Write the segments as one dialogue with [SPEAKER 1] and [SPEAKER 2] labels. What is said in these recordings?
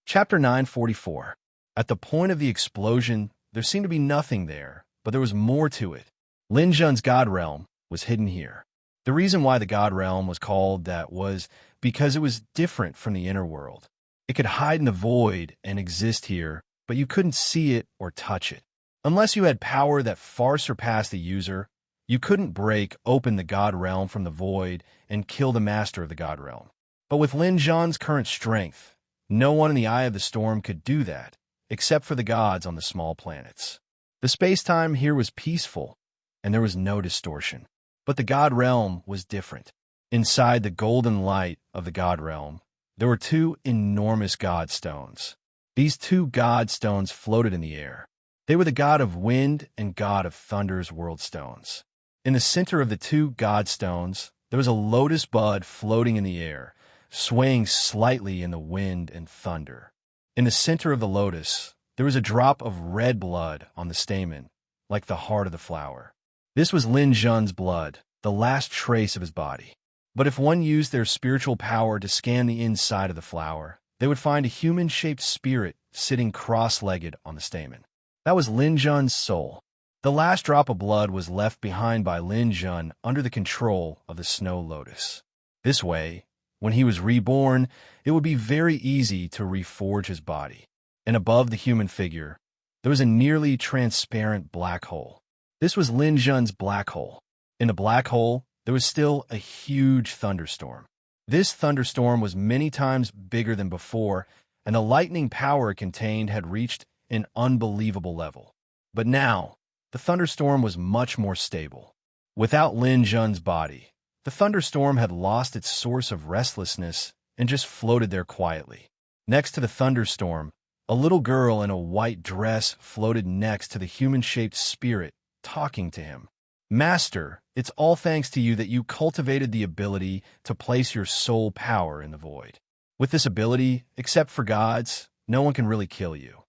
[SPEAKER 1] Chapter 944. At the point of the explosion, there seemed to be nothing there, but there was more to it. Lin Jun's God Realm was hidden here. The reason why the God Realm was called that was because it was different from the inner world. It could hide in the void and exist here, but you couldn't see it or touch it. Unless you had power that far surpassed the user, you couldn't break open the God Realm from the void and kill the master of the God Realm. But with Lin Jun's current strength, no one in the eye of the storm could do that, except for the gods on the small planets. The space-time here was peaceful, and there was no distortion. But the God Realm was different. Inside the golden light of the God Realm, there were two enormous God Stones. These two God Stones floated in the air. They were the God of Wind and God of Thunder's World Stones. In the center of the two God Stones, there was a lotus bud floating in the air, swaying slightly in the wind and thunder. In the center of the lotus, there was a drop of red blood on the stamen, like the heart of the flower. This was Lin Jun's blood, the last trace of his body. But if one used their spiritual power to scan the inside of the flower, they would find a human-shaped spirit sitting cross-legged on the stamen. That was Lin Jun's soul. The last drop of blood was left behind by Lin Jun under the control of the snow lotus. This way, when he was reborn, it would be very easy to reforge his body. And above the human figure, there was a nearly transparent black hole. This was Lin Jun's black hole. In the black hole, there was still a huge thunderstorm. This thunderstorm was many times bigger than before, and the lightning power it contained had reached an unbelievable level. But now, the thunderstorm was much more stable. Without Lin Jun's body, the thunderstorm had lost its source of restlessness and just floated there quietly. Next to the thunderstorm, a little girl in a white dress floated next to the human-shaped spirit, talking to him. Master, it's all thanks to you that you cultivated the ability to place your soul power in the void. With this ability, except for gods, no one can really kill you.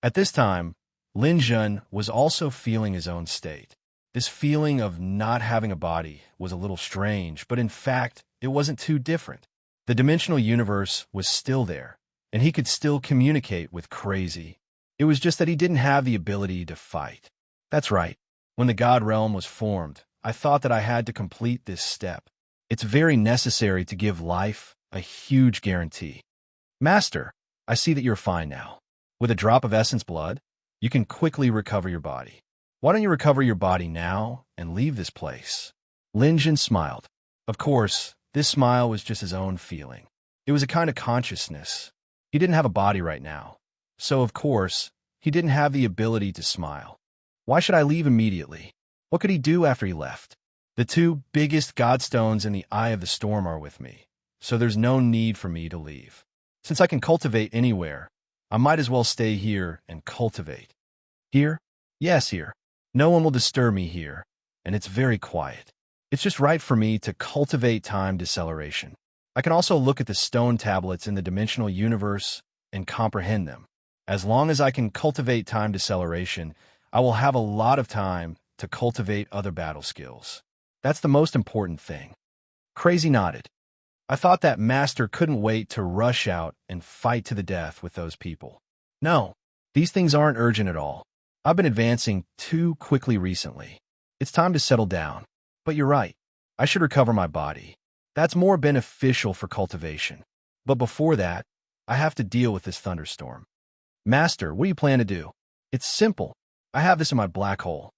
[SPEAKER 1] At this time, Lin Jun was also feeling his own state. This feeling of not having a body was a little strange, but in fact, it wasn't too different. The dimensional universe was still there, and he could still communicate with Crazy. It was just that he didn't have the ability to fight. That's right. When the God Realm was formed, I thought that I had to complete this step. It's very necessary to give life a huge guarantee. Master, I see that you're fine now. With a drop of essence blood, you can quickly recover your body. Why don't you recover your body now and leave this place? Lin Jun smiled. Of course, this smile was just his own feeling. It was a kind of consciousness. He didn't have a body right now. So, of course, he didn't have the ability to smile. Why should I leave immediately? What could he do after he left? The two biggest godstones in the eye of the storm are with me, so there's no need for me to leave. Since I can cultivate anywhere, I might as well stay here and cultivate. Here? Yes, here. No one will disturb me here, and it's very quiet. It's just right for me to cultivate time deceleration. I can also look at the stone tablets in the dimensional universe and comprehend them. As long as I can cultivate time deceleration, I will have a lot of time to cultivate other battle skills. That's the most important thing. Crazy nodded. I thought that Master couldn't wait to rush out and fight to the death with those people. No, these things aren't urgent at all. I've been advancing too quickly recently. It's time to settle down. But you're right. I should recover my body. That's more beneficial for cultivation. But before that, I have to deal with this thunderstorm. Master, what do you plan to do? It's simple. I have this in my black hole.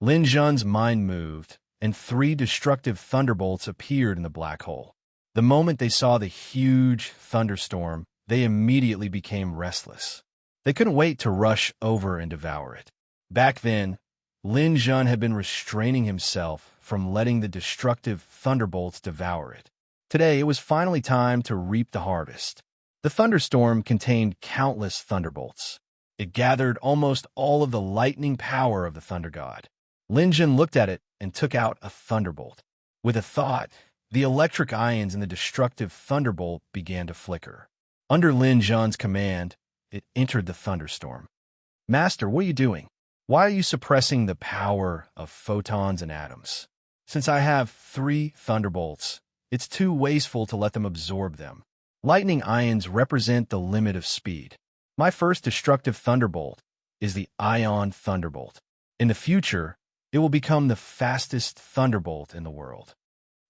[SPEAKER 1] Lin Jun's mind moved, and 3 destructive thunderbolts appeared in the black hole. The moment they saw the huge thunderstorm, they immediately became restless. They couldn't wait to rush over and devour it. Back then, Lin Jun had been restraining himself from letting the destructive thunderbolts devour it. Today, it was finally time to reap the harvest. The thunderstorm contained countless thunderbolts. It gathered almost all of the lightning power of the thunder god. Lin Jun looked at it and took out a thunderbolt. With a thought, the electric ions in the destructive thunderbolt began to flicker. Under Lin Jun's command, it entered the thunderstorm. Master, what are you doing? Why are you suppressing the power of photons and atoms? Since I have 3 thunderbolts, it's too wasteful to let them absorb them. Lightning ions represent the limit of speed. My first destructive thunderbolt is the ion thunderbolt. In the future, it will become the fastest thunderbolt in the world.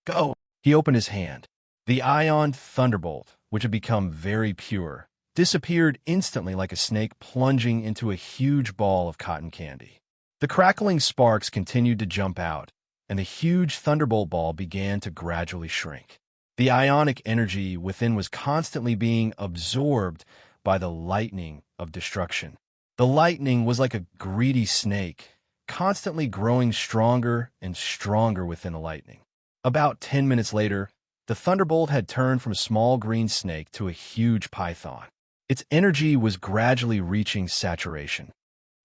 [SPEAKER 1] Go! He opened his hand. The ion thunderbolt, which had become very pure, disappeared instantly like a snake plunging into a huge ball of cotton candy. The crackling sparks continued to jump out, and the huge thunderbolt ball began to gradually shrink. The ionic energy within was constantly being absorbed by the lightning of destruction. The lightning was like a greedy snake, constantly growing stronger and stronger within the lightning. About 10 minutes later, the thunderbolt had turned from a small green snake to a huge python. Its energy was gradually reaching saturation.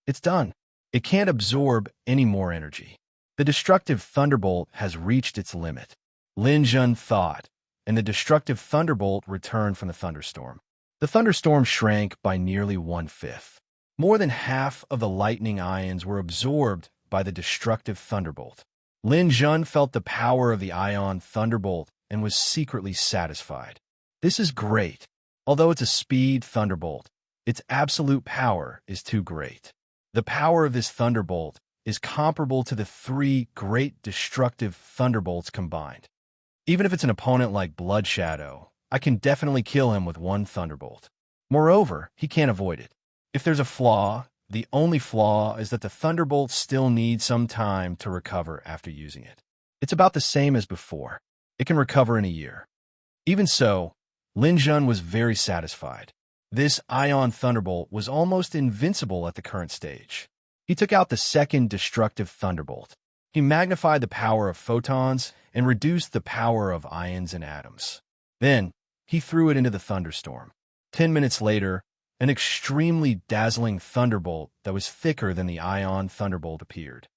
[SPEAKER 1] It's done. It can't absorb any more energy. The destructive thunderbolt has reached its limit. Lin Jun thought, and the destructive thunderbolt returned from the thunderstorm. The thunderstorm shrank by nearly 1/5. More than half of the lightning ions were absorbed by the destructive thunderbolt. Lin Jun felt the power of the ion thunderbolt and was secretly satisfied. This is great. Although it's a speed thunderbolt, its absolute power is too great. The power of this thunderbolt is comparable to the 3 great destructive thunderbolts combined. Even if it's an opponent like Blood Shadow, I can definitely kill him with 1 thunderbolt. Moreover, he can't avoid it. If there's a flaw, the only flaw is that the thunderbolt still needs some time to recover after using it. It's about the same as before. It can recover in a year. Even so, Lin Jun was very satisfied. This ion thunderbolt was almost invincible at the current stage. He took out the second destructive thunderbolt. He magnified the power of photons and reduced the power of ions and atoms. Then, he threw it into the thunderstorm. 10 minutes later, an extremely dazzling thunderbolt that was thicker than the ion thunderbolt appeared.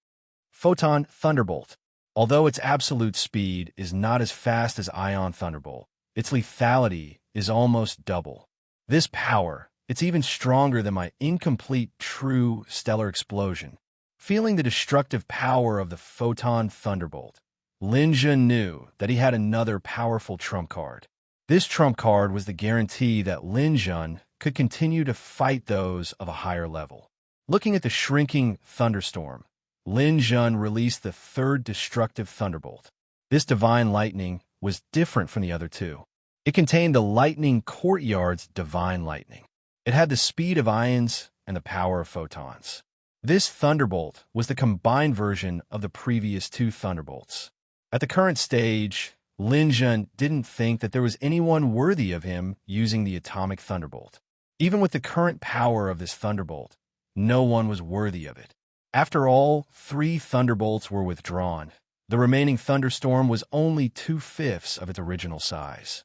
[SPEAKER 1] Photon thunderbolt. Although its absolute speed is not as fast as ion thunderbolt, its lethality is almost double. This power, it's even stronger than my incomplete true stellar explosion. Feeling the destructive power of the photon thunderbolt, Lin Jun knew that he had another powerful trump card. This trump card was the guarantee that Lin Jun could continue to fight those of a higher level. Looking at the shrinking thunderstorm, Lin Jun released the 3rd destructive thunderbolt. This divine lightning was different from the other 2. It contained the lightning courtyard's divine lightning. It had the speed of ions and the power of photons. This thunderbolt was the combined version of the previous 2 thunderbolts. At the current stage, Lin Jun didn't think that there was anyone worthy of him using the atomic thunderbolt. Even with the current power of this thunderbolt, no one was worthy of it. After all 3 thunderbolts were withdrawn, the remaining thunderstorm was only 2/5 of its original size.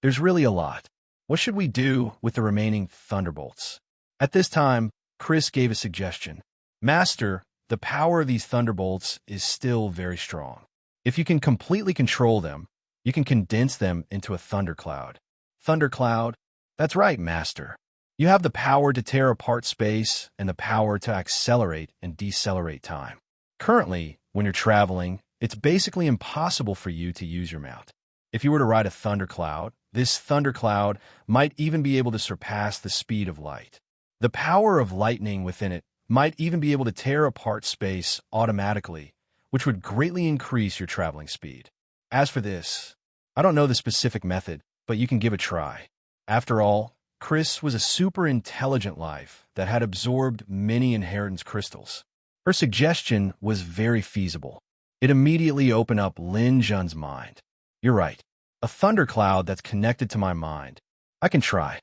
[SPEAKER 1] There's really a lot. What should we do with the remaining thunderbolts? At this time, Chris gave a suggestion. Master, the power of these thunderbolts is still very strong. If you can completely control them, you can condense them into a thundercloud. Thundercloud? That's right, Master. You have the power to tear apart space and the power to accelerate and decelerate time. Currently, when you're traveling, it's basically impossible for you to use your mount. If you were to ride a thundercloud, this thundercloud might even be able to surpass the speed of light. The power of lightning within it might even be able to tear apart space automatically, which would greatly increase your traveling speed. As for this, I don't know the specific method, but you can give a try. After all, Chris was a super intelligent life that had absorbed many inheritance crystals. Her suggestion was very feasible. It immediately opened up Lin Jun's mind. You're right. A thundercloud that's connected to my mind. I can try.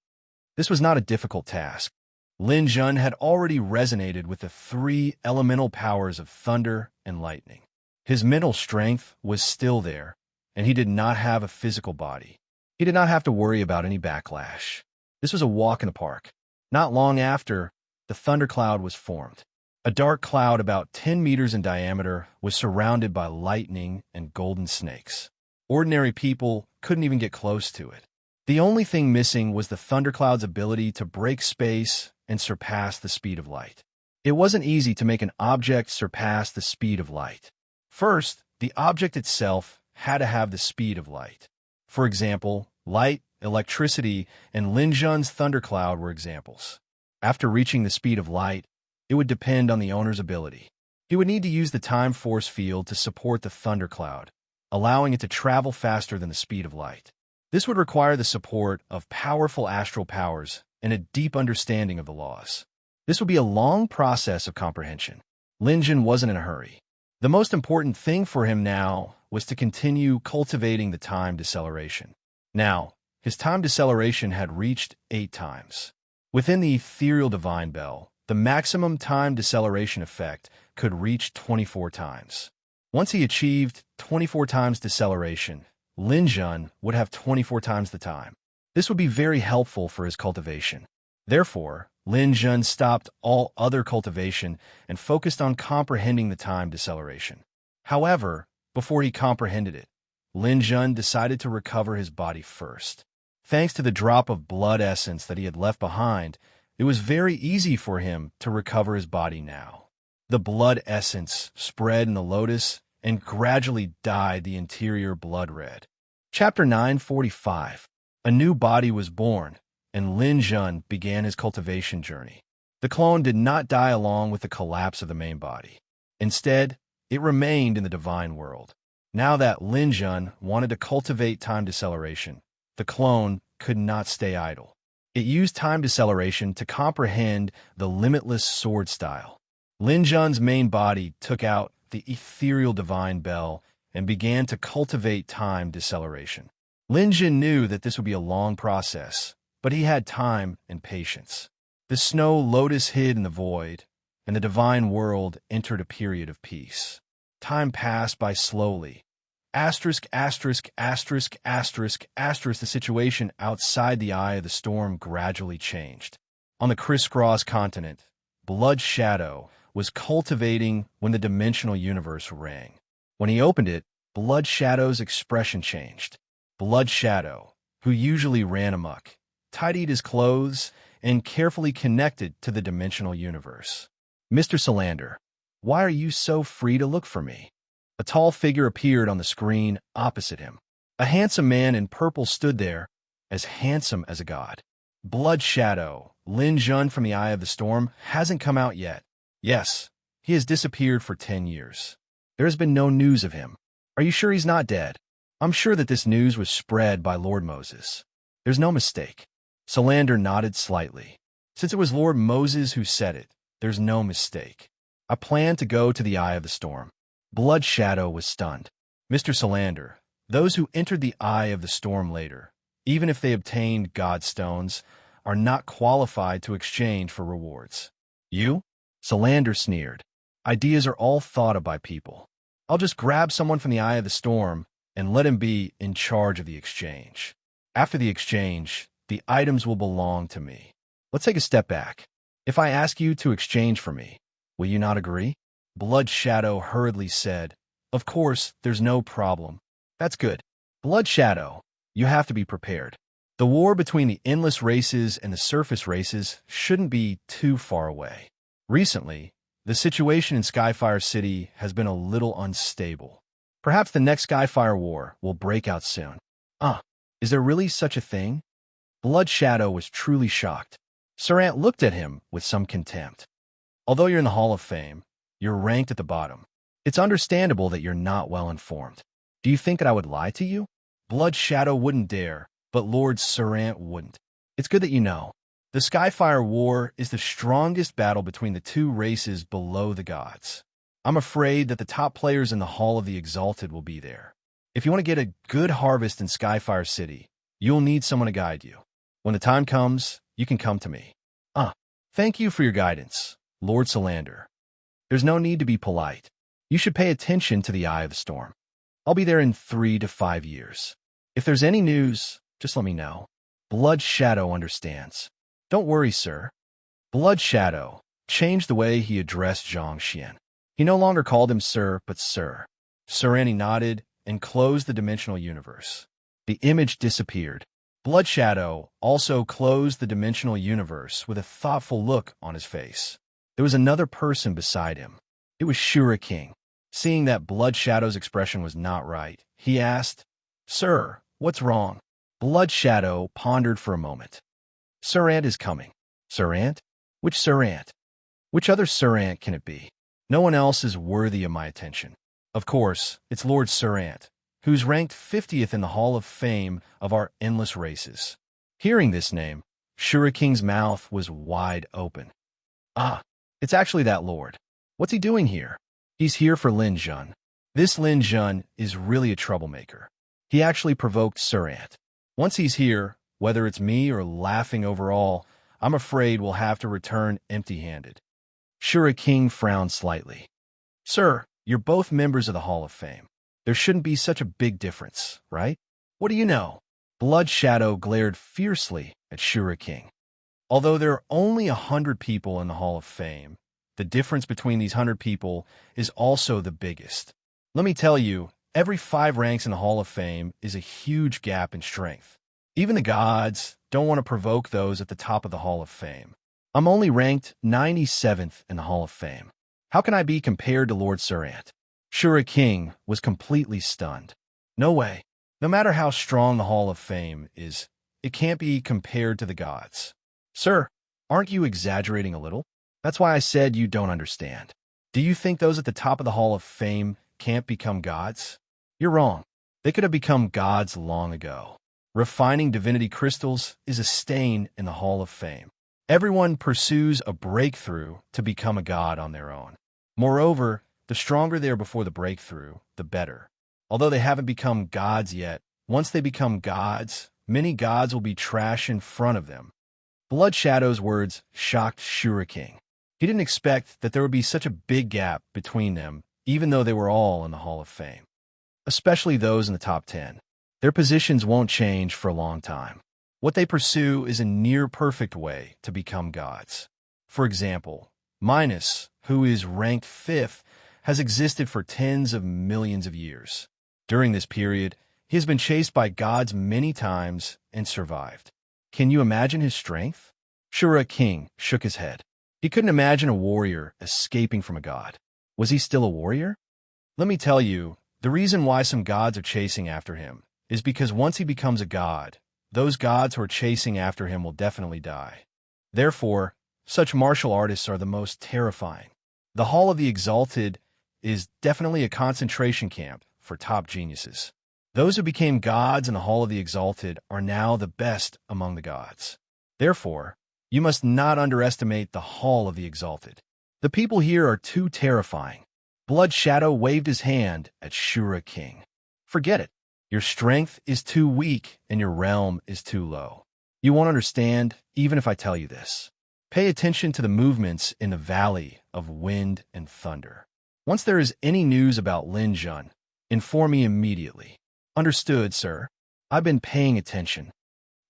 [SPEAKER 1] This was not a difficult task. Lin Jun had already resonated with the 3 elemental powers of thunder and lightning. His mental strength was still there, and he did not have a physical body. He did not have to worry about any backlash. This was a walk in the park. Not long after, the thundercloud was formed. A dark cloud about 10 meters in diameter was surrounded by lightning and golden snakes. Ordinary people couldn't even get close to it. The only thing missing was the thundercloud's ability to break space and surpass the speed of light. It wasn't easy to make an object surpass the speed of light. First, the object itself had to have the speed of light. For example, light electricity, and Lin Jun's thundercloud were examples. After reaching the speed of light, it would depend on the owner's ability. He would need to use the time force field to support the thundercloud, allowing it to travel faster than the speed of light. This would require the support of powerful astral powers and a deep understanding of the laws. This would be a long process of comprehension. Lin Jun wasn't in a hurry. The most important thing for him now was to continue cultivating the time deceleration. Now, his time deceleration had reached 8 times. Within the ethereal divine bell, the maximum time deceleration effect could reach 24 times. Once he achieved 24 times deceleration, Lin Jun would have 24 times the time. This would be very helpful for his cultivation. Therefore, Lin Jun stopped all other cultivation and focused on comprehending the time deceleration. However, before he comprehended it, Lin Jun decided to recover his body first. Thanks to the drop of blood essence that he had left behind, it was very easy for him to recover his body now. The blood essence spread in the lotus and gradually dyed the interior blood red. Chapter 945. A new body was born, and Lin Jun began his cultivation journey. The clone did not die along with the collapse of the main body. Instead, it remained in the divine world. Now that Lin Jun wanted to cultivate time deceleration, the clone could not stay idle. It used time deceleration to comprehend the limitless sword style. Lin Jun's main body took out the ethereal divine bell and began to cultivate time deceleration. Lin Jun knew that this would be a long process, but he had time and patience. The snow lotus hid in the void, and the divine world entered a period of peace. Time passed by slowly. Asterisk, asterisk, asterisk, asterisk, asterisk, the situation outside the eye of the storm gradually changed. On the crisscross continent, Blood Shadow was cultivating when the dimensional universe rang. When he opened it, Blood Shadow's expression changed. Blood Shadow, who usually ran amok, tidied his clothes and carefully connected to the dimensional universe. Mr. Solander, why are you so free to look for me? A tall figure appeared on the screen opposite him. A handsome man in purple stood there, as handsome as a god. Blood Shadow, Lin Jun from the Eye of the Storm, hasn't come out yet. Yes, he has disappeared for 10 years. There has been no news of him. Are you sure he's not dead? I'm sure that this news was spread by Lord Moses. There's no mistake. Solander nodded slightly. Since it was Lord Moses who said it, there's no mistake. I plan to go to the Eye of the Storm. Blood Shadow was stunned. Mr. Solander, those who entered the Eye of the Storm later, even if they obtained Godstones, are not qualified to exchange for rewards. You? Solander sneered. Ideas are all thought of by people. I'll just grab someone from the Eye of the Storm and let him be in charge of the exchange. After the exchange, the items will belong to me. Let's take a step back. If I ask you to exchange for me, will you not agree? Blood Shadow hurriedly said, Of course, there's no problem. That's good. Blood Shadow, you have to be prepared. The war between the endless races and the surface races shouldn't be too far away. Recently, the situation in Skyfire City has been a little unstable. Perhaps the next Skyfire War will break out soon. Is there really such a thing? Blood Shadow was truly shocked. Serene looked at him with some contempt. Although you're in the Hall of Fame, you're ranked at the bottom. It's understandable that you're not well informed. Do you think that I would lie to you? Blood Shadow wouldn't dare, but Lord Serene wouldn't. It's good that you know. The Skyfire War is the strongest battle between the two races below the gods. I'm afraid that the top players in the Hall of the Exalted will be there. If you want to get a good harvest in Skyfire City, you'll need someone to guide you. When the time comes, you can come to me. Thank you for your guidance, Lord Solander. There's no need to be polite. You should pay attention to the Eye of the Storm. I'll be there in 3 to 5 years. If there's any news, just let me know. Blood Shadow understands. Don't worry, sir. Blood Shadow changed the way he addressed Zhang Xian. He no longer called him sir, but sir. Serene nodded and closed the dimensional universe. The image disappeared. Blood Shadow also closed the dimensional universe with a thoughtful look on his face. There was another person beside him. It was Shura King. Seeing that Blood Shadow's expression was not right, he asked, Sir, what's wrong? Blood Shadow pondered for a moment. Serant is coming. Serant? Which Serant? Which other Serant can it be? No one else is worthy of my attention. Of course, it's Lord Serant, who's ranked 50th in the Hall of Fame of our endless races. Hearing this name, Shura King's mouth was wide open. Ah, it's actually that lord. What's he doing here? He's here for Lin Jun. This Lin Jun is really a troublemaker. He actually provoked Serant. Once he's here, whether it's me or laughing overall, I'm afraid we'll have to return empty-handed. Shura King frowned slightly. Sir, you're both members of the Hall of Fame. There shouldn't be such a big difference, right? What do you know? Blood Shadow glared fiercely at Shura King. Although there are only 100 people in the Hall of Fame, the difference between these 100 people is also the biggest. Let me tell you, every 5 ranks in the Hall of Fame is a huge gap in strength. Even the gods don't want to provoke those at the top of the Hall of Fame. I'm only ranked 97th in the Hall of Fame. How can I be compared to Lord Serant? Shura King was completely stunned. No way. No matter how strong the Hall of Fame is, it can't be compared to the gods. Sir, aren't you exaggerating a little? That's why I said you don't understand. Do you think those at the top of the Hall of Fame can't become gods? You're wrong. They could have become gods long ago. Refining divinity crystals is a stain in the Hall of Fame. Everyone pursues a breakthrough to become a god on their own. Moreover, the stronger they are before the breakthrough, the better. Although they haven't become gods yet, once they become gods, many gods will be trash in front of them. Blood Shadow's words shocked Shura King. He didn't expect that there would be such a big gap between them, even though they were all in the Hall of Fame. Especially those in the top 10. Their positions won't change for a long time. What they pursue is a near-perfect way to become gods. For example, Minos, who is ranked 5th, has existed for tens of millions of years. During this period, he has been chased by gods many times and survived. Can you imagine his strength? Shura King shook his head. He couldn't imagine a warrior escaping from a god. Was he still a warrior? Let me tell you, the reason why some gods are chasing after him is because once he becomes a god, those gods who are chasing after him will definitely die. Therefore, such martial artists are the most terrifying. The Hall of the Exalted is definitely a concentration camp for top geniuses. Those who became gods in the Hall of the Exalted are now the best among the gods. Therefore, you must not underestimate the Hall of the Exalted. The people here are too terrifying. Blood Shadow waved his hand at Shura King. Forget it. Your strength is too weak and your realm is too low. You won't understand even if I tell you this. Pay attention to the movements in the Valley of Wind and Thunder. Once there is any news about Lin Jun, inform me immediately. Understood, sir. I've been paying attention.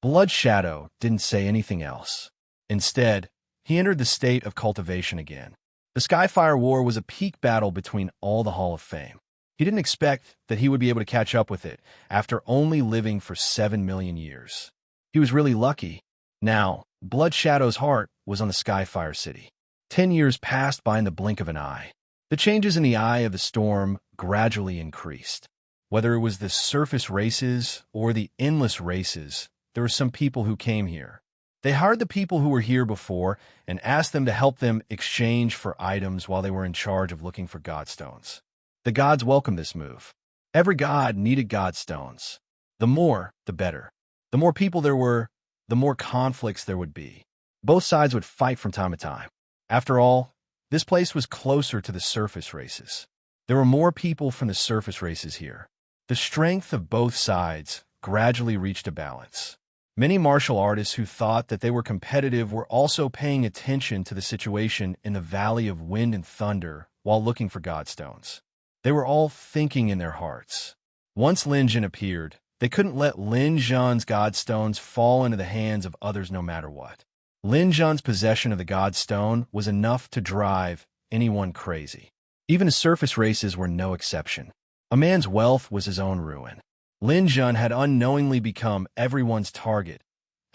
[SPEAKER 1] Blood Shadow didn't say anything else. Instead, he entered the state of cultivation again. The Skyfire War was a peak battle between all the Hall of Fame. He didn't expect that he would be able to catch up with it after only living for 7 million years. He was really lucky. Now, Blood Shadow's heart was on the Skyfire City. 10 years passed by in the blink of an eye. The changes in the eye of the storm gradually increased. Whether it was the surface races or the endless races, there were some people who came here. They hired the people who were here before and asked them to help them exchange for items while they were in charge of looking for godstones. The gods welcomed this move. Every god needed godstones. The more, the better. The more people there were, the more conflicts there would be. Both sides would fight from time to time. After all, this place was closer to the surface races. There were more people from the surface races here. The strength of both sides gradually reached a balance. Many martial artists who thought that they were competitive were also paying attention to the situation in the Valley of Wind and Thunder while looking for godstones. They were all thinking in their hearts. Once Lin Jun appeared, they couldn't let Lin Jun's godstones fall into the hands of others no matter what. Lin Jun's possession of the godstone was enough to drive anyone crazy. Even the surface races were no exception. A man's wealth was his own ruin. Lin Jun had unknowingly become everyone's target.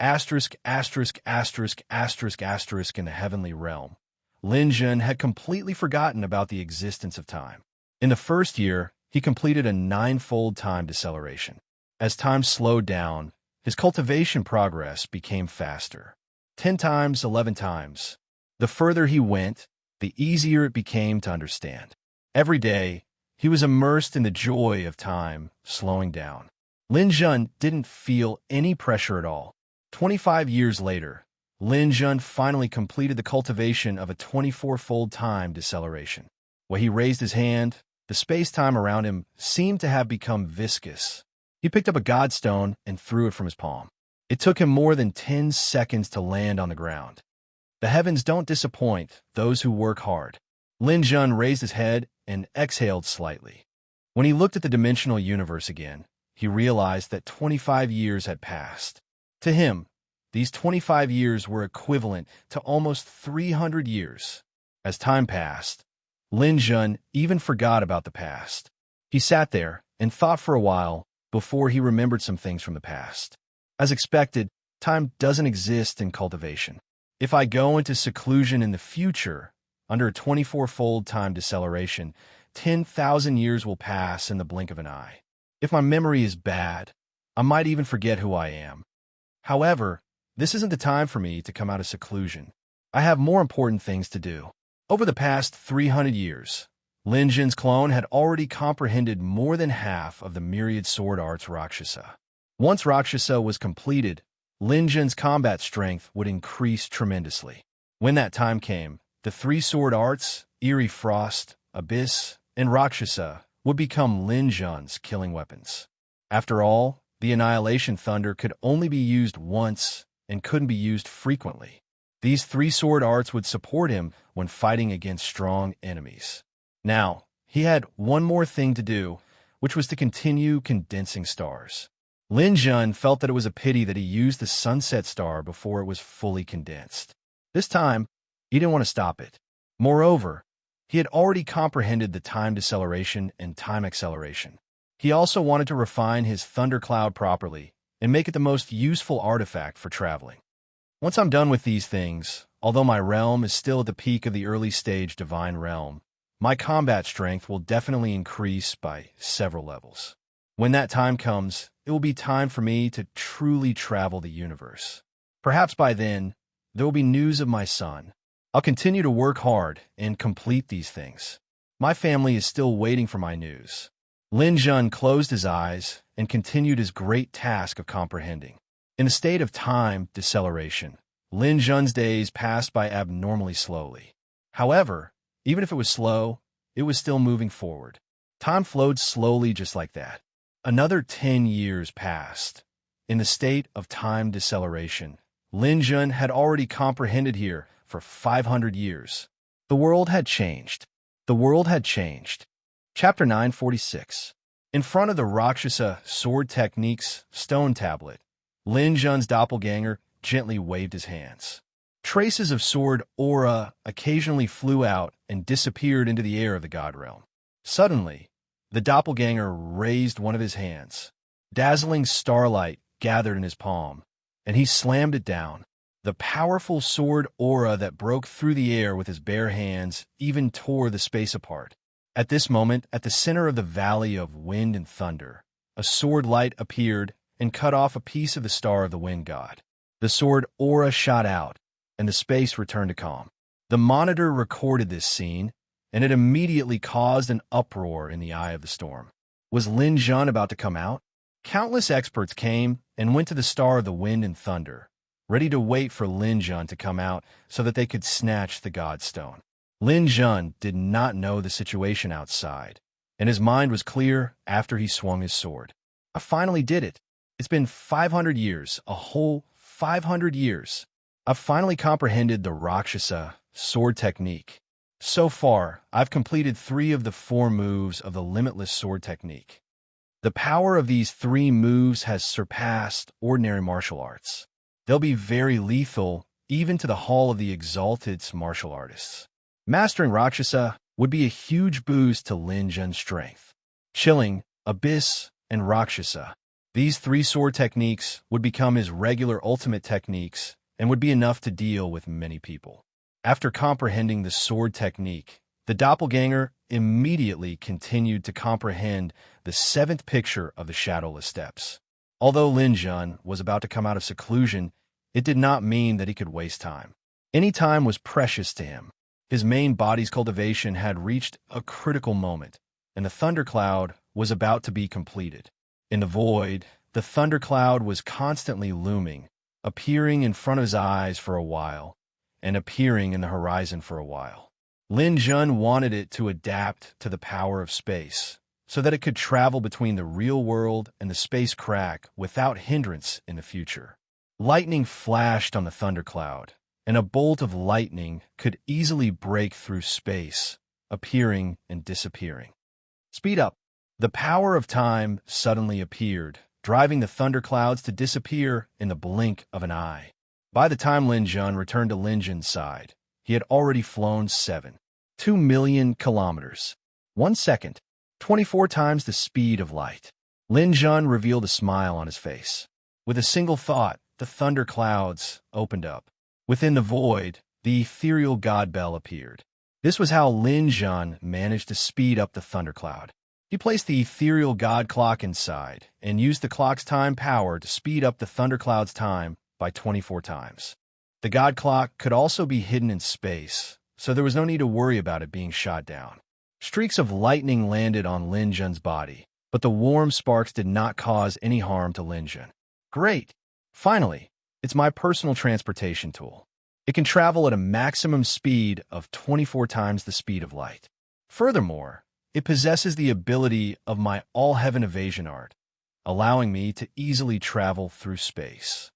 [SPEAKER 1] Asterisk, asterisk, asterisk, asterisk, asterisk in the heavenly realm. Lin Jun had completely forgotten about the existence of time. In the first year, he completed a 9-fold time deceleration. As time slowed down, his cultivation progress became faster. 10 times, 11 times. The further he went, the easier it became to understand. Every day, he was immersed in the joy of time slowing down. Lin Jun didn't feel any pressure at all. 25 years later, Lin Jun finally completed the cultivation of a 24-fold time deceleration. When he raised his hand, the space-time around him seemed to have become viscous. He picked up a godstone and threw it from his palm. It took him more than 10 seconds to land on the ground. The heavens don't disappoint those who work hard. Lin Jun raised his head and exhaled slightly. When he looked at the dimensional universe again, he realized that 25 years had passed. To him, these 25 years were equivalent to almost 300 years. As time passed, Lin Jun even forgot about the past. He sat there and thought for a while before he remembered some things from the past. As expected, time doesn't exist in cultivation. If I go into seclusion in the future, under a 24-fold time deceleration, 10,000 years will pass in the blink of an eye. If my memory is bad, I might even forget who I am. However, this isn't the time for me to come out of seclusion. I have more important things to do. Over the past 300 years, Lin Jun's clone had already comprehended more than half of the myriad sword arts Rakshasa. Once Rakshasa was completed, Lin Jun's combat strength would increase tremendously. When that time came, the three sword arts, Eerie Frost, Abyss, and Rakshasa, would become Lin Jun's killing weapons. After all, the Annihilation Thunder could only be used once and couldn't be used frequently. These three sword arts would support him when fighting against strong enemies. Now, he had one more thing to do, which was to continue condensing stars. Lin Jun felt that it was a pity that he used the sunset star before it was fully condensed. This time, he didn't want to stop it. Moreover, he had already comprehended the time deceleration and time acceleration. He also wanted to refine his thundercloud properly and make it the most useful artifact for traveling. Once I'm done with these things, although my realm is still at the peak of the early stage divine realm, my combat strength will definitely increase by several levels. When that time comes, it will be time for me to truly travel the universe. Perhaps by then, there will be news of my son. I'll continue to work hard and complete these things. My family is still waiting for my news. Lin Jun closed his eyes and continued his great task of comprehending. In a state of time deceleration, Lin Jun's days passed by abnormally slowly. However, even if it was slow, it was still moving forward. Time flowed slowly just like that. Another 10 years passed. In the state of time deceleration, Lin Jun had already comprehended here for 500 years. The world had changed. The world had changed. Chapter 946. In front of the Rakshasa sword techniques stone tablet, Lin Jun's doppelganger gently waved his hands. Traces of sword aura occasionally flew out and disappeared into the air of the god realm. Suddenly, the doppelganger raised one of his hands. Dazzling starlight gathered in his palm, and he slammed it down. The powerful sword aura that broke through the air with his bare hands even tore the space apart. At this moment, at the center of the valley of wind and thunder, a sword light appeared and cut off a piece of the star of the wind god. The sword aura shot out, and the space returned to calm. The monitor recorded this scene, and it immediately caused an uproar in the eye of the storm. Was Lin Jun about to come out? Countless experts came and went to the star of the wind and thunder, ready to wait for Lin Jun to come out so that they could snatch the Godstone. Lin Jun did not know the situation outside, and his mind was clear after he swung his sword. I finally did it. It's been 500 years, a whole 500 years. I've finally comprehended the Rakshasa sword technique. So far, I've completed 3 of the 4 moves of the limitless sword technique. The power of these 3 moves has surpassed ordinary martial arts. They'll be very lethal, even to the Hall of the Exalted martial artists. Mastering Rakshasa would be a huge boost to Lin Jun's strength. Chilling, Abyss, and Rakshasa. These 3 sword techniques would become his regular ultimate techniques and would be enough to deal with many people. After comprehending the sword technique, the doppelganger immediately continued to comprehend the 7th picture of the Shadowless Steps. Although Lin Jun was about to come out of seclusion, it did not mean that he could waste time. Any time was precious to him. His main body's cultivation had reached a critical moment, and the thundercloud was about to be completed. In the void, the thundercloud was constantly looming, appearing in front of his eyes for a while, and appearing in the horizon for a while. Lin Jun wanted it to adapt to the power of space, so that it could travel between the real world and the space crack without hindrance in the future. Lightning flashed on the thundercloud, and a bolt of lightning could easily break through space, appearing and disappearing. Speed up. The power of time suddenly appeared, driving the thunderclouds to disappear in the blink of an eye. By the time Lin Jun returned to Lin Jun's side, he had already flown 2 million kilometers. 1 second, 24 times the speed of light. Lin Jun revealed a smile on his face. With a single thought, the thunderclouds opened up. Within the void, the ethereal god bell appeared. This was how Lin Jun managed to speed up the thundercloud. He placed the ethereal god clock inside and used the clock's time power to speed up the thundercloud's time by 24 times. The god clock could also be hidden in space, so there was no need to worry about it being shot down. Streaks of lightning landed on Lin Jun's body, but the warm sparks did not cause any harm to Lin Jun. Great! Finally, it's my personal transportation tool. It can travel at a maximum speed of 24 times the speed of light. Furthermore, it possesses the ability of my all-heaven evasion art, allowing me to easily travel through space.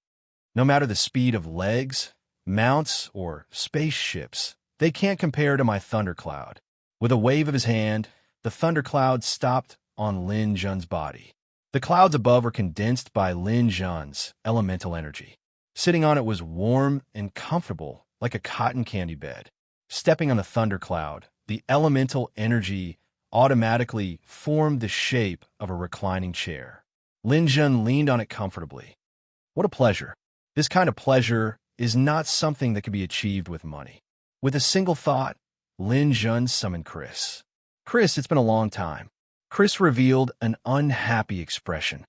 [SPEAKER 1] No matter the speed of legs, mounts, or spaceships, they can't compare to my thundercloud. With a wave of his hand, the thundercloud stopped on Lin Jun's body. The clouds above were condensed by Lin Jun's elemental energy. Sitting on it was warm and comfortable, like a cotton candy bed. Stepping on the thundercloud, the elemental energy automatically formed the shape of a reclining chair. Lin Jun leaned on it comfortably. What a pleasure. This kind of pleasure is not something that can be achieved with money. With a single thought, Lin Jun summoned Chris. Chris, it's been a long time. Chris revealed an unhappy expression.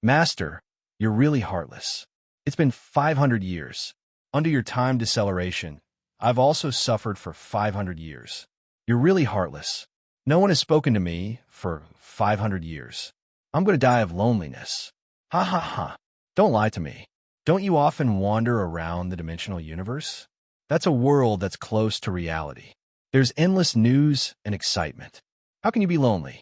[SPEAKER 1] Master, you're really heartless. It's been 500 years. Under your time deceleration, I've also suffered for 500 years. You're really heartless. No one has spoken to me for 500 years. I'm going to die of loneliness. Ha ha ha. Don't lie to me. Don't you often wander around the dimensional universe? That's a world that's close to reality. There's endless news and excitement. How can you be lonely?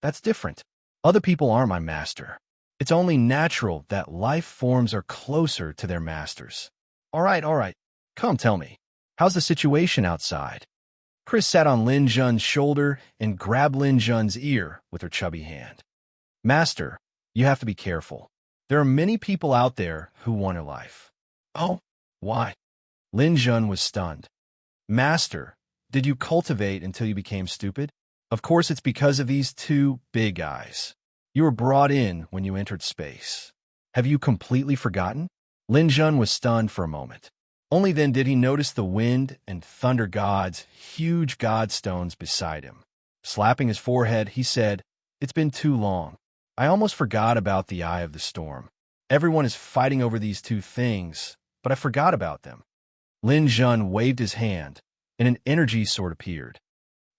[SPEAKER 1] That's different. Other people aren't my master. It's only natural that life forms are closer to their masters. All right. Come tell me. How's the situation outside? Chris sat on Lin Jun's shoulder and grabbed Lin Jun's ear with her chubby hand. Master, you have to be careful. There are many people out there who want your life. Oh, why? Lin Jun was stunned. Master, did you cultivate until you became stupid? Of course, it's because of these two big eyes. You were brought in when you entered space. Have you completely forgotten? Lin Jun was stunned for a moment. Only then did he notice the wind and thunder gods' huge godstones beside him. Slapping his forehead, he said, It's been too long. I almost forgot about the eye of the storm. Everyone is fighting over these two things, but I forgot about them. Lin Jun waved his hand, and an energy sword appeared.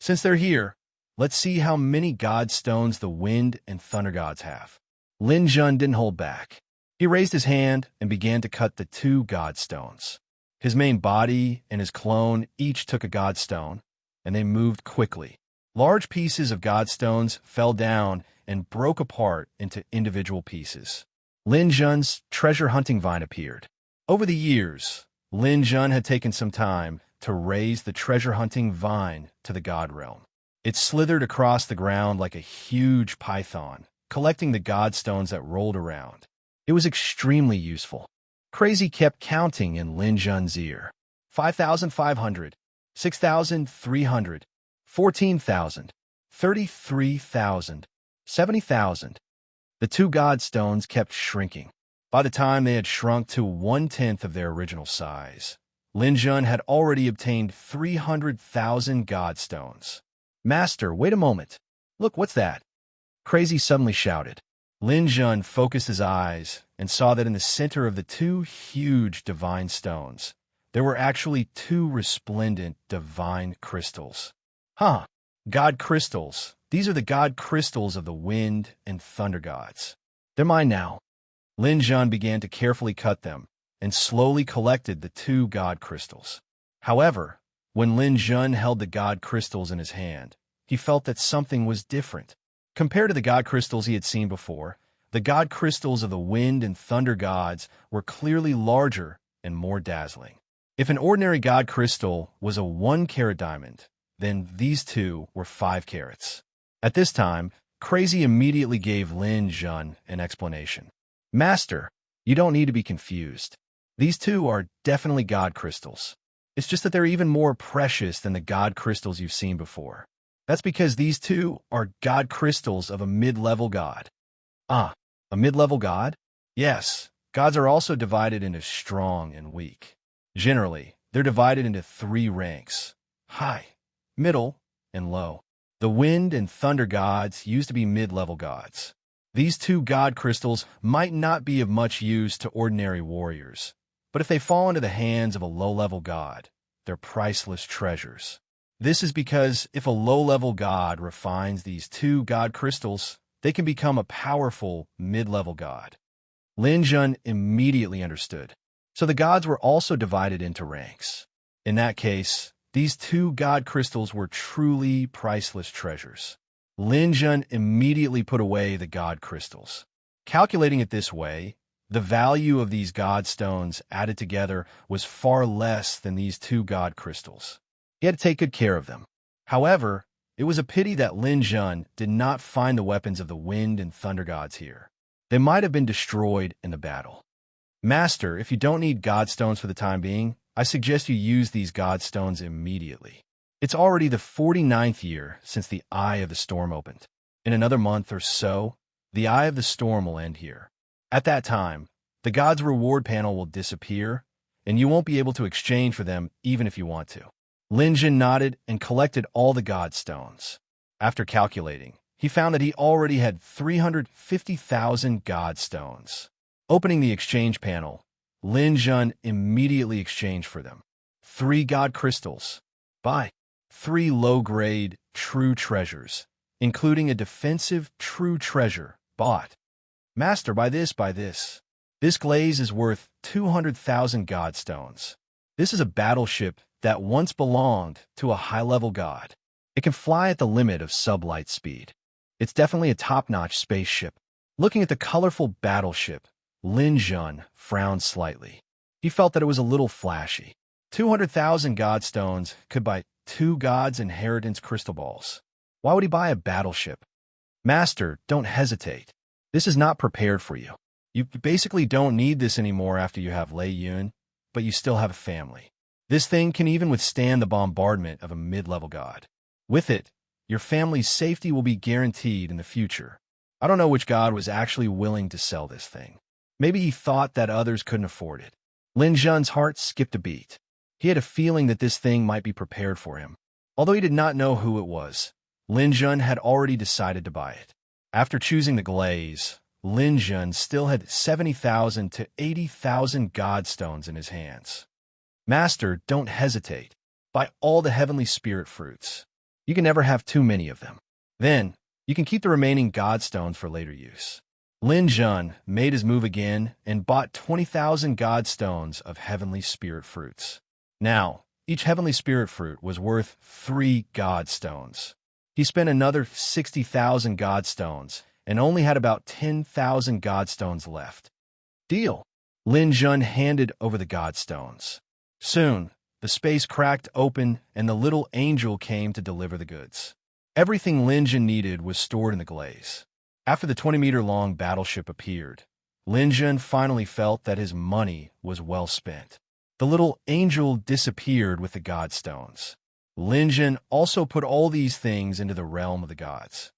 [SPEAKER 1] Since they're here, let's see how many godstones the wind and thunder gods have. Lin Jun didn't hold back. He raised his hand and began to cut the two godstones. His main body and his clone each took a godstone, and they moved quickly. Large pieces of godstones fell down and broke apart into individual pieces. Lin Jun's treasure hunting vine appeared. Over the years, Lin Jun had taken some time to raise the treasure hunting vine to the god realm. It slithered across the ground like a huge python, collecting the godstones that rolled around. It was extremely useful. Crazy kept counting in Lin Jun's ear. 5,500, 6,300, 14,000, 33,000, 70,000. The two godstones kept shrinking. By the time they had shrunk to 1/10 of their original size, Lin Jun had already obtained 300,000 godstones. Master, wait a moment. Look, what's that? Crazy suddenly shouted. Lin Jun focused his eyes and saw that in the center of the two huge divine stones, there were actually two resplendent divine crystals. Huh, God crystals. These are the God crystals of the wind and thunder gods. They're mine now. Lin Jun began to carefully cut them and slowly collected the two God crystals. However, when Lin Jun held the God crystals in his hand, he felt that something was different. Compared to the God crystals he had seen before, the God crystals of the wind and thunder gods were clearly larger and more dazzling. If an ordinary God crystal was a 1-carat diamond, then these two were 5 carats. At this time, Crazy immediately gave Lin Jun an explanation. Master, you don't need to be confused. These two are definitely God crystals. It's just that they're even more precious than the God crystals you've seen before. That's because these two are God crystals of a mid-level god. Ah, a mid-level god? Yes, gods are also divided into strong and weak. Generally, they're divided into 3 ranks: high, middle, and low. The wind and thunder gods used to be mid-level gods. These two god crystals might not be of much use to ordinary warriors, but if they fall into the hands of a low-level god, they're priceless treasures. This is because if a low-level god refines these two god crystals, they can become a powerful mid-level god. Lin Jun immediately understood. So the gods were also divided into ranks. In that case, these two god crystals were truly priceless treasures. Lin Jun immediately put away the god crystals. Calculating it this way, the value of these god stones added together was far less than these two god crystals. He had to take good care of them. However, it was a pity that Lin Jun did not find the weapons of the wind and thunder gods here. They might have been destroyed in the battle. Master, if you don't need god stones for the time being, I suggest you use these god stones immediately. It's already the 49th year since the Eye of the Storm opened. In another month or so, the Eye of the Storm will end here. At that time, the God's reward panel will disappear, and you won't be able to exchange for them even if you want to. Lin Jun nodded and collected all the God stones. After calculating, he found that he already had 350,000 God stones. Opening the exchange panel, Lin Jun immediately exchanged for them 3 God crystals. Buy 3 low-grade true treasures, including a defensive true treasure. Bought. Master, buy this, buy this. This glaze is worth 200,000 God stones. This is a battleship that once belonged to a high-level god. It can fly at the limit of sublight speed. It's definitely a top-notch spaceship. Looking at the colorful battleship, Lin Jun frowned slightly. He felt that it was a little flashy. 200,000 god stones could buy 2 gods' inheritance crystal balls. Why would he buy a battleship? Master, don't hesitate. This is not prepared for you. You basically don't need this anymore after you have Lei Yun, but you still have a family. This thing can even withstand the bombardment of a mid-level god. With it, your family's safety will be guaranteed in the future. I don't know which god was actually willing to sell this thing. Maybe he thought that others couldn't afford it. Lin Jun's heart skipped a beat. He had a feeling that this thing might be prepared for him. Although he did not know who it was, Lin Jun had already decided to buy it. After choosing the glaze, Lin Jun still had 70,000 to 80,000 god stones in his hands. Master, don't hesitate. Buy all the heavenly spirit fruits. You can never have too many of them. Then, you can keep the remaining god stones for later use. Lin Jun made his move again and bought 20,000 god stones of heavenly spirit fruits. Now, each heavenly spirit fruit was worth 3 god stones. He spent another 60,000 god stones and only had about 10,000 god stones left. Deal. Lin Jun handed over the god stones. Soon, the space cracked open and the little angel came to deliver the goods. Everything Lin Jun needed was stored in the glaze. After the 20-meter-long battleship appeared, Lin Jun finally felt that his money was well spent. The little angel disappeared with the god stones. Lin Jun also put all these things into the realm of the gods.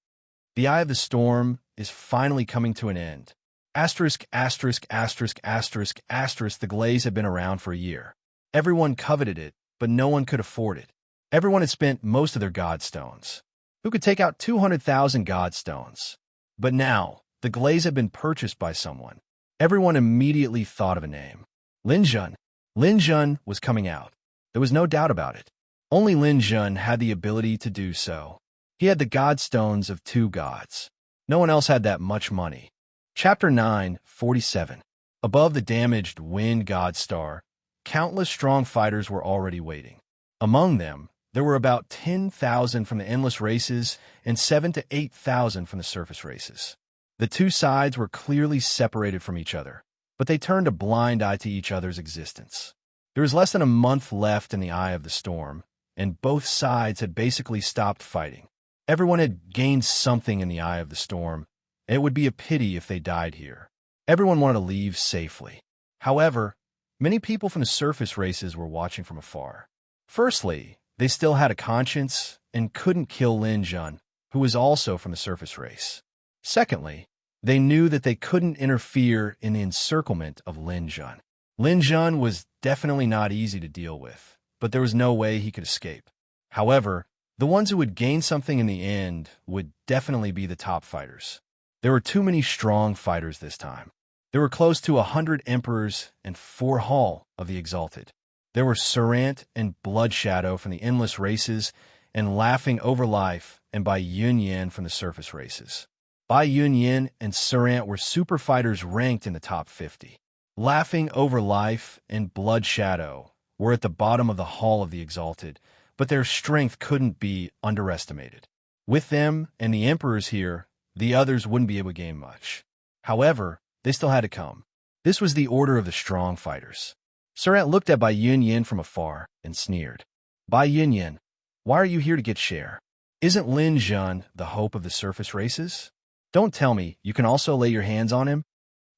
[SPEAKER 1] The Eye of the Storm is finally coming to an end. Asterisk, asterisk, asterisk, asterisk, asterisk, the glaze had been around for a year. Everyone coveted it, but no one could afford it. Everyone had spent most of their god stones. Who could take out 200,000 god stones? But now, The glaze had been purchased by someone. Everyone immediately thought of a name. Lin Jun. Lin Jun was coming out. There was no doubt about it. Only Lin Jun had the ability to do so. He had the god stones of 2 gods. No one else had that much money. Chapter 9:47. Above the damaged wind god star, countless strong fighters were already waiting. Among them, there were about 10,000 from the endless races and 7,000 to 8,000 from the surface races. The two sides were clearly separated from each other, but they turned a blind eye to each other's existence. There was less than a month left in the eye of the storm, and both sides had basically stopped fighting. Everyone had gained something in the eye of the storm, and it would be a pity if they died here. Everyone wanted to leave safely. However, many people from the surface races were watching from afar. Firstly, they still had a conscience and couldn't kill Lin Jun, who was also from the surface race. Secondly, they knew that they couldn't interfere in the encirclement of Lin Jun. Lin Jun was definitely not easy to deal with, but there was no way he could escape. However, the ones who would gain something in the end would definitely be the top fighters. There were too many strong fighters this time. There were close to 100 emperors and 4 Hall of the Exalted. There were Serene and Blood Shadow from the endless races, and Laughing Over Life and Bai Yunyan from the surface races. Bai Yunyan and Serene were super fighters ranked in the top 50. Laughing Over Life and Blood Shadow were at the bottom of the Hall of the Exalted, but their strength couldn't be underestimated. With them and the emperors here, the others wouldn't be able to gain much. However, they still had to come. This was the order of the strong fighters. Serene looked at Bai Yunyan from afar and sneered. Bai Yunyan, why are you here to get share? Isn't Lin Jun the hope of the surface races? Don't tell me you can also lay your hands on him?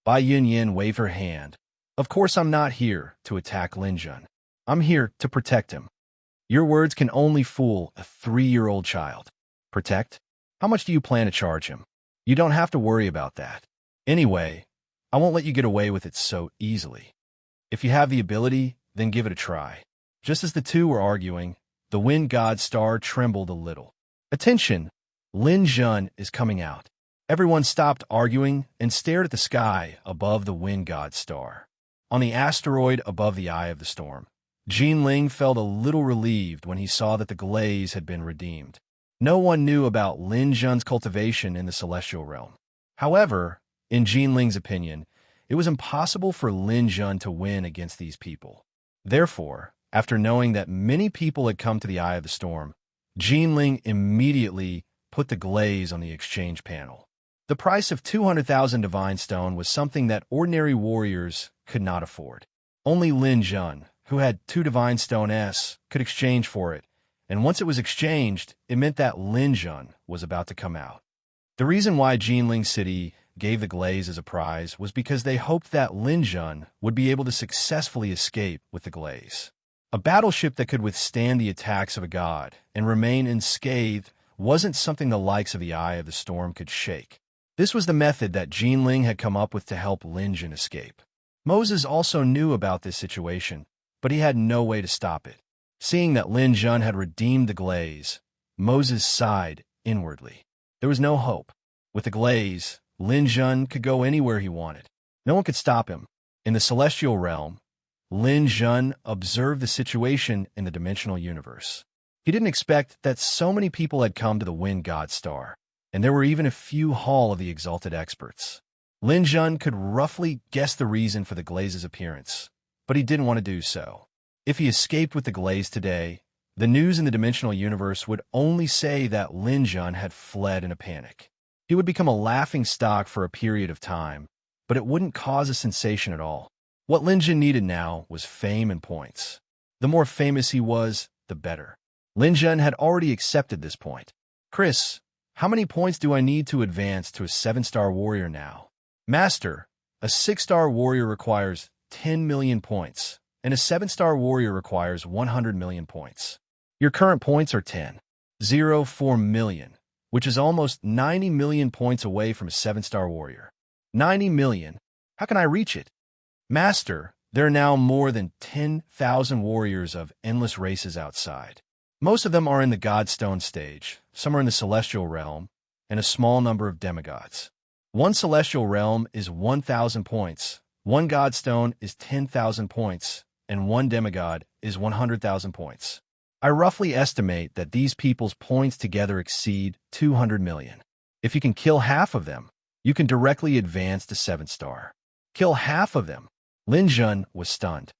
[SPEAKER 1] Bai Yunyan waved her hand. Of course I'm not here to attack Lin Jun. I'm here to protect him. Your words can only fool a 3-year-old child. Protect? How much do you plan to charge him? You don't have to worry about that. Anyway, I won't let you get away with it so easily. If you have the ability, then give it a try. Just as the two were arguing, the wind god star trembled a little. Attention! Lin Jun is coming out. Everyone stopped arguing and stared at the sky above the wind god star. On the asteroid above the eye of the storm, Jinling felt a little relieved when he saw that the glaze had been redeemed. No one knew about Lin Jun's cultivation in the celestial realm. However, in Jinling's opinion, it was impossible for Lin Jun to win against these people. Therefore, after knowing that many people had come to the eye of the storm, Jinling immediately put the glaze on the exchange panel. The price of 200,000 divine stone was something that ordinary warriors could not afford. Only Lin Jun, who had 2 divine stone S, could exchange for it, and once it was exchanged, it meant that Lin Jun was about to come out. The reason why Jinling City gave the glaze as a prize was because they hoped that Lin Jun would be able to successfully escape with the glaze. A battleship that could withstand the attacks of a god and remain unscathed wasn't something the likes of the Eye of the Storm could shake. This was the method that Jinling had come up with to help Lin Jun escape. Moses also knew about this situation, but he had no way to stop it. Seeing that Lin Jun had redeemed the glaze, Moses sighed inwardly. There was no hope. With the glaze, Lin Jun could go anywhere he wanted. No one could stop him. In the celestial realm, Lin Jun observed the situation in the dimensional universe. He didn't expect that so many people had come to the Wind God Star, and there were even a few Hall of the Exalted experts. Lin Jun could roughly guess the reason for the glaze's appearance, but he didn't want to do so. If he escaped with the glaze today, the news in the dimensional universe would only say that Lin Jun had fled in a panic. He would become a laughing stock for a period of time, but it wouldn't cause a sensation at all. What Lin Jun needed now was fame and points. The more famous he was, the better. Lin Jun had already accepted this point. Chris, how many points do I need to advance to a 7-star warrior now? Master, a 6-star warrior requires 10 million points, and a 7-star warrior requires 100 million points. Your current points are 10.04 million, which is almost 90 million points away from a 7-star warrior. 90 million? How can I reach it? Master, there are now more than 10,000 warriors of endless races outside. Most of them are in the Godstone stage, some are in the celestial realm, and a small number of demigods. One celestial realm is 1,000 points, one godstone is 10,000 points, and one demigod is 100,000 points. I roughly estimate that these people's points together exceed 200 million. If you can kill half of them, you can directly advance to 7-star. Kill half of them. Lin Jun was stunned.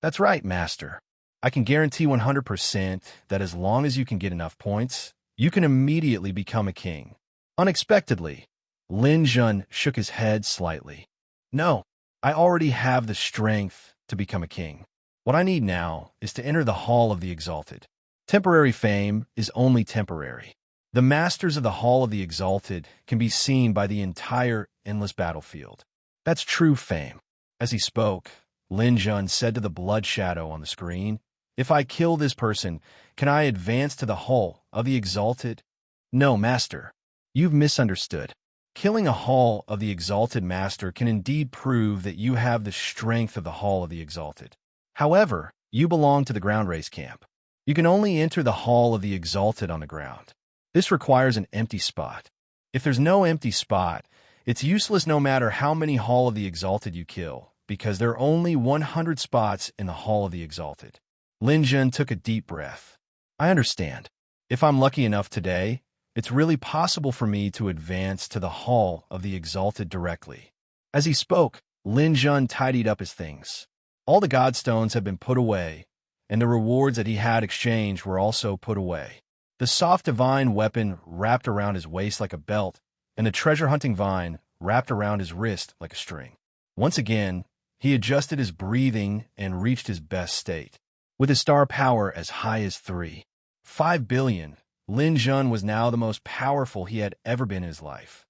[SPEAKER 1] That's right, Master. I can guarantee 100% that as long as you can get enough points, you can immediately become a king. Unexpectedly, Lin Jun shook his head slightly. No, I already have the strength to become a king. What I need now is to enter the Hall of the Exalted. Temporary fame is only temporary. The masters of the Hall of the Exalted can be seen by the entire endless battlefield. That's true fame. As he spoke, Lin Jun said to the blood shadow on the screen, "If I kill this person, can I advance to the Hall of the Exalted?" No, Master. You've misunderstood. Killing a Hall of the Exalted Master can indeed prove that you have the strength of the Hall of the Exalted. However, you belong to the ground race camp. You can only enter the Hall of the Exalted on the ground. This requires an empty spot. If there's no empty spot, it's useless no matter how many Hall of the Exalted you kill, because there are only 100 spots in the Hall of the Exalted. Lin Jun took a deep breath. I understand. If I'm lucky enough today, it's really possible for me to advance to the Hall of the Exalted directly. As he spoke, Lin Jun tidied up his things. All the godstones had been put away, and the rewards that he had exchanged were also put away. The soft divine weapon wrapped around his waist like a belt, and the treasure-hunting vine wrapped around his wrist like a string. Once again, he adjusted his breathing and reached his best state. With his star power as high as 3.5 billion, Lin Jun was now the most powerful he had ever been in his life.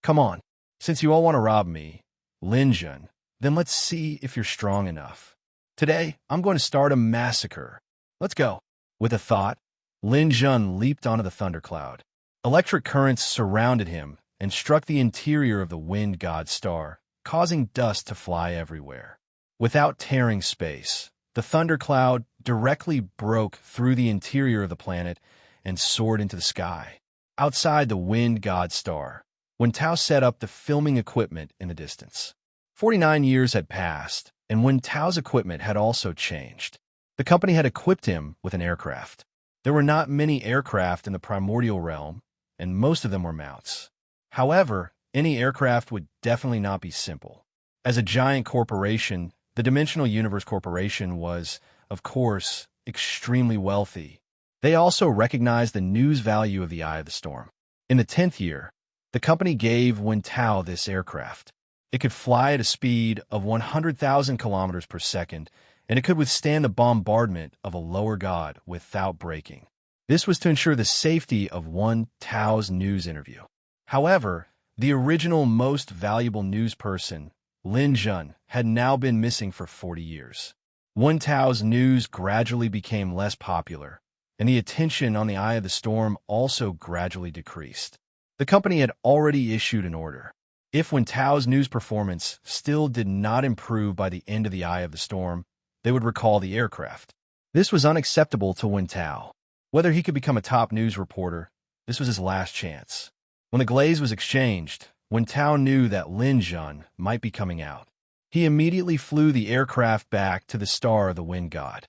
[SPEAKER 1] Come on, since you all want to rob me, Lin Jun, then let's see if you're strong enough. Today, I'm going to start a massacre. Let's go. With a thought, Lin Jun leaped onto the thundercloud. Electric currents surrounded him and struck the interior of the wind god star, causing dust to fly everywhere. Without tearing space, the thundercloud directly broke through the interior of the planet and soared into the sky. Outside the wind god star, Wen Tao set up the filming equipment in the distance. 49 years had passed, and Wen Tao's equipment had also changed. The company had equipped him with an aircraft. There were not many aircraft in the primordial realm, and most of them were mounts. However, any aircraft would definitely not be simple. As a giant corporation, the Dimensional Universe Corporation was, of course, extremely wealthy. They also recognized the news value of the Eye of the Storm. In the 10th year, the company gave Wen Tao this aircraft. It could fly at a speed of 100,000 kilometers per second, and it could withstand the bombardment of a lower god without breaking. This was to ensure the safety of Wen Tao's news interview. However, the original most valuable news person, Lin Jun, had now been missing for 40 years. Wen Tao's news gradually became less popular, and the attention on the Eye of the Storm also gradually decreased. The company had already issued an order. If Wen Tao's news performance still did not improve by the end of the Eye of the Storm, they would recall the aircraft. This was unacceptable to Wen Tao. Whether he could become a top news reporter, this was his last chance. When the glaze was exchanged, Wen Tao knew that Lin Jun might be coming out. He immediately flew the aircraft back to the star of the wind god.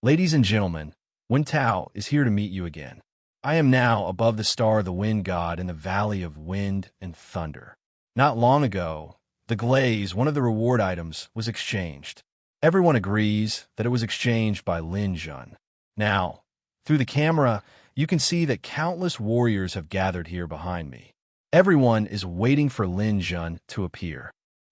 [SPEAKER 1] Ladies and gentlemen, Wen Tao is here to meet you again. I am now above the star of the wind god in the valley of wind and thunder. Not long ago, the glaze, one of the reward items, was exchanged. Everyone agrees that it was exchanged by Lin Jun. Now, through the camera, you can see that countless warriors have gathered here behind me. Everyone is waiting for Lin Jun to appear.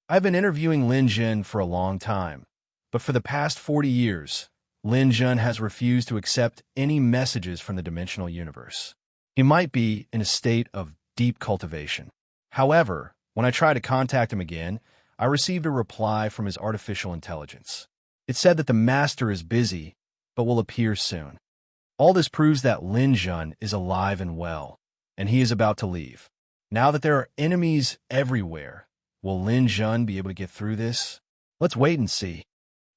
[SPEAKER 1] I've been interviewing Lin Jun for a long time, but for the past 40 years, Lin Jun has refused to accept any messages from the dimensional universe. He might be in a state of deep cultivation. However, when I tried to contact him again, I received a reply from his artificial intelligence. It said that the master is busy, but will appear soon. All this proves that Lin Jun is alive and well, and he is about to leave. Now that there are enemies everywhere, will Lin Jun be able to get through this? Let's wait and see.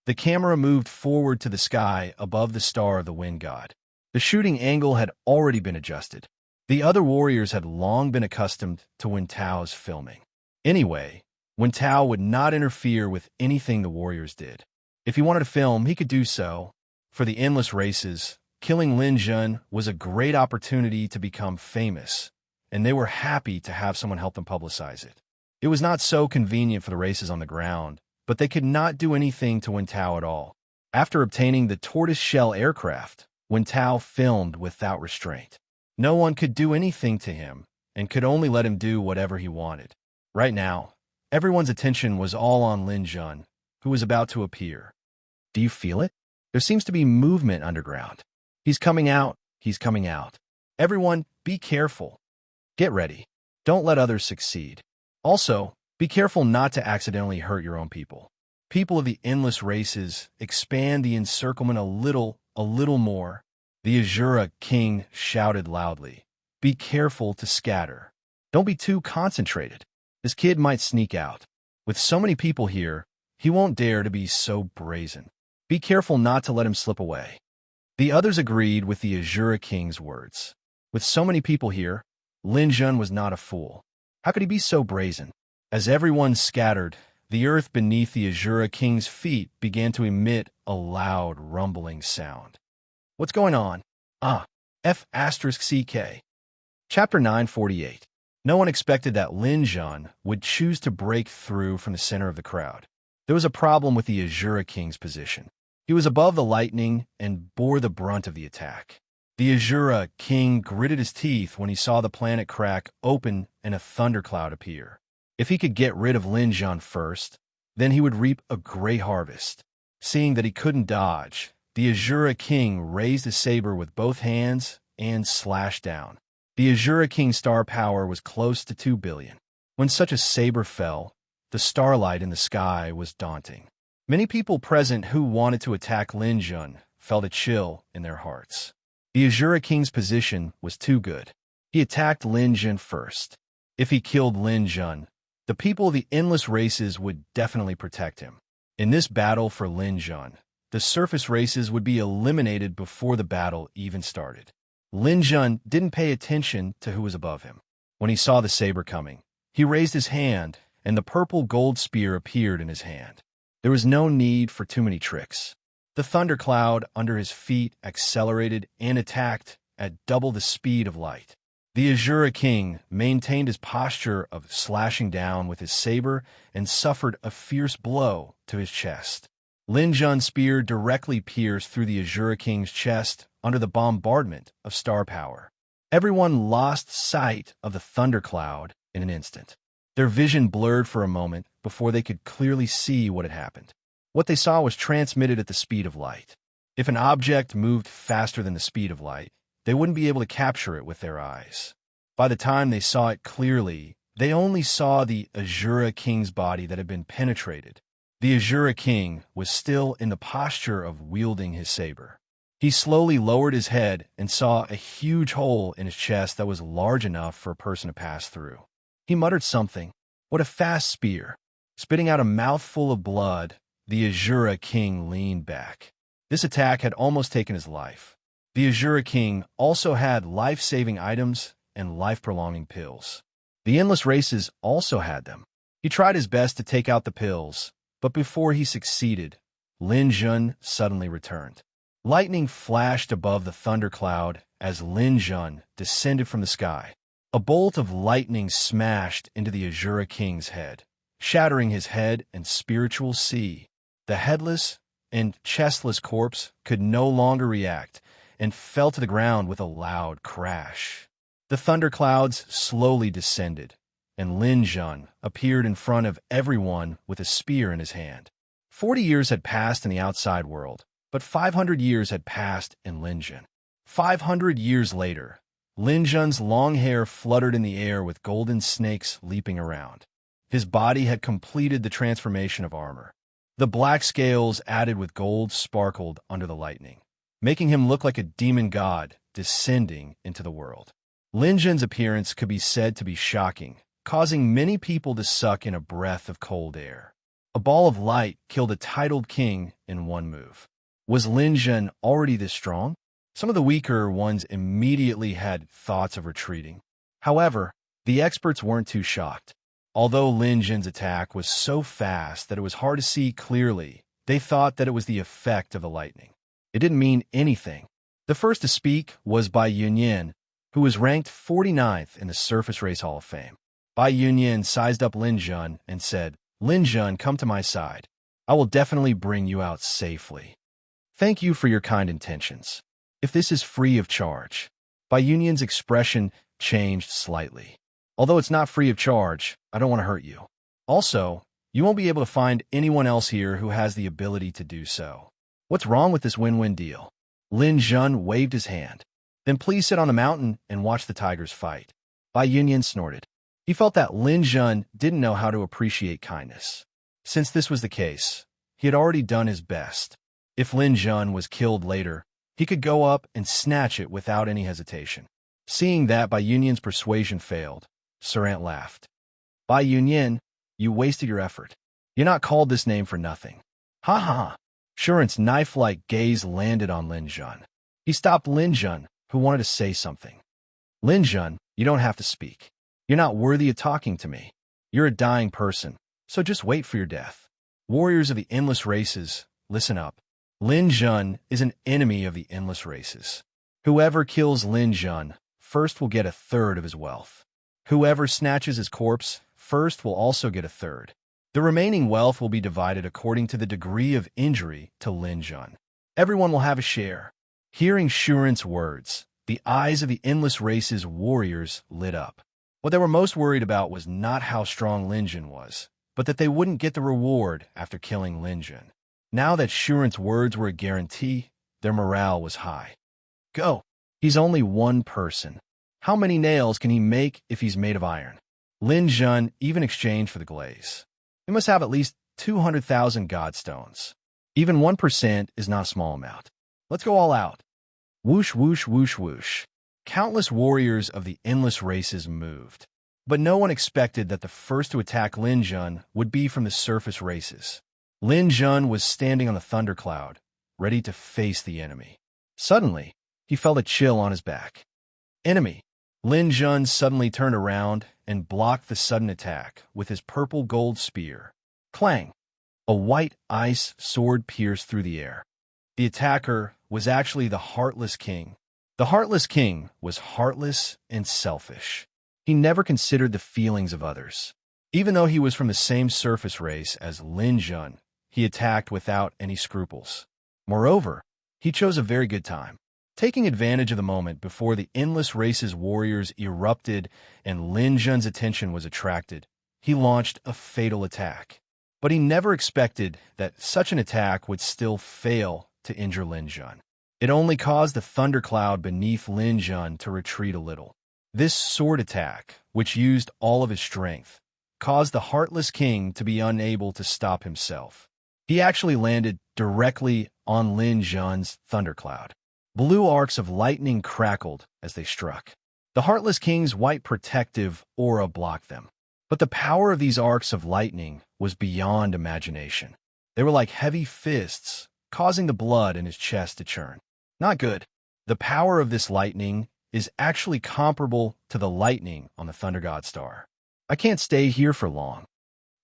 [SPEAKER 1] The camera moved forward to the sky above the star of the wind god. The shooting angle had already been adjusted. The other warriors had long been accustomed to Wen Tao's filming. Anyway, Wen Tao would not interfere with anything the warriors did. If he wanted to film, he could do so. For the endless races, killing Lin Jun was a great opportunity to become famous, and they were happy to have someone help them publicize it. It was not so convenient for the races on the ground, but they could not do anything to Wen Tao at all. After obtaining the tortoise-shell aircraft, Wen Tao filmed without restraint. No one could do anything to him, and could only let him do whatever he wanted. Right now, everyone's attention was all on Lin Jun, who was about to appear. Do you feel it? There seems to be movement underground. He's coming out. He's coming out. Everyone, be careful. Get ready. Don't let others succeed. Also, be careful not to accidentally hurt your own people. People of the endless races, expand the encirclement a little more. The Azura king shouted loudly. Be careful to scatter. Don't be too concentrated. This kid might sneak out. With so many people here, he won't dare to be so brazen. Be careful not to let him slip away. The others agreed with the Azura king's words. With so many people here, Lin Jun was not a fool. How could he be so brazen? As everyone scattered, the earth beneath the Azura king's feet began to emit a loud rumbling sound. What's going on? F***CK. Chapter 948. No one expected that Lin Jun would choose to break through from the center of the crowd. There was a problem with the Azura king's position. He was above the lightning and bore the brunt of the attack. The Azura king gritted his teeth when he saw the planet crack open and a thundercloud appear. If he could get rid of Lin Jun first, then he would reap a great harvest. Seeing that he couldn't dodge, the Azura king raised his saber with both hands and slashed down. The Azura king's star power was close to 2 billion. When such a saber fell, the starlight in the sky was daunting. Many people present who wanted to attack Lin Jun felt a chill in their hearts. The Azura king's position was too good. He attacked Lin Jun first. If he killed Lin Jun, the people of the endless races would definitely protect him. In this battle for Lin Jun, the surface races would be eliminated before the battle even started. Lin Jun didn't pay attention to who was above him. When he saw the saber coming, he raised his hand, and the purple gold spear appeared in his hand. There was no need for too many tricks. The thundercloud under his feet accelerated and attacked at double the speed of light. The Azura king maintained his posture of slashing down with his saber and suffered a fierce blow to his chest. Lin Jun's spear directly pierced through the Azura king's chest under the bombardment of star power. Everyone lost sight of the thundercloud in an instant. Their vision blurred for a moment before they could clearly see what had happened. What they saw was transmitted at the speed of light. If an object moved faster than the speed of light, they wouldn't be able to capture it with their eyes. By the time they saw it clearly, they only saw the Azura king's body that had been penetrated. The Azura king was still in the posture of wielding his saber. He slowly lowered his head and saw a huge hole in his chest that was large enough for a person to pass through. He muttered something. What a fast spear! Spitting out a mouthful of blood, the Azura king leaned back. This attack had almost taken his life. The Azura king also had life-saving items and life-prolonging pills. The endless races also had them. He tried his best to take out the pills, but before he succeeded, Lin Jun suddenly returned. Lightning flashed above the thundercloud as Lin Jun descended from the sky. A bolt of lightning smashed into the Azura king's head, shattering his head and spiritual sea. The headless and chestless corpse could no longer react and fell to the ground with a loud crash. The thunderclouds slowly descended, and Lin Jun appeared in front of everyone with a spear in his hand. 40 years had passed in the outside world, but 500 years had passed in Lin Jun. 500 years later, Lin Jun's long hair fluttered in the air with golden snakes leaping around. His body had completed the transformation of armor. The black scales added with gold sparkled under the lightning, making him look like a demon god descending into the world. Lin Jun's appearance could be said to be shocking, causing many people to suck in a breath of cold air. A ball of light killed a titled king in one move. Was Lin Jun already this strong? Some of the weaker ones immediately had thoughts of retreating. However, the experts weren't too shocked. Although Lin Jin's attack was so fast that it was hard to see clearly, they thought that it was the effect of the lightning. It didn't mean anything. The first to speak was Bai Yunyan, who was ranked 49th in the Surface Race Hall of Fame. Bai Yunyan sized up Lin Jun and said, "Lin Jun, come to my side. I will definitely bring you out safely. Thank you for your kind intentions. If this is free of charge." Bai Yunyan's expression changed slightly. "Although it's not free of charge, I don't want to hurt you. Also, you won't be able to find anyone else here who has the ability to do so. What's wrong with this win-win deal?" Lin Jun waved his hand. "Then please sit on the mountain and watch the tigers fight." Bai Yunyan snorted. He felt that Lin Jun didn't know how to appreciate kindness. Since this was the case, he had already done his best. If Lin Jun was killed later, he could go up and snatch it without any hesitation. Seeing that Bai Yunyan's persuasion failed, Serene laughed. "Bai Yunyan, you wasted your effort. You're not called this name for nothing." Ha ha ha. Shuren's knife-like gaze landed on Lin Jun. He stopped Lin Jun, who wanted to say something. "Lin Jun, you don't have to speak. You're not worthy of talking to me. You're a dying person, so just wait for your death. Warriors of the endless races, listen up. Lin Jun is an enemy of the endless races. Whoever kills Lin Jun first will get a third of his wealth. Whoever snatches his corpse first will also get a third. The remaining wealth will be divided according to the degree of injury to Lin Jun. Everyone will have a share." Hearing Shuren's words, the eyes of the endless races warriors lit up. What they were most worried about was not how strong Lin Jun was, but that they wouldn't get the reward after killing Lin Jun. Now that Shuren's words were a guarantee, their morale was high. "Go. He's only one person. How many nails can he make if he's made of iron?" Lin Jun even exchanged for the glaze. "We must have at least 200,000 godstones. Even 1% is not a small amount. Let's go all out." Whoosh, whoosh, whoosh, whoosh. Countless warriors of the endless races moved. But no one expected that the first to attack Lin Jun would be from the surface races. Lin Jun was standing on the thundercloud, ready to face the enemy. Suddenly, he felt a chill on his back. "Enemy!" Lin Jun suddenly turned around and blocked the sudden attack with his purple gold spear. Clang! A white ice sword pierced through the air. The attacker was actually the Heartless King. The Heartless King was heartless and selfish. He never considered the feelings of others. Even though he was from the same surface race as Lin Jun, he attacked without any scruples. Moreover, he chose a very good time. Taking advantage of the moment before the endless races warriors erupted and Lin Jun's attention was attracted, he launched a fatal attack. But he never expected that such an attack would still fail to injure Lin Jun. It only caused the thundercloud beneath Lin Jun to retreat a little. This sword attack, which used all of his strength, caused the Heartless King to be unable to stop himself. He actually landed directly on Lin Jun's thundercloud. Blue arcs of lightning crackled as they struck. The Heartless King's white protective aura blocked them. But the power of these arcs of lightning was beyond imagination. They were like heavy fists, causing the blood in his chest to churn. Not good. The power of this lightning is actually comparable to the lightning on the Thunder God Star. I can't stay here for long.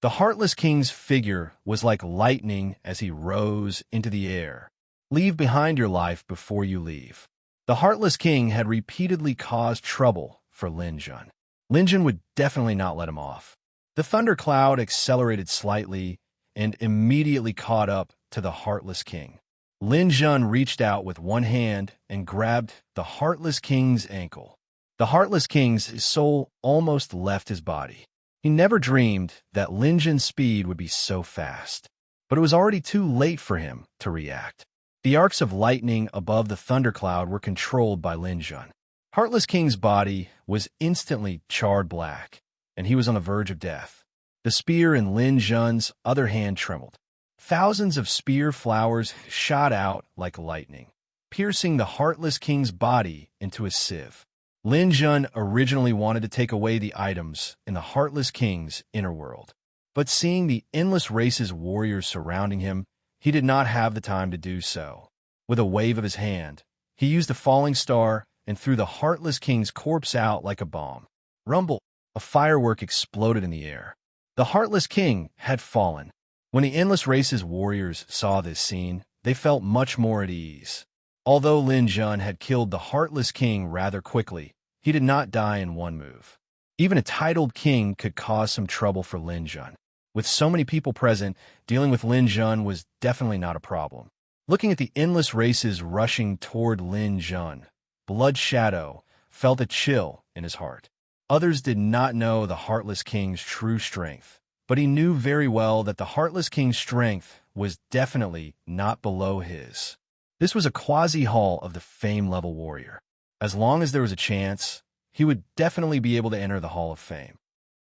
[SPEAKER 1] The Heartless King's figure was like lightning as he rose into the air. Leave behind your life before you leave. The Heartless King had repeatedly caused trouble for Lin Jun. Lin Jun would definitely not let him off. The thundercloud accelerated slightly and immediately caught up to the Heartless King. Lin Jun reached out with one hand and grabbed the Heartless King's ankle. The Heartless King's soul almost left his body. He never dreamed that Lin Jun's speed would be so fast. But it was already too late for him to react. The arcs of lightning above the thundercloud were controlled by Lin Jun. Heartless King's body was instantly charred black, and he was on the verge of death. The spear in Lin Jun's other hand trembled. Thousands of spear flowers shot out like lightning, piercing the Heartless King's body into a sieve. Lin Jun originally wanted to take away the items in the Heartless King's inner world, but seeing the endless races warriors surrounding him, he did not have the time to do so. With a wave of his hand, he used the falling star and threw the Heartless King's corpse out like a bomb. Rumble! A firework exploded in the air. The Heartless King had fallen. When the Endless Race's warriors saw this scene, they felt much more at ease. Although Lin Jun had killed the Heartless King rather quickly, he did not die in one move. Even a titled king could cause some trouble for Lin Jun. With so many people present, dealing with Lin Jun was definitely not a problem. Looking at the Endless Races rushing toward Lin Jun, Blood Shadow felt a chill in his heart. Others did not know the Heartless King's true strength, but he knew very well that the Heartless King's strength was definitely not below his. This was a quasi-hall of the Fame-level warrior. As long as there was a chance, he would definitely be able to enter the Hall of Fame.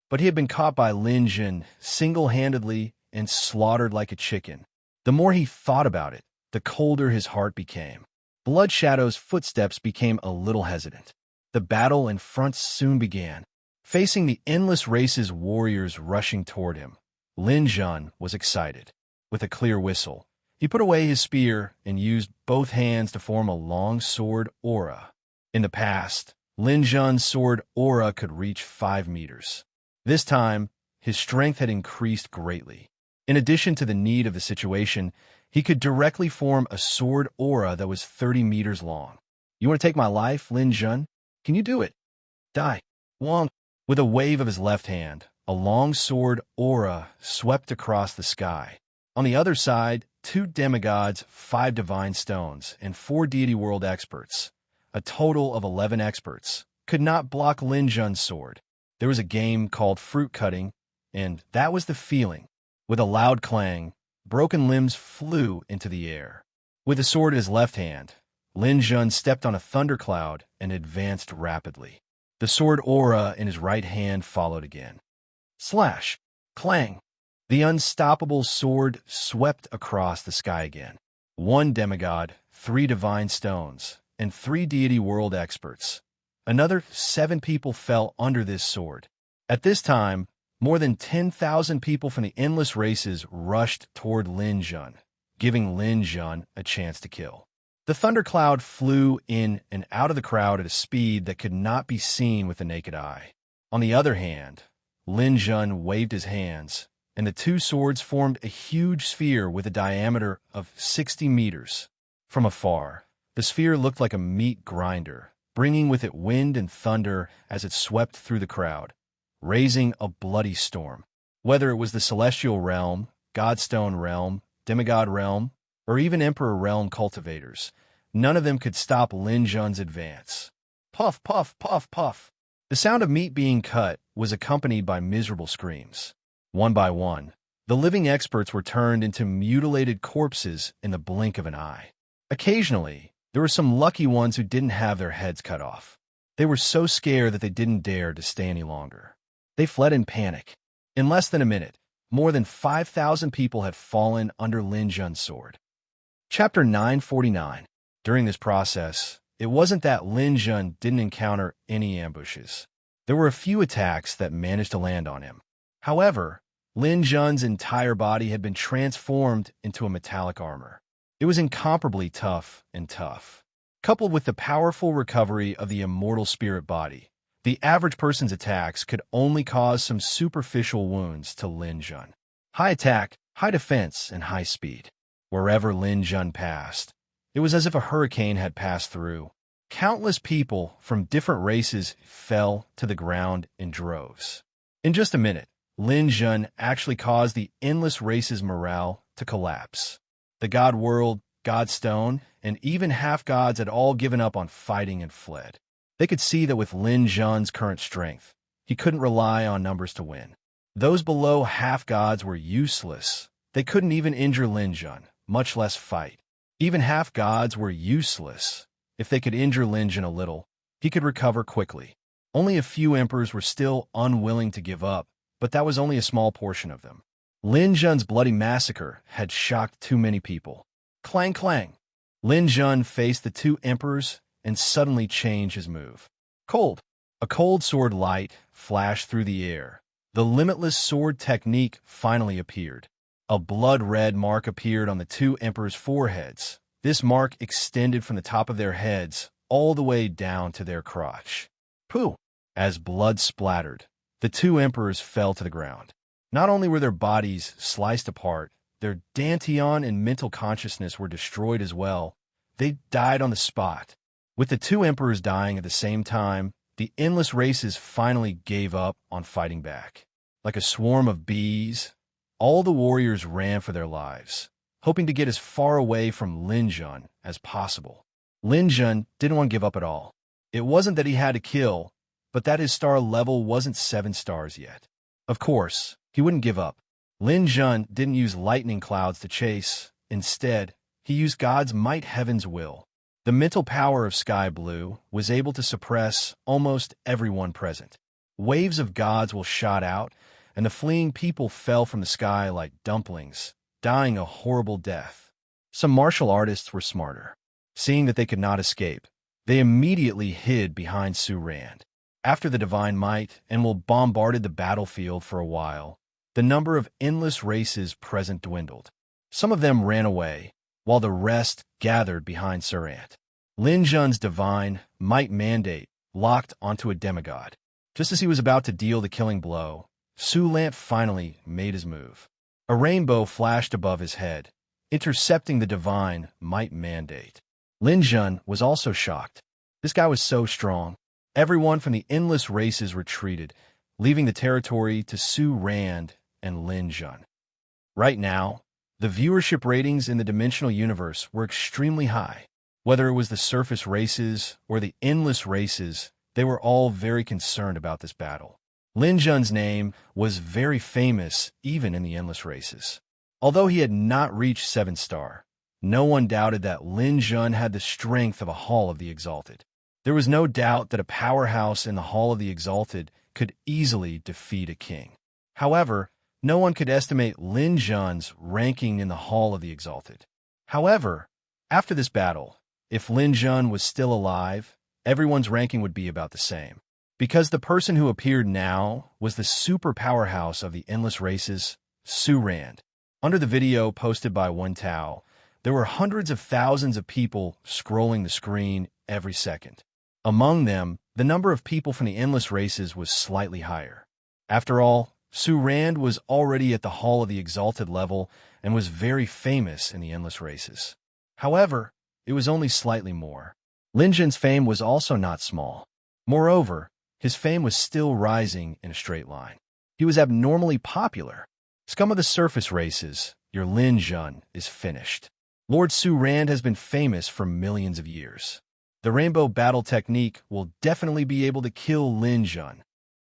[SPEAKER 1] But he had been caught by Lin Jun single-handedly and slaughtered like a chicken. The more he thought about it, the colder his heart became. Blood Shadow's footsteps became a little hesitant. The battle in front soon began. Facing the Endless Race's warriors rushing toward him, Lin Jun was excited. With a clear whistle, he put away his spear and used both hands to form a long sword aura. In the past, Lin Jun's sword aura could reach 5 meters. This time, his strength had increased greatly. In addition to the need of the situation, he could directly form a sword aura that was 30 meters long. "You want to take my life, Lin Jun? Can you do it? Die." Wong. With a wave of his left hand, a long sword aura swept across the sky. On the other side, 2 demigods, 5 divine stones, and 4 deity world experts, a total of 11 experts, could not block Lin Jun's sword. There was a game called fruit cutting, and that was the feeling. With a loud clang, broken limbs flew into the air. With the sword in his left hand, Lin Jun stepped on a thundercloud and advanced rapidly. The sword aura in his right hand followed again. Slash! Clang! The unstoppable sword swept across the sky again. 1 demigod, 3 divine stones, and 3 deity world experts. Another 7 people fell under this sword. At this time, more than 10,000 people from the Endless Races rushed toward Lin Jun, giving Lin Jun a chance to kill. The thundercloud flew in and out of the crowd at a speed that could not be seen with the naked eye. On the other hand, Lin Jun waved his hands, and the 2 swords formed a huge sphere with a diameter of 60 meters. From afar, the sphere looked like a meat grinder, bringing with it wind and thunder as it swept through the crowd, raising a bloody storm. Whether it was the Celestial Realm, Godstone Realm, Demigod Realm, or even Emperor Realm cultivators, none of them could stop Lin Jun's advance. Puff, puff, puff, puff. The sound of meat being cut was accompanied by miserable screams. One by one, the living experts were turned into mutilated corpses in the blink of an eye. Occasionally, there were some lucky ones who didn't have their heads cut off. They were so scared that they didn't dare to stay any longer. They fled in panic. In less than a minute, more than 5,000 people had fallen under Lin Jun's sword. Chapter 949. During this process, it wasn't that Lin Jun didn't encounter any ambushes. There were a few attacks that managed to land on him. However, Lin Jun's entire body had been transformed into a metallic armor. It was incomparably tough and tough. Coupled with the powerful recovery of the immortal spirit body, the average person's attacks could only cause some superficial wounds to Lin Jun. High attack, high defense, and high speed. Wherever Lin Jun passed, it was as if a hurricane had passed through. Countless people from different races fell to the ground in droves. In just a minute, Lin Jun actually caused the Endless Race's morale to collapse. The God World, Godstone, and even half-gods had all given up on fighting and fled. They could see that with Lin Jun's current strength, he couldn't rely on numbers to win. Those below half-gods were useless. They couldn't even injure Lin Jun, much less fight. Even half-gods were useless. If they could injure Lin Jun a little, he could recover quickly. Only a few emperors were still unwilling to give up, but that was only a small portion of them. Lin Jun's bloody massacre had shocked too many people. Clang, clang. Lin Jun faced the 2 emperors and suddenly changed his move. Cold. A cold sword light flashed through the air. The limitless sword technique finally appeared. A blood-red mark appeared on the 2 emperors' foreheads. This mark extended from the top of their heads all the way down to their crotch. Pooh! As blood splattered, The two emperors fell to the ground. Not only were their bodies sliced apart, their dantian and mental consciousness were destroyed as well. They died on the spot. With the two emperors dying at the same time, the endless races finally gave up on fighting back. Like a swarm of bees, all the warriors ran for their lives, hoping to get as far away from Lin Jun as possible. Lin Jun didn't want to give up at all. It wasn't that he had to kill, but that his star level wasn't 7 stars yet. Of course, he wouldn't give up. Lin Jun didn't use lightning clouds to chase. Instead, he used God's might, heaven's will. The mental power of Sky Blue was able to suppress almost everyone present. Waves of gods will shot out, and the fleeing people fell from the sky like dumplings, dying a horrible death. Some martial artists were smarter. Seeing that they could not escape, they immediately hid behind Su Rand. After the divine might and will bombarded the battlefield for a while, the number of endless races present dwindled. Some of them ran away, while the rest gathered behind Surant. Lin Jun's divine might mandate locked onto a demigod. Just as he was about to deal the killing blow, Su Lant finally made his move. A rainbow flashed above his head, intercepting the divine might mandate. Lin Jun was also shocked. This guy was so strong. Everyone from the endless races retreated, leaving the territory to Su Rand and Lin Jun. Right now, the viewership ratings in the dimensional universe were extremely high. Whether it was the surface races or the endless races, they were all very concerned about this battle. Lin Jun's name was very famous even in the endless races. Although he had not reached 7 star, no one doubted that Lin Jun had the strength of a Hall of the Exalted. There was no doubt that a powerhouse in the Hall of the Exalted could easily defeat a king. However, no one could estimate Lin Jun's ranking in the Hall of the Exalted. However, after this battle, if Lin Jun was still alive, everyone's ranking would be about the same. Because the person who appeared now was the super powerhouse of the endless races, Su Rand. Under the video posted by Wen Tao, there were hundreds of thousands of people scrolling the screen every second. Among them, the number of people from the endless races was slightly higher. After all, Su Rand was already at the Hall of the Exalted level and was very famous in the endless races. However, it was only slightly more. Lin Jun's fame was also not small. Moreover, his fame was still rising in a straight line. He was abnormally popular. Scum of the surface races, your Lin Jun is finished. Lord Su Rand has been famous for millions of years. The rainbow battle technique will definitely be able to kill Lin Jun.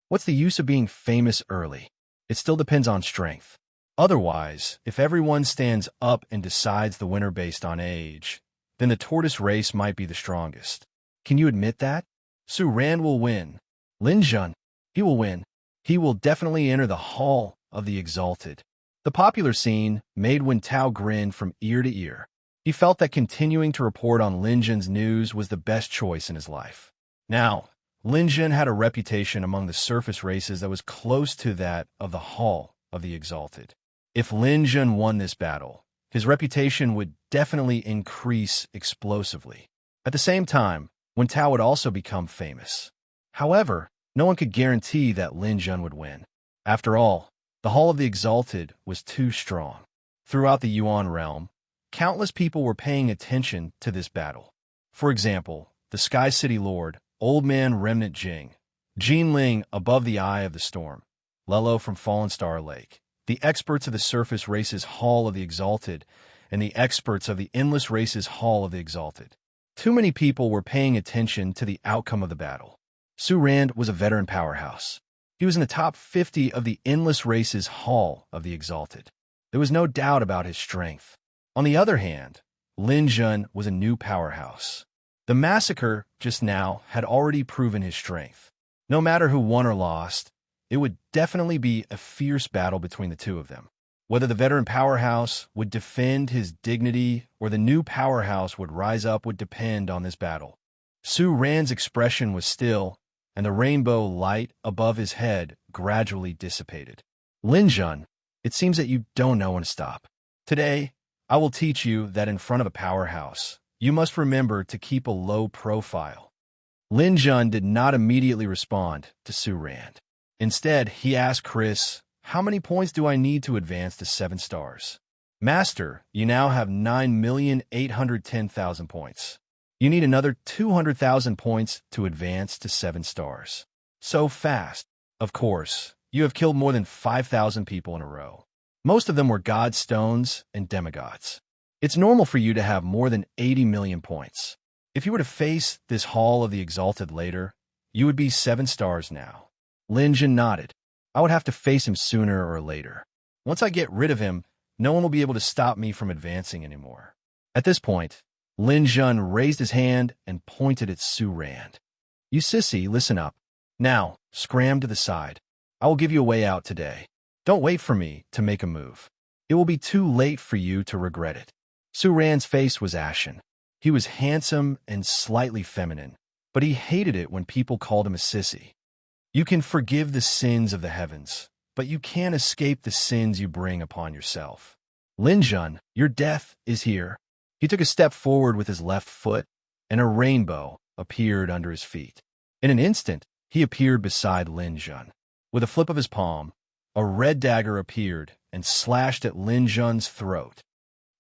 [SPEAKER 1] What's the use of being famous early? It still depends on strength. Otherwise, if everyone stands up and decides the winner based on age, then the tortoise race might be the strongest. Can you admit that? Su Rand will win. Lin Jun, he will win. He will definitely enter the Hall of the Exalted. The popular scene made Wen Tao grin from ear to ear. He felt that continuing to report on Lin Jun's news was the best choice in his life. Now, Lin Jun had a reputation among the surface races that was close to that of the Hall of the Exalted. If Lin Jun won this battle, his reputation would definitely increase explosively. At the same time, Wen Tao would also become famous. However, no one could guarantee that Lin Jun would win. After all, the Hall of the Exalted was too strong. Throughout the Yuan realm, countless people were paying attention to this battle. For example, the Sky City Lord, Old Man Remnant Jing, Jin Ling above the Eye of the Storm, Lelo from Fallen Star Lake, the experts of the Surface Races Hall of the Exalted, and the experts of the Endless Races Hall of the Exalted. Too many people were paying attention to the outcome of the battle. Su Rand was a veteran powerhouse. He was in the top 50 of the Endless Races Hall of the Exalted. There was no doubt about his strength. On the other hand, Lin Jun was a new powerhouse. The massacre just now had already proven his strength. No matter who won or lost, it would definitely be a fierce battle between the two of them. Whether the veteran powerhouse would defend his dignity or the new powerhouse would rise up would depend on this battle. Su Rand's expression was still, and the rainbow light above his head gradually dissipated. Lin Jun, it seems that you don't know when to stop. Today, I will teach you that in front of a powerhouse, you must remember to keep a low profile. Lin Jun did not immediately respond to Su Rand. Instead, he asked Chris, "How many points do I need to advance to 7 stars?" "Master, you now have 9,810,000 points. You need another 200,000 points to advance to 7 stars. So fast. Of course, you have killed more than 5,000 people in a row. Most of them were god stones and demigods. It's normal for you to have more than 80 million points. If you were to face this Hall of the Exalted later, you would be 7 stars now." Lin Jun nodded. "I would have to face him sooner or later. Once I get rid of him, no one will be able to stop me from advancing anymore." At this point, Lin Jun raised his hand and pointed at Su Rand. "You sissy, listen up. Now, scram to the side. I will give you a way out today. Don't wait for me to make a move. It will be too late for you to regret it." Su Rand's face was ashen. He was handsome and slightly feminine, but he hated it when people called him a sissy. You can forgive the sins of the heavens, but you can't escape the sins you bring upon yourself. Lin Jun, your death is here. He took a step forward with his left foot, and a rainbow appeared under his feet. In an instant, he appeared beside Lin Jun. With a flip of his palm, a red dagger appeared and slashed at Lin Jun's throat.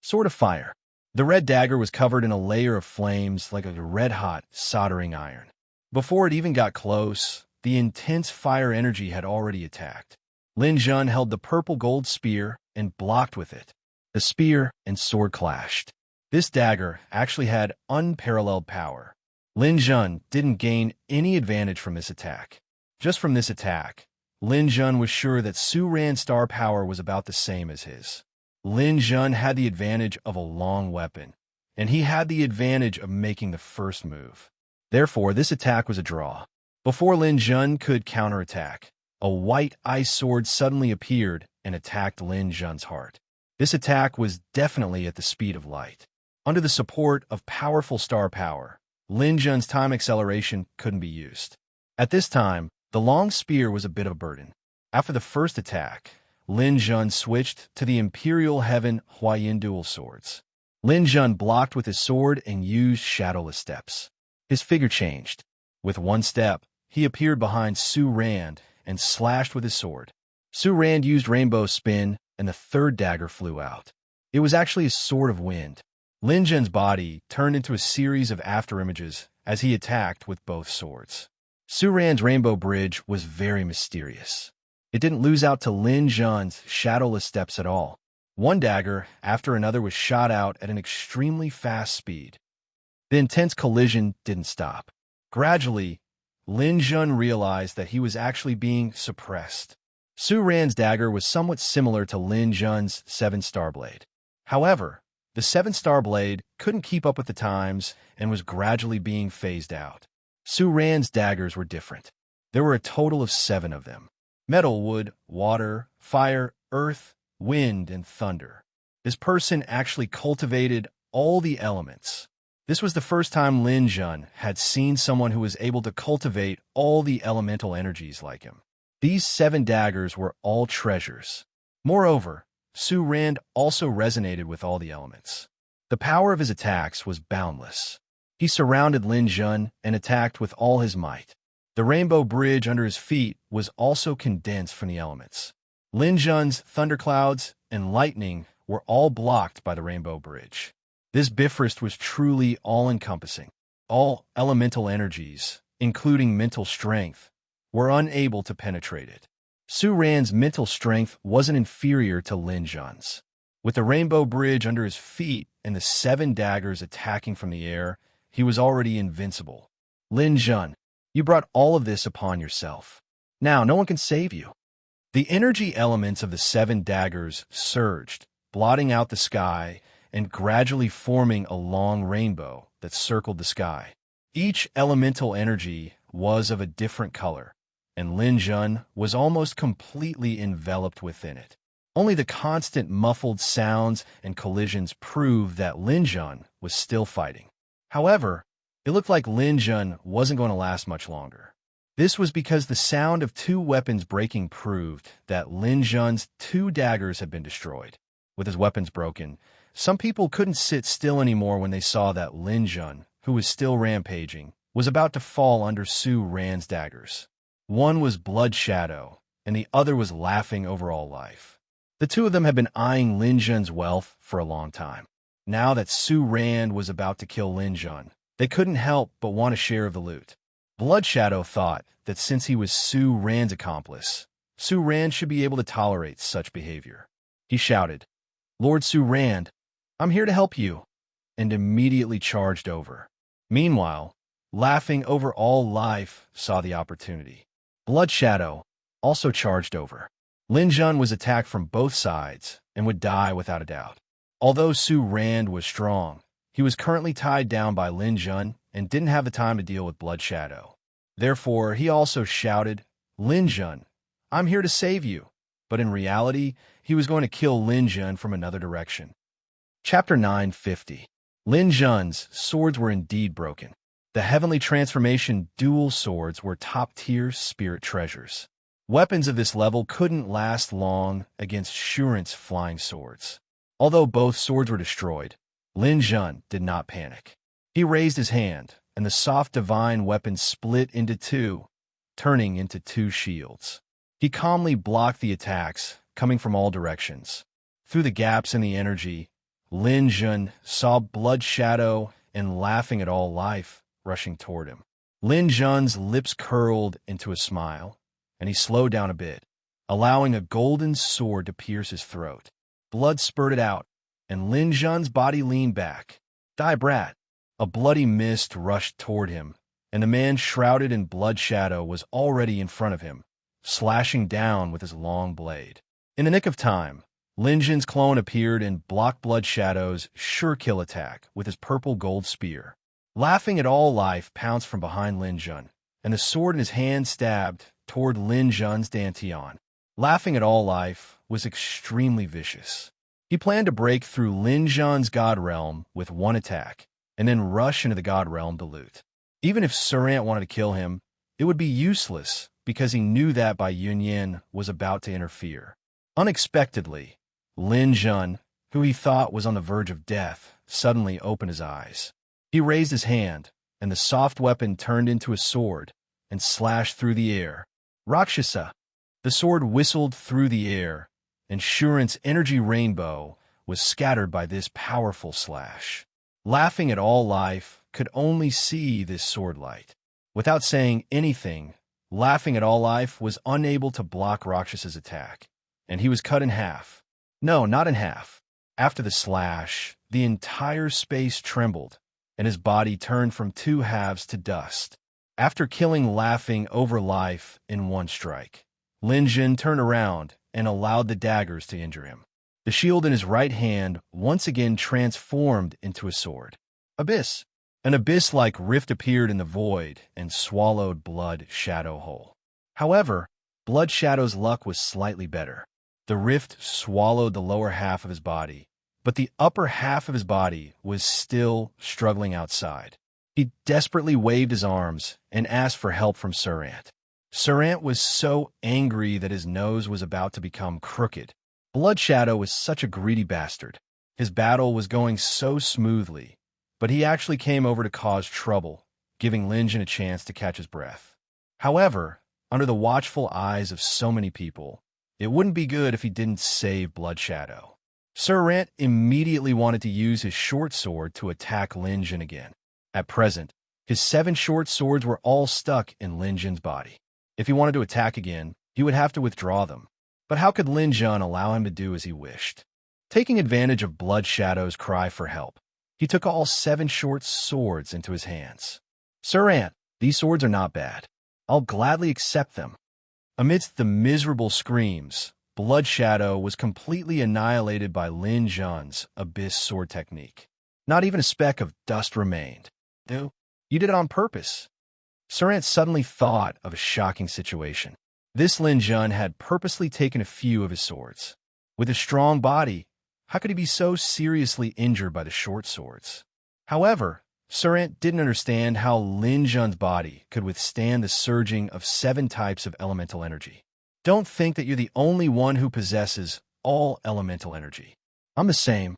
[SPEAKER 1] Sword of Fire. The red dagger was covered in a layer of flames like a red-hot soldering iron. Before it even got close, the intense fire energy had already attacked. Lin Jun held the purple gold spear and blocked with it. The spear and sword clashed. This dagger actually had unparalleled power. Lin Jun didn't gain any advantage from this attack. Just from this attack, Lin Jun was sure that Su Rand's star power was about the same as his. Lin Jun had the advantage of a long weapon, and he had the advantage of making the first move. Therefore, this attack was a draw. Before Lin Jun could counterattack, a white ice sword suddenly appeared and attacked Lin Jun's heart. This attack was definitely at the speed of light. Under the support of powerful star power, Lin Jun's time acceleration couldn't be used. At this time, the long spear was a bit of a burden. After the first attack, Lin Jun switched to the Imperial Heaven Huayin dual swords. Lin Jun blocked with his sword and used shadowless steps. His figure changed. With one step, he appeared behind Su Rand and slashed with his sword. Su Rand used rainbow spin, and the third dagger flew out. It was actually a sword of wind. Lin Jun's body turned into a series of afterimages as he attacked with both swords. Su Rand's rainbow bridge was very mysterious. It didn't lose out to Lin Jun's shadowless steps at all. One dagger after another was shot out at an extremely fast speed. The intense collision didn't stop. Gradually, Lin Jun realized that he was actually being suppressed. Su Rand's dagger was somewhat similar to Lin Jun's 7-star blade. However, the 7-star blade couldn't keep up with the times and was gradually being phased out. Su Rand's daggers were different. There were a total of 7 of them. Metal, wood, water, fire, earth, wind, and thunder. This person actually cultivated all the elements. This was the first time Lin Jun had seen someone who was able to cultivate all the elemental energies like him. These 7 daggers were all treasures. Moreover, Su Rand also resonated with all the elements. The power of his attacks was boundless. He surrounded Lin Jun and attacked with all his might. The rainbow bridge under his feet was also condensed from the elements. Lin Jun's thunderclouds and lightning were all blocked by the rainbow bridge. This Bifrost was truly all-encompassing. All elemental energies, including mental strength, were unable to penetrate it. Su Rand's mental strength wasn't inferior to Lin Jun's. With the rainbow bridge under his feet and the 7 daggers attacking from the air, he was already invincible. Lin Jun, you brought all of this upon yourself. Now no one can save you. The energy elements of the 7 daggers surged, blotting out the sky and gradually forming a long rainbow that circled the sky. Each elemental energy was of a different color, and Lin Jun was almost completely enveloped within it. Only the constant muffled sounds and collisions proved that Lin Jun was still fighting. However, it looked like Lin Jun wasn't going to last much longer. This was because the sound of 2 weapons breaking proved that Lin Jun's 2 daggers had been destroyed. With his weapons broken, some people couldn't sit still anymore when they saw that Lin Jun, who was still rampaging, was about to fall under Su Rand's daggers. One was Blood Shadow, and the other was laughing over all life. The two of them had been eyeing Lin Jun's wealth for a long time. Now that Su Rand was about to kill Lin Jun, they couldn't help but want a share of the loot. Blood Shadow thought that since he was Su Rand's accomplice, Su Rand should be able to tolerate such behavior. He shouted, "Lord Su Rand, I'm here to help you," and immediately charged over. Meanwhile, laughing over all life saw the opportunity. Blood Shadow also charged over. Lin Jun was attacked from both sides and would die without a doubt. Although Su Rand was strong, he was currently tied down by Lin Jun and didn't have the time to deal with Blood Shadow. Therefore, he also shouted, "Lin Jun, I'm here to save you." But in reality, he was going to kill Lin Jun from another direction. Chapter 950. Lin Jun's swords were indeed broken. The Heavenly Transformation dual swords were top-tier spirit treasures. Weapons of this level couldn't last long against Shuren's flying swords. Although both swords were destroyed, Lin Jun did not panic. He raised his hand, and the soft divine weapon split into two, turning into two shields. He calmly blocked the attacks coming from all directions. Through the gaps in the energy, Lin Jun saw Blood Shadow and laughing at all life rushing toward him. Lin Jun's lips curled into a smile, and he slowed down a bit, allowing a golden sword to pierce his throat. Blood spurted out, and Lin Jun's body leaned back. "Die, brat!" A bloody mist rushed toward him, and the man shrouded in Blood Shadow was already in front of him, slashing down with his long blade. In the nick of time, Lin Jun's clone appeared and blocked Blood Shadow's sure-kill attack with his purple gold spear. Laughing at all life pounced from behind Lin Jun, and the sword in his hand stabbed toward Lin Jun's dantian. Laughing at all life was extremely vicious. He planned to break through Lin Jun's God Realm with one attack, and then rush into the God Realm to loot. Even if Serene wanted to kill him, it would be useless because he knew that Bai Yunyan was about to interfere. Unexpectedly, Lin Jun, who he thought was on the verge of death, suddenly opened his eyes. He raised his hand, and the soft weapon turned into a sword and slashed through the air. Rakshasa! The sword whistled through the air, and Shuren's energy rainbow was scattered by this powerful slash. Laughing at all life could only see this sword light. Without saying anything, Laughing at all life was unable to block Rakshasa's attack, and he was cut in half. No, not in half. After the slash, the entire space trembled, and his body turned from two halves to dust. After killing Laughing over life in one strike, Lin Jun turned around and allowed the daggers to injure him. The shield in his right hand once again transformed into a sword. Abyss. An abyss-like rift appeared in the void and swallowed Blood Shadow whole. However, Blood Shadow's luck was slightly better. The rift swallowed the lower half of his body, but the upper half of his body was still struggling outside. He desperately waved his arms and asked for help from Serant. Serant was so angry that his nose was about to become crooked. Blood Shadow was such a greedy bastard. His battle was going so smoothly, but he actually came over to cause trouble, giving Lin Jun a chance to catch his breath. However, under the watchful eyes of so many people, it wouldn't be good if he didn't save Blood Shadow. Serant immediately wanted to use his short sword to attack Lin Jun again. At present, his 7 short swords were all stuck in Lin Jun's body. If he wanted to attack again, he would have to withdraw them. But how could Lin Jun allow him to do as he wished? Taking advantage of Blood Shadow's cry for help, he took all 7 short swords into his hands. Serant, these swords are not bad. I'll gladly accept them. Amidst the miserable screams, Blood Shadow was completely annihilated by Lin Jun's abyss sword technique. Not even a speck of dust remained. Dude, you did it on purpose. Serant suddenly thought of a shocking situation. This Lin Jun had purposely taken a few of his swords. With a strong body, how could he be so seriously injured by the short swords? However, Serant didn't understand how Lin Jun's body could withstand the surging of 7 types of elemental energy. Don't think that you're the only one who possesses all elemental energy. I'm the same.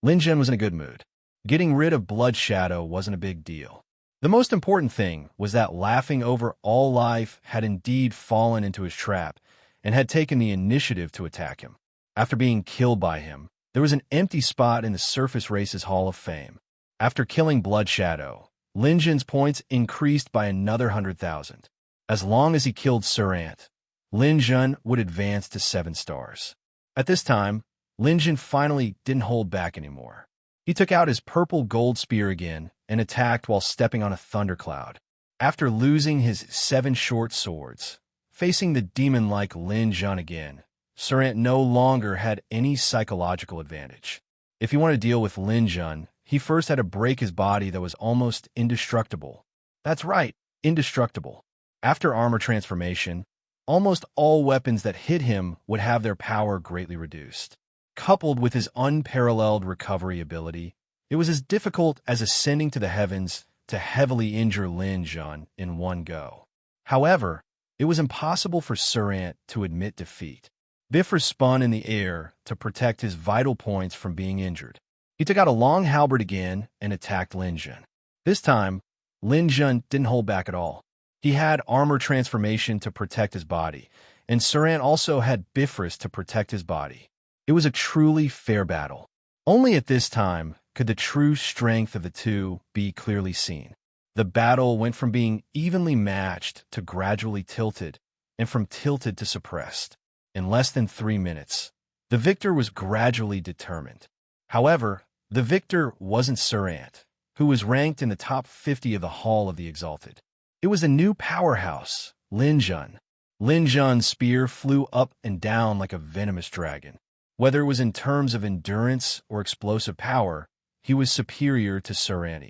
[SPEAKER 1] Lin Jun was in a good mood. Getting rid of Blood Shadow wasn't a big deal. The most important thing was that laughing over all life had indeed fallen into his trap and had taken the initiative to attack him. After being killed by him, there was an empty spot in the Surface Race's Hall of Fame. After killing Blood Shadow, Lin Jin's points increased by another 100,000. As long as he killed Serant, Lin Jun would advance to 7 stars. At this time, Lin Jun finally didn't hold back anymore. He took out his purple gold spear again and attacked while stepping on a thundercloud. After losing his 7 short swords, facing the demon-like Lin Jun again, Serant no longer had any psychological advantage. If he wanted to deal with Lin Jun, he first had to break his body that was almost indestructible. That's right, indestructible. After armor transformation, almost all weapons that hit him would have their power greatly reduced. Coupled with his unparalleled recovery ability, it was as difficult as ascending to the heavens to heavily injure Lin Jun in one go. However, it was impossible for Serant to admit defeat. Bifrost spun in the air to protect his vital points from being injured. He took out a long halberd again and attacked Lin Jun. This time, Lin Jun didn't hold back at all. He had armor transformation to protect his body, and Serant also had Bifrost to protect his body. It was a truly fair battle. Only at this time could the true strength of the two be clearly seen. The battle went from being evenly matched to gradually tilted, and from tilted to suppressed. In less than 3 minutes, the victor was gradually determined. However, the victor wasn't Serant, who was ranked in the top 50 of the Hall of the Exalted. It was a new powerhouse, Lin Jun. Lin Jun's spear flew up and down like a venomous dragon. Whether it was in terms of endurance or explosive power, he was superior to Serant.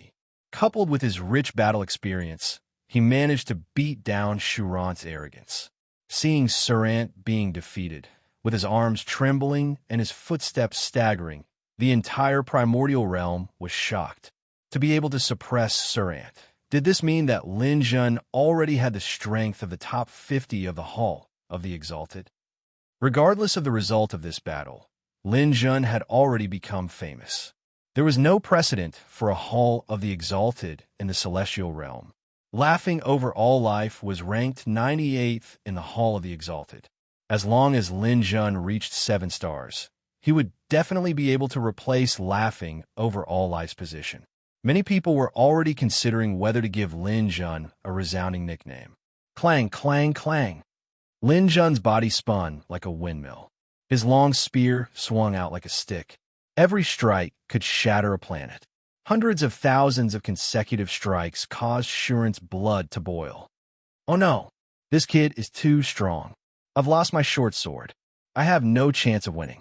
[SPEAKER 1] Coupled with his rich battle experience, he managed to beat down Shurant's arrogance. Seeing Serant being defeated, with his arms trembling and his footsteps staggering, the entire primordial realm was shocked. To be able to suppress Serant, did this mean that Lin Jun already had the strength of the top 50 of the Hall of the Exalted? Regardless of the result of this battle, Lin Jun had already become famous. There was no precedent for a Hall of the Exalted in the Celestial Realm. Laughing over all life was ranked 98th in the Hall of the Exalted. As long as Lin Jun reached 7 stars, he would definitely be able to replace Laughing over all life's position. Many people were already considering whether to give Lin Jun a resounding nickname. Clang, clang, clang. Lin Jun's body spun like a windmill. His long spear swung out like a stick. Every strike could shatter a planet. Hundreds of thousands of consecutive strikes caused Shurant's blood to boil. Oh no, this kid is too strong. I've lost my short sword. I have no chance of winning.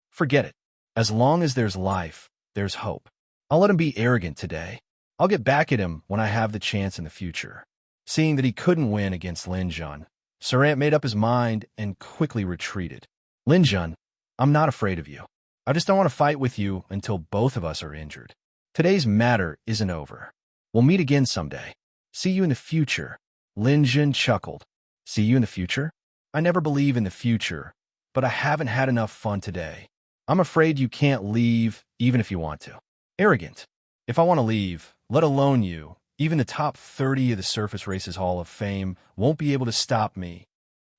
[SPEAKER 1] Forget it. As long as there's life, there's hope. I'll let him be arrogant today. I'll get back at him when I have the chance in the future. Seeing that he couldn't win against Lin Jun, Serant made up his mind and quickly retreated. Lin Jun, I'm not afraid of you. I just don't want to fight with you until both of us are injured. Today's matter isn't over. We'll meet again someday. See you in the future. Lin Jun chuckled. See you in the future? I never believe in the future, but I haven't had enough fun today. I'm afraid you can't leave even if you want to. Arrogant. If I want to leave, let alone you, even the top 30 of the Surface Race's Hall of Fame won't be able to stop me.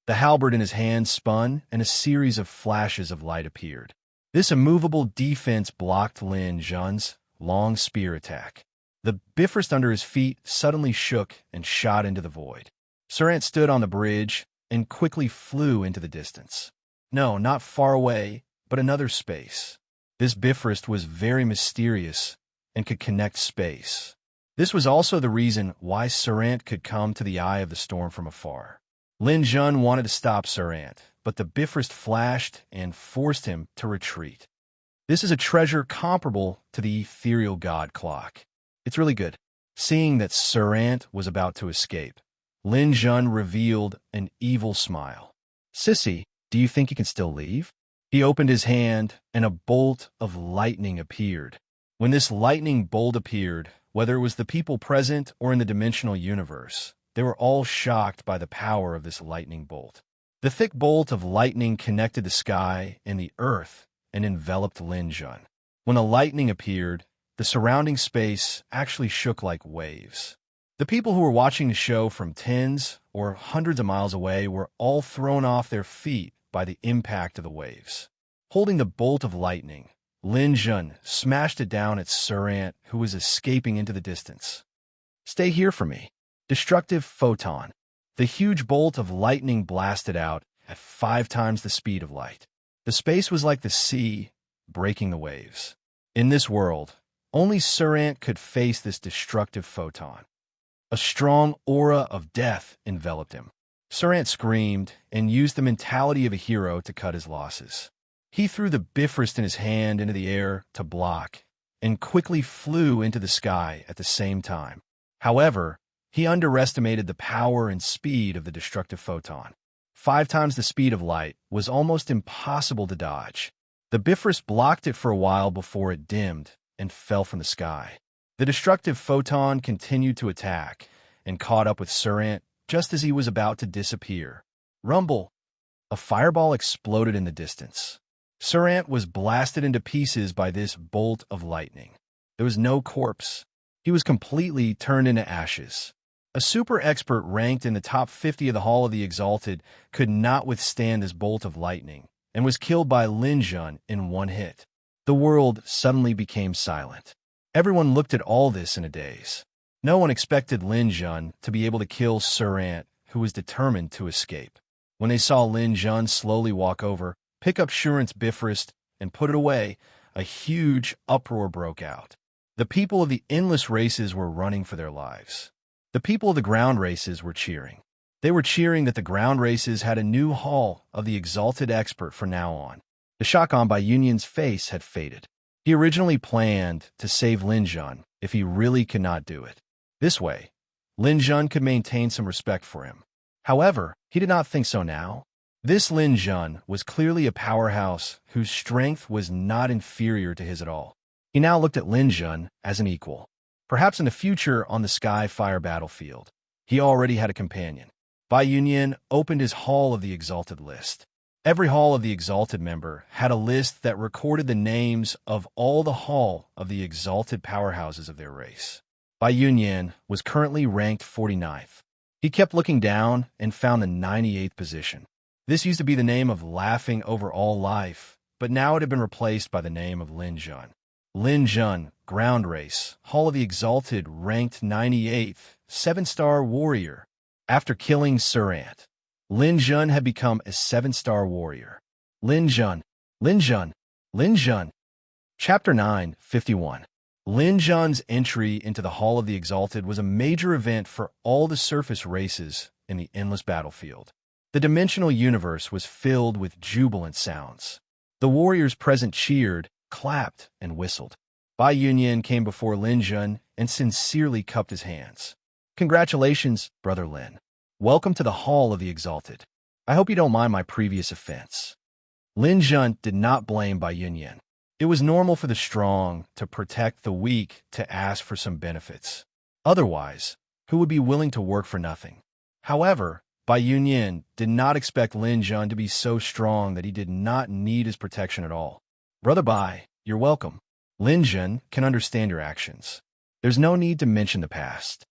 [SPEAKER 1] The halberd in his hand spun, and a series of flashes of light appeared. This immovable defense blocked Lin Jun's long spear attack. The Bifrost under his feet suddenly shook and shot into the void. Serant stood on the bridge and quickly flew into the distance. No, not far away, but another space. This Bifrost was very mysterious and could connect space. This was also the reason why Serant could come to the eye of the storm from afar. Lin Jun wanted to stop Serant, but the Bifrost flashed and forced him to retreat. This is a treasure comparable to the ethereal god clock. It's really good. Seeing that Serant was about to escape, Lin Jun revealed an evil smile. Sissy, do you think you can still leave? He opened his hand, and a bolt of lightning appeared. When this lightning bolt appeared, whether it was the people present or in the dimensional universe, they were all shocked by the power of this lightning bolt. The thick bolt of lightning connected the sky and the earth and enveloped Lin Jun. When the lightning appeared, the surrounding space actually shook like waves. The people who were watching the show from tens or hundreds of miles away were all thrown off their feet by the impact of the waves. Holding the bolt of lightning, Lin Jun smashed it down at Serene, who was escaping into the distance. "Stay here for me." Destructive photon. The huge bolt of lightning blasted out at 5 times the speed of light. The space was like the sea, breaking the waves. In this world, only Serene could face this destructive photon. A strong aura of death enveloped him. Serene screamed and used the mentality of a hero to cut his losses. He threw the Bifrost in his hand into the air to block, and quickly flew into the sky at the same time. However, he underestimated the power and speed of the destructive photon. 5 times the speed of light was almost impossible to dodge. The Bifrost blocked it for a while before it dimmed and fell from the sky. The destructive photon continued to attack and caught up with Serene just as he was about to disappear. Rumble! A fireball exploded in the distance. Serene was blasted into pieces by this bolt of lightning. There was no corpse. He was completely turned into ashes. A super expert ranked in the top 50 of the Hall of the Exalted could not withstand this bolt of lightning and was killed by Lin Jun in one hit. The world suddenly became silent. Everyone looked at all this in a daze. No one expected Lin Jun to be able to kill Serene, who was determined to escape. When they saw Lin Jun slowly walk over, pick up Shuren's Bifrost, and put it away, a huge uproar broke out. The people of the endless races were running for their lives. The people of the ground races were cheering. They were cheering that the ground races had a new Hall of the Exalted Expert from now on. The shock on Bai Yunyan's face had faded. He originally planned to save Lin Jun if he really could not do it. This way, Lin Jun could maintain some respect for him. However, he did not think so now. This Lin Jun was clearly a powerhouse whose strength was not inferior to his at all. He now looked at Lin Jun as an equal. Perhaps in the future on the Sky Fire battlefield, he already had a companion. Bai Yunyan opened his Hall of the Exalted list. Every Hall of the Exalted member had a list that recorded the names of all the Hall of the Exalted powerhouses of their race. Bai Yunyan was currently ranked 49th. He kept looking down and found the 98th position. This used to be the name of Laughing Over All Life, but now it had been replaced by the name of Lin Jun. Lin Jun, Ground Race, Hall of the Exalted, ranked 98th, 7-star warrior. After killing Serene, Lin Jun had become a 7-star warrior. Lin Jun, Lin Jun, Lin Jun. Chapter 9, 51. Lin Jun's entry into the Hall of the Exalted was a major event for all the surface races in the endless battlefield. The dimensional universe was filled with jubilant sounds. The warriors present cheered, clapped, and whistled. Bai Yunyan came before Lin Jun and sincerely cupped his hands. "Congratulations, Brother Lin. Welcome to the Hall of the Exalted. I hope you don't mind my previous offense." Lin Jun did not blame Bai Yunyan. It was normal for the strong to protect the weak to ask for some benefits. Otherwise, who would be willing to work for nothing? However, Bai Yunyan did not expect Lin Jun to be so strong that he did not need his protection at all. "Brother Bai, you're welcome. Lin Jun can understand your actions. There's no need to mention the past."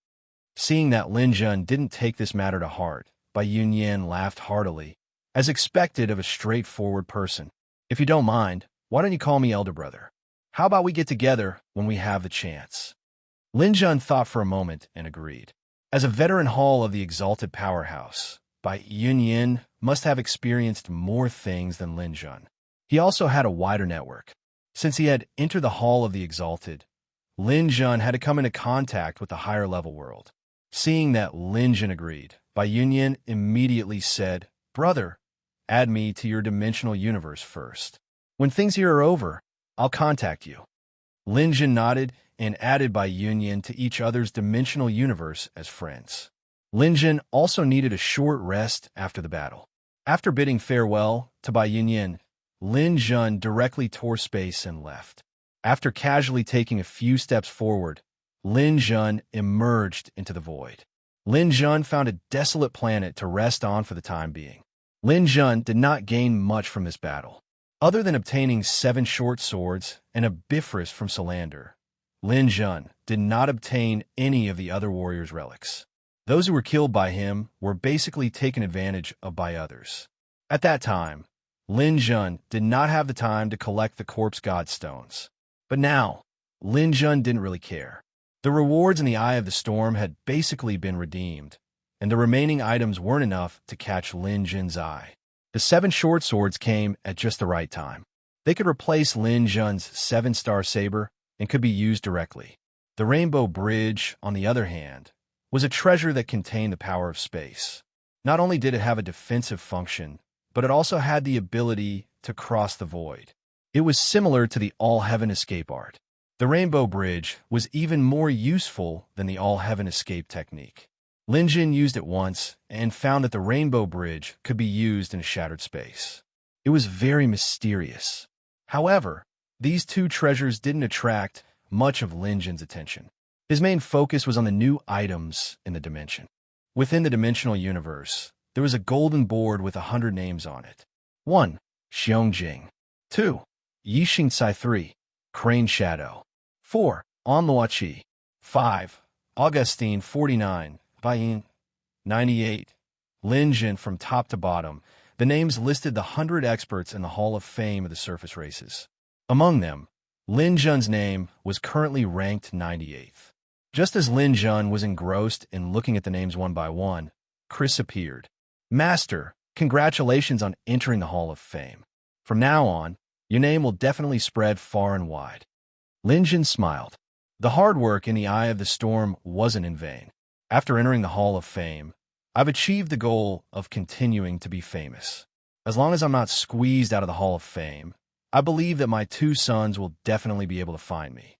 [SPEAKER 1] Seeing that Lin Jun didn't take this matter to heart, Bai Yunyan laughed heartily, as expected of a straightforward person. "If you don't mind, why don't you call me Elder Brother? How about we get together when we have the chance?" Lin Jun thought for a moment and agreed. As a veteran Hall of the Exalted powerhouse, Bai Yunyan must have experienced more things than Lin Jun. He also had a wider network. Since he had entered the Hall of the Exalted, Lin Jun had to come into contact with the higher level world. Seeing that Lin Jun agreed, Bai Yunyan immediately said, "Brother, add me to your dimensional universe first. When things here are over, I'll contact you." Lin Jun nodded and added Bai Yunyan to each other's dimensional universe as friends. Lin Jun also needed a short rest after the battle. After bidding farewell to Bai Yunyan, Lin Jun directly tore space and left. After casually taking a few steps forward, Lin Jun emerged into the void. Lin Jun found a desolate planet to rest on for the time being. Lin Jun did not gain much from this battle. Other than obtaining 7 short swords and a Bifrost from Solander, Lin Jun did not obtain any of the other warriors' relics. Those who were killed by him were basically taken advantage of by others. At that time, Lin Jun did not have the time to collect the corpse god stones. But now, Lin Jun didn't really care. The rewards in the Eye of the Storm had basically been redeemed, and the remaining items weren't enough to catch Lin Jun's eye. The 7 short swords came at just the right time. They could replace Lin Jun's 7-star saber and could be used directly. The Rainbow Bridge, on the other hand, was a treasure that contained the power of space. Not only did it have a defensive function, but it also had the ability to cross the void. It was similar to the All-Heaven Escape art. The Rainbow Bridge was even more useful than the All-Heaven Escape technique. Lin Jun used it once and found that the Rainbow Bridge could be used in a shattered space. It was very mysterious. However, these 2 treasures didn't attract much of Lin Jun's attention. His main focus was on the new items in the dimension. Within the dimensional universe, there was a golden board with 100 names on it. 1. Xiong 2. Yixing Cai 3. Crane Shadow. 4. Onluachi. 5. Augustine 49. Baiyin 98. Lin Jun from top to bottom. The names listed the 100 experts in the Hall of Fame of the surface races. Among them, Lin Jun's name was currently ranked 98th. Just as Lin Jun was engrossed in looking at the names one by one, Chris appeared. Master, congratulations on entering the Hall of Fame. From now on, your name will definitely spread far and wide. Lin Jun smiled. The hard work in the Eye of the Storm wasn't in vain. After entering the Hall of Fame, I've achieved the goal of continuing to be famous. As long as I'm not squeezed out of the Hall of Fame, I believe that my 2 sons will definitely be able to find me.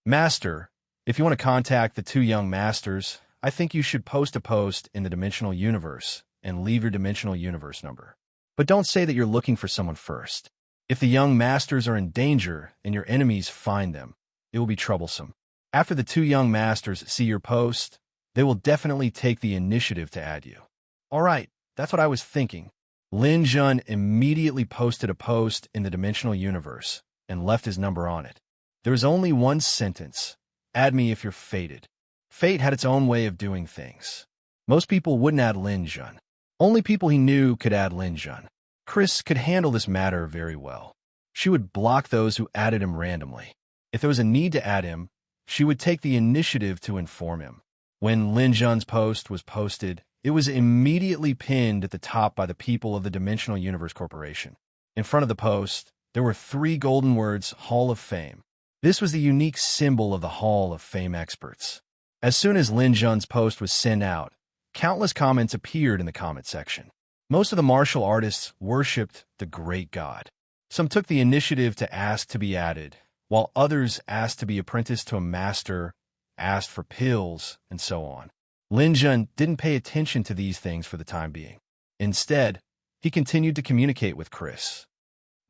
[SPEAKER 1] Master, if you want to contact the 2 young masters, I think you should post a post in the dimensional universe and leave your dimensional universe number. But don't say that you're looking for someone first. If the young masters are in danger and your enemies find them, it will be troublesome. After the 2 young masters see your post, they will definitely take the initiative to add you. All right, that's what I was thinking. Lin Jun immediately posted a post in the dimensional universe and left his number on it. There was only one sentence: add me if you're fated. Fate had its own way of doing things. Most people wouldn't add Lin Jun. Only people he knew could add Lin Jun. Chris could handle this matter very well. She would block those who added him randomly. If there was a need to add him, she would take the initiative to inform him. When Lin Jun's post was posted, it was immediately pinned at the top by the people of the Dimensional Universe Corporation. In front of the post, there were 3 golden words, Hall of Fame. This was the unique symbol of the Hall of Fame experts. As soon as Lin Jun's post was sent out, countless comments appeared in the comment section. Most of the martial artists worshipped the great god. Some took the initiative to ask to be added, while others asked to be apprenticed to a master, asked for pills, and so on. Lin Jun didn't pay attention to these things for the time being. Instead, he continued to communicate with Chris.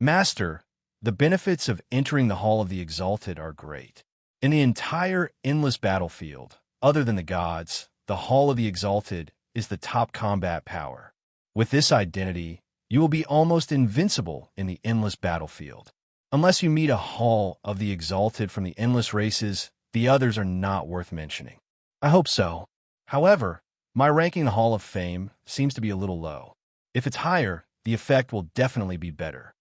[SPEAKER 1] Master, the benefits of entering the Hall of the Exalted are great. In the entire endless battlefield, other than the gods, the Hall of the Exalted is the top combat power. With this identity, you will be almost invincible in the endless battlefield. Unless you meet a Hall of the Exalted from the endless races, the others are not worth mentioning. I hope so. However, my ranking in the Hall of Fame seems to be a little low. If it's higher, the effect will definitely be better.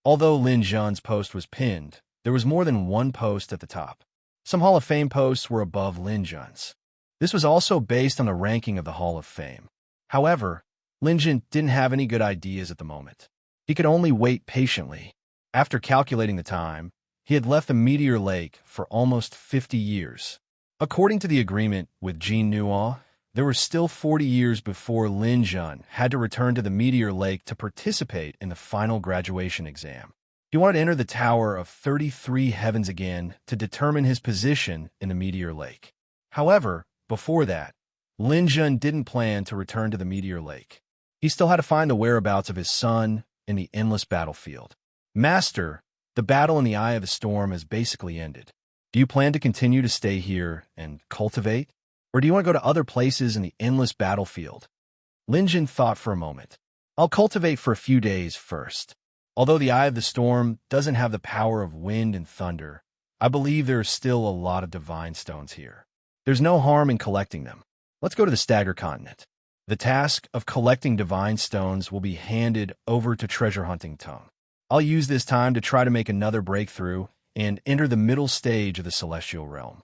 [SPEAKER 1] Although Lin Jun's post was pinned, there was more than one post at the top. Some Hall of Fame posts were above Lin Jun's. This was also based on the ranking of the Hall of Fame. However, Lin Jun didn't have any good ideas at the moment. He could only wait patiently. After calculating the time, he had left the Meteor Lake for almost 50 years. According to the agreement with Jean Nuo, there were still 40 years before Lin Jun had to return to the Meteor Lake to participate in the final graduation exam. He wanted to enter the Tower of 33 Heavens again to determine his position in the Meteor Lake. However, before that, Lin Jun didn't plan to return to the Meteor Lake. He still had to find the whereabouts of his son in the endless battlefield. Master, the battle in the Eye of the Storm has basically ended. Do you plan to continue to stay here and cultivate? Or do you want to go to other places in the endless battlefield? Lin Jun thought for a moment. I'll cultivate for a few days first. Although the Eye of the Storm doesn't have the power of wind and thunder, I believe there are still a lot of divine stones here. There's no harm in collecting them. Let's go to the Stagger Continent. The task of collecting divine stones will be handed over to treasure hunting Tongue. I'll use this time to try to make another breakthrough and enter the middle stage of the celestial realm.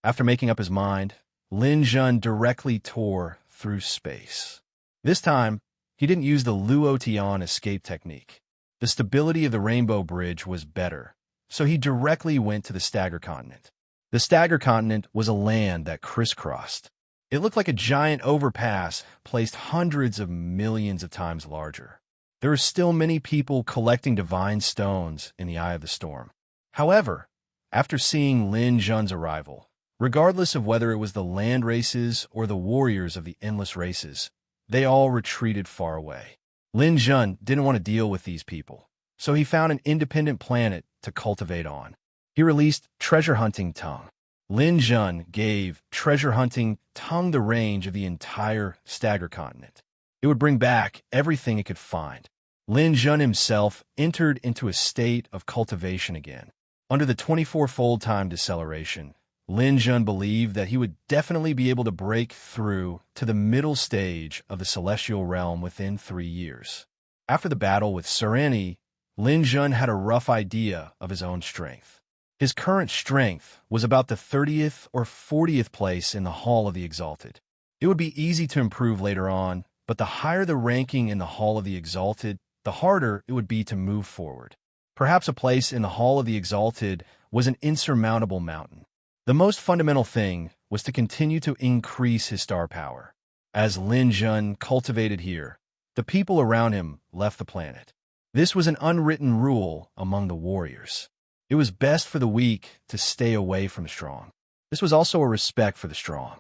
[SPEAKER 1] After making up his mind, Lin Jun directly tore through space. This time, he didn't use the Luo Tian escape technique. The stability of the Rainbow Bridge was better, so he directly went to the Stagger Continent. The Stagger Continent was a land that crisscrossed. It looked like a giant overpass placed hundreds of millions of times larger. There are still many people collecting divine stones in the eye of the storm. However, after seeing Lin Jun's arrival, regardless of whether it was the land races or the warriors of the endless races, they all retreated far away. Lin Jun didn't want to deal with these people, so he found an independent planet to cultivate on. He released Treasure Hunting Tongue. Lin Jun gave Treasure Hunting Tongue the range of the entire Stagger Continent. It would bring back everything it could find. Lin Jun himself entered into a state of cultivation again. Under the 24-fold time deceleration, Lin Jun believed that he would definitely be able to break through to the middle stage of the celestial realm within 3 years. After the battle with Serene, Lin Jun had a rough idea of his own strength. His current strength was about the 30th or 40th place in the Hall of the Exalted. It would be easy to improve later on, but the higher the ranking in the Hall of the Exalted, the harder it would be to move forward. Perhaps a place in the Hall of the Exalted was an insurmountable mountain. The most fundamental thing was to continue to increase his star power. As Lin Jun cultivated here, the people around him left the planet. This was an unwritten rule among the warriors. It was best for the weak to stay away from the strong. This was also a respect for the strong.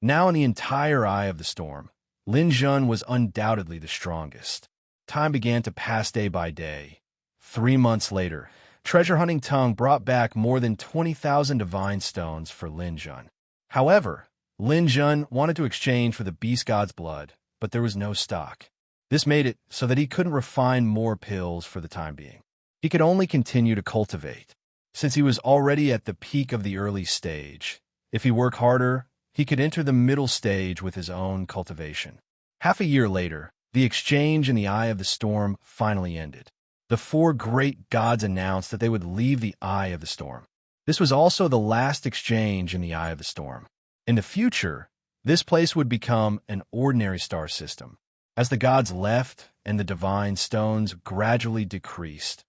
[SPEAKER 1] Now in the entire eye of the storm, Lin Jun was undoubtedly the strongest. Time began to pass day by day. 3 months later, Treasure Hunting Tongue brought back more than 20,000 divine stones for Lin Jun. However, Lin Jun wanted to exchange for the beast god's blood, but there was no stock. This made it so that he couldn't refine more pills for the time being. He could only continue to cultivate. Since he was already at the peak of the early stage, if he worked harder, he could enter the middle stage with his own cultivation. Half a year later, the exchange in the eye of the storm finally ended. The 4 great gods announced that they would leave the eye of the storm. This was also the last exchange in the eye of the storm. In the future, this place would become an ordinary star system. As the gods left and the divine stones gradually decreased,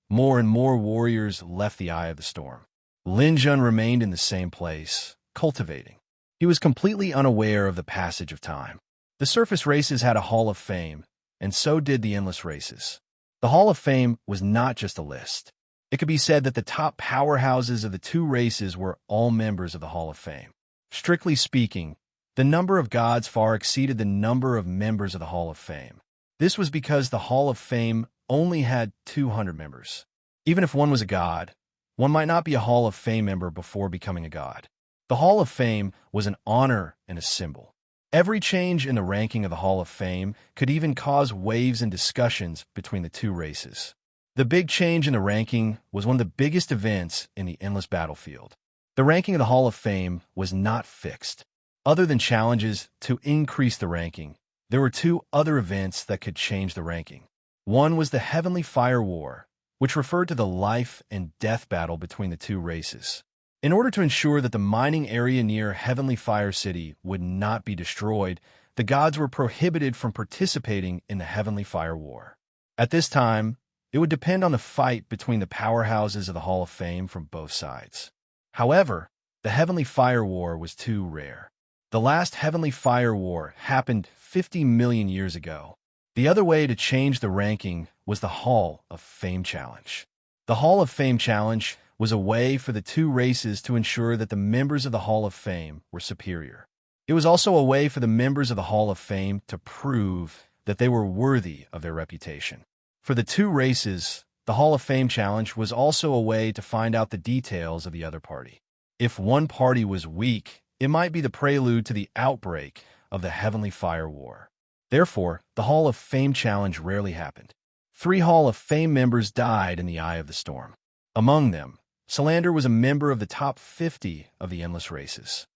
[SPEAKER 1] more and more warriors left the eye of the storm. Lin Jun remained in the same place, cultivating. He was completely unaware of the passage of time. The surface races had a Hall of Fame, and so did the endless races. The Hall of Fame was not just a list. It could be said that the top powerhouses of the 2 races were all members of the Hall of Fame. Strictly speaking, the number of gods far exceeded the number of members of the Hall of Fame. This was because the Hall of Fame only had 200 members. Even if one was a god, one might not be a Hall of Fame member before becoming a god. The Hall of Fame was an honor and a symbol. Every change in the ranking of the Hall of Fame could even cause waves and discussions between the 2 races. The big change in the ranking was one of the biggest events in the endless battlefield. The ranking of the Hall of Fame was not fixed. Other than challenges to increase the ranking, there were 2 other events that could change the ranking. One was the Heavenly Fire War, which referred to the life and death battle between the 2 races. In order to ensure that the mining area near Heavenly Fire City would not be destroyed, the gods were prohibited from participating in the Heavenly Fire War. At this time, it would depend on the fight between the powerhouses of the Hall of Fame from both sides. However, the Heavenly Fire War was too rare. The last Heavenly Fire War happened 50 million years ago. The other way to change the ranking was the Hall of Fame Challenge. The Hall of Fame Challenge was a way for the 2 races to ensure that the members of the Hall of Fame were superior. It was also a way for the members of the Hall of Fame to prove that they were worthy of their reputation. For the 2 races, the Hall of Fame Challenge was also a way to find out the details of the other party. If one party was weak, it might be the prelude to the outbreak of the Heavenly Fire War. Therefore, the Hall of Fame Challenge rarely happened. 3 Hall of Fame members died in the eye of the storm. Among them, Salander was a member of the top 50 of the endless races.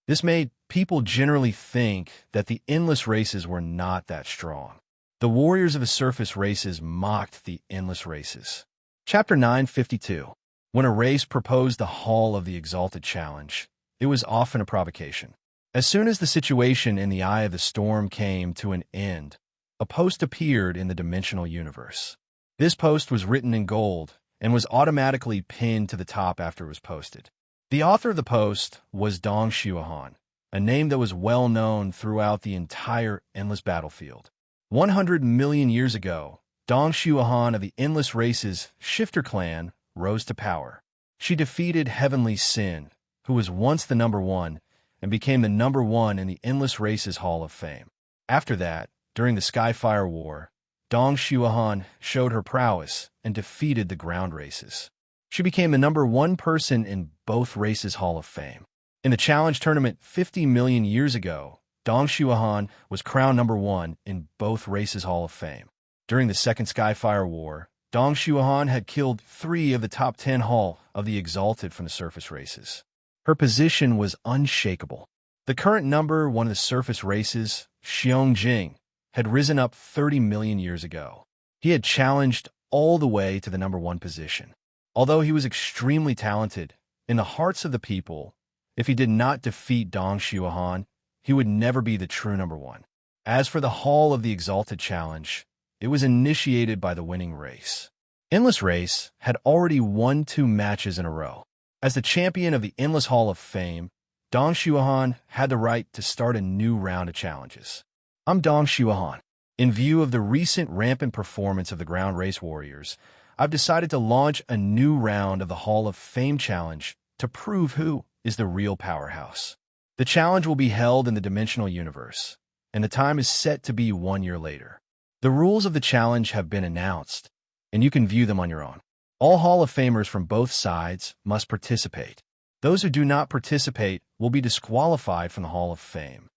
[SPEAKER 1] This made people generally think that the endless races were not that strong. The warriors of the surface races mocked the endless races. Chapter 952. When a race proposed the Hall of the Exalted challenge, it was often a provocation. As soon as the situation in the eye of the storm came to an end, a post appeared in the dimensional universe. This post was written in gold and was automatically pinned to the top after it was posted. The author of the post was Dong Shuohan, a name that was well known throughout the entire endless battlefield. 100 million years ago, Dong Shuohan of the Endless Races Shifter clan rose to power. She defeated Heavenly Sin, who was once the number one, and became the number one in the Endless Races Hall of Fame. After that, during the Skyfire War, Dong Shuohan showed her prowess and defeated the ground races. She became the number one person in both races Hall of Fame. In the challenge tournament 50 million years ago, Dong Shuohan was crowned number one in both races Hall of Fame. During the Second Skyfire War, Dong Shuohan had killed 3 of the top 10 Hall of the Exalted from the surface races. Her position was unshakable. The current number one of the surface races, Xiong Jing, had risen up 30 million years ago. He had challenged all the way to the number one position. Although he was extremely talented, in the hearts of the people, if he did not defeat Dong Shuohan, he would never be the true number one. As for the Hall of the Exalted challenge, it was initiated by the winning race. Endless Race had already won 2 matches in a row. As the champion of the Endless Hall of Fame, Dong Shuohan had the right to start a new round of challenges. I'm Dong Shuohan. In view of the recent rampant performance of the ground race warriors, I've decided to launch a new round of the Hall of Fame challenge to prove who is the real powerhouse. The challenge will be held in the dimensional universe, and the time is set to be 1 year later. The rules of the challenge have been announced, and you can view them on your own. All Hall of Famers from both sides must participate. Those who do not participate will be disqualified from the Hall of Fame.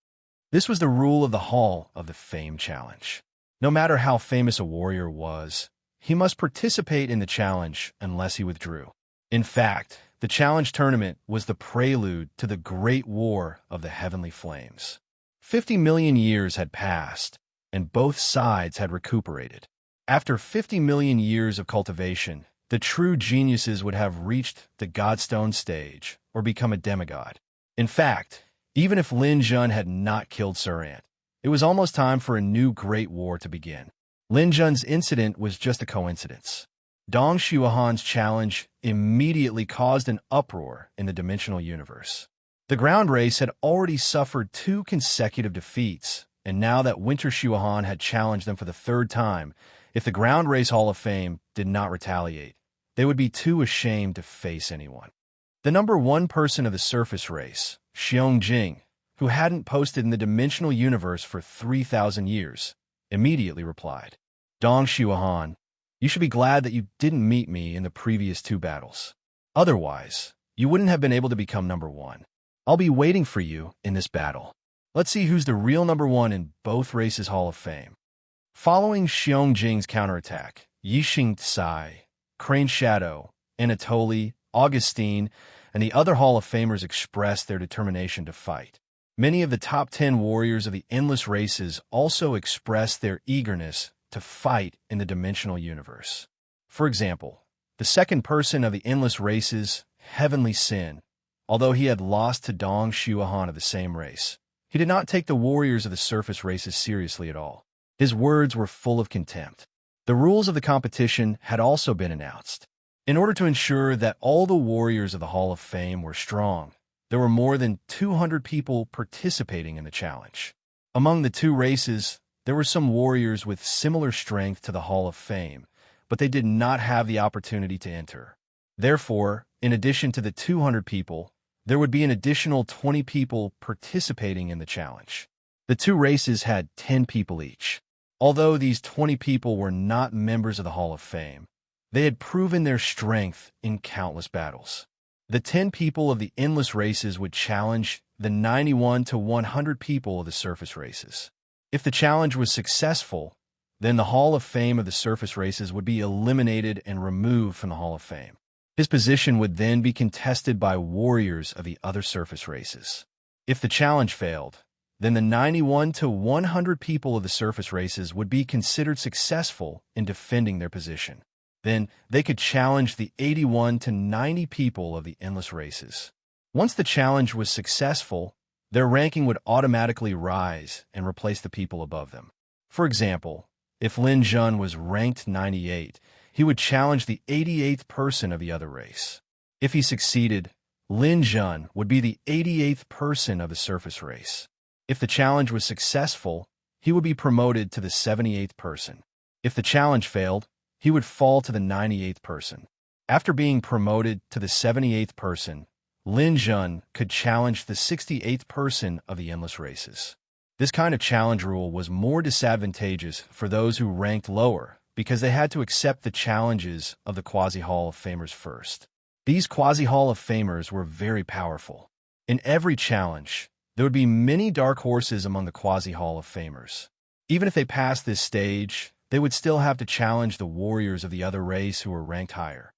[SPEAKER 1] This was the rule of the Hall of the Fame challenge. No matter how famous a warrior was, he must participate in the challenge unless he withdrew. In fact, the challenge tournament was the prelude to the Great War of the Heavenly Flames. 50 million years had passed, and both sides had recuperated. After 50 million years of cultivation, the true geniuses would have reached the Godstone stage or become a demigod. In fact, even if Lin Jun had not killed Serene, it was almost time for a new great war to begin. Lin Jun's incident was just a coincidence. Dong Shuohan's challenge immediately caused an uproar in the dimensional universe. The ground race had already suffered 2 consecutive defeats, and now that Winter Shuohan had challenged them for the 3rd time, if the ground race Hall of Fame did not retaliate, they would be too ashamed to face anyone. The number one person of the surface race, Xiong Jing, who hadn't posted in the dimensional universe for 3,000 years, immediately replied, Dong Shuohan, you should be glad that you didn't meet me in the previous 2 battles. Otherwise, you wouldn't have been able to become number one. I'll be waiting for you in this battle. Let's see who's the real number one in both races Hall of Fame. Following Xiong Jing's counterattack, Yixing Tsai, Crane Shadow, Anatoly, Augustine, and the other Hall of Famers expressed their determination to fight. Many of the top 10 warriors of the endless races also expressed their eagerness to fight in the dimensional universe. For example, the second person of the endless races, Heavenly Sin, although he had lost to Dong Shuohan of the same race, he did not take the warriors of the surface races seriously at all. His words were full of contempt. The rules of the competition had also been announced. In order to ensure that all the warriors of the Hall of Fame were strong, there were more than 200 people participating in the challenge. Among the 2 races, there were some warriors with similar strength to the Hall of Fame, but they did not have the opportunity to enter. Therefore, in addition to the 200 people, there would be an additional 20 people participating in the challenge. The 2 races had 10 people each. Although these 20 people were not members of the Hall of Fame, they had proven their strength in countless battles. The 10 people of the endless races would challenge the 91 to 100 people of the surface races. If the challenge was successful, then the Hall of Fame of the surface races would be eliminated and removed from the Hall of Fame. His position would then be contested by warriors of the other surface races. If the challenge failed, then the 91 to 100 people of the surface races would be considered successful in defending their position. Then they could challenge the 81 to 90 people of the endless races. Once the challenge was successful, their ranking would automatically rise and replace the people above them. For example, if Lin Jun was ranked 98, he would challenge the 88th person of the other race. If he succeeded, Lin Jun would be the 88th person of the surface race. If the challenge was successful, he would be promoted to the 78th person. If the challenge failed, he would fall to the 98th person. After being promoted to the 78th person, Lin Jun could challenge the 68th person of the endless races. This kind of challenge rule was more disadvantageous for those who ranked lower because they had to accept the challenges of the Quasi-Hall of Famers first. These Quasi-Hall of Famers were very powerful. In every challenge, there would be many dark horses among the Quasi-Hall of Famers. Even if they passed this stage, they would still have to challenge the warriors of the other race who were ranked higher.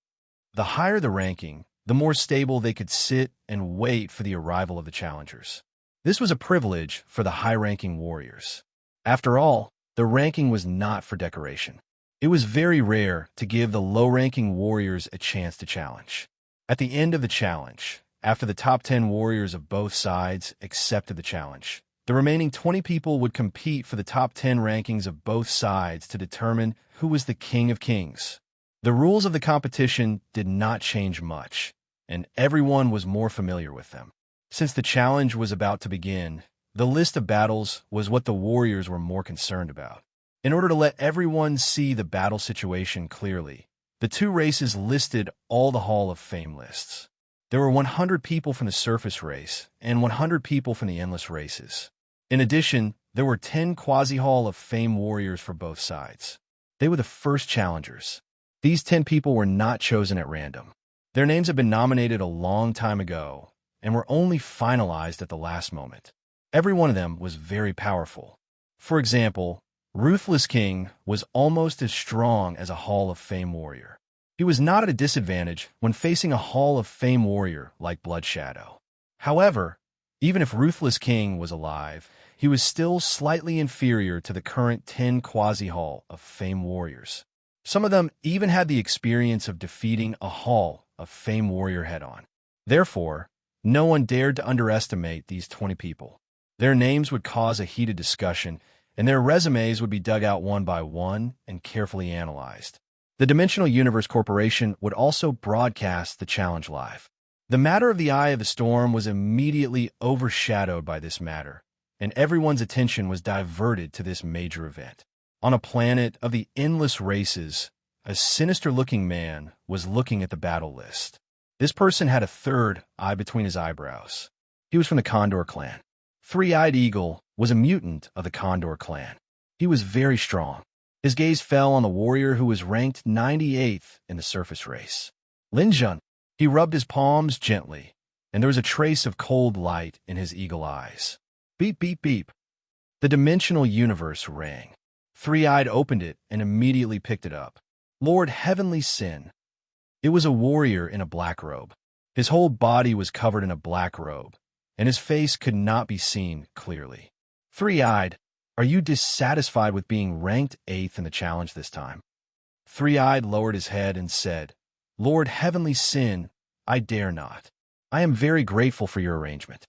[SPEAKER 1] The higher the ranking, the more stable they could sit and wait for the arrival of the challengers. This was a privilege for the high-ranking warriors. After all, the ranking was not for decoration. It was very rare to give the low-ranking warriors a chance to challenge. At the end of the challenge, after the top 10 warriors of both sides accepted the challenge, the remaining 20 people would compete for the top 10 rankings of both sides to determine who was the King of Kings. The rules of the competition did not change much, and everyone was more familiar with them. Since the challenge was about to begin, the list of battles was what the warriors were more concerned about. In order to let everyone see the battle situation clearly, the two races listed all the Hall of Fame lists. There were 100 people from the surface race and 100 people from the endless races. In addition, there were 10 Quasi-Hall of Fame warriors for both sides. They were the first challengers. These 10 people were not chosen at random. Their names had been nominated a long time ago and were only finalized at the last moment. Every one of them was very powerful. For example, Ruthless King was almost as strong as a Hall of Fame warrior. He was not at a disadvantage when facing a Hall of Fame warrior like Blood Shadow. However, even if Ruthless King was alive, he was still slightly inferior to the current 10 Quasi-Hall of Fame warriors. Some of them even had the experience of defeating a Hall of Fame warrior head-on. Therefore, no one dared to underestimate these 20 people. Their names would cause a heated discussion, and their resumes would be dug out one by one and carefully analyzed. The Dimensional Universe Corporation would also broadcast the challenge live. The matter of the Eye of the Storm was immediately overshadowed by this matter, and everyone's attention was diverted to this major event. On a planet of the endless races, a sinister-looking man was looking at the battle list. This person had a third eye between his eyebrows. He was from the Condor clan. Three-Eyed Eagle was a mutant of the Condor clan. He was very strong. His gaze fell on the warrior who was ranked 98th in the surface race. Lin Jun. He rubbed his palms gently, and there was a trace of cold light in his eagle eyes. Beep, beep, beep. The dimensional universe rang. Three-Eyed opened it and immediately picked it up. Lord Heavenly Sin. It was a warrior in a black robe. His whole body was covered in a black robe, and his face could not be seen clearly. Three-Eyed, are you dissatisfied with being ranked 8th in the challenge this time? Three-Eyed lowered his head and said, Lord Heavenly Sin, I dare not. I am very grateful for your arrangement.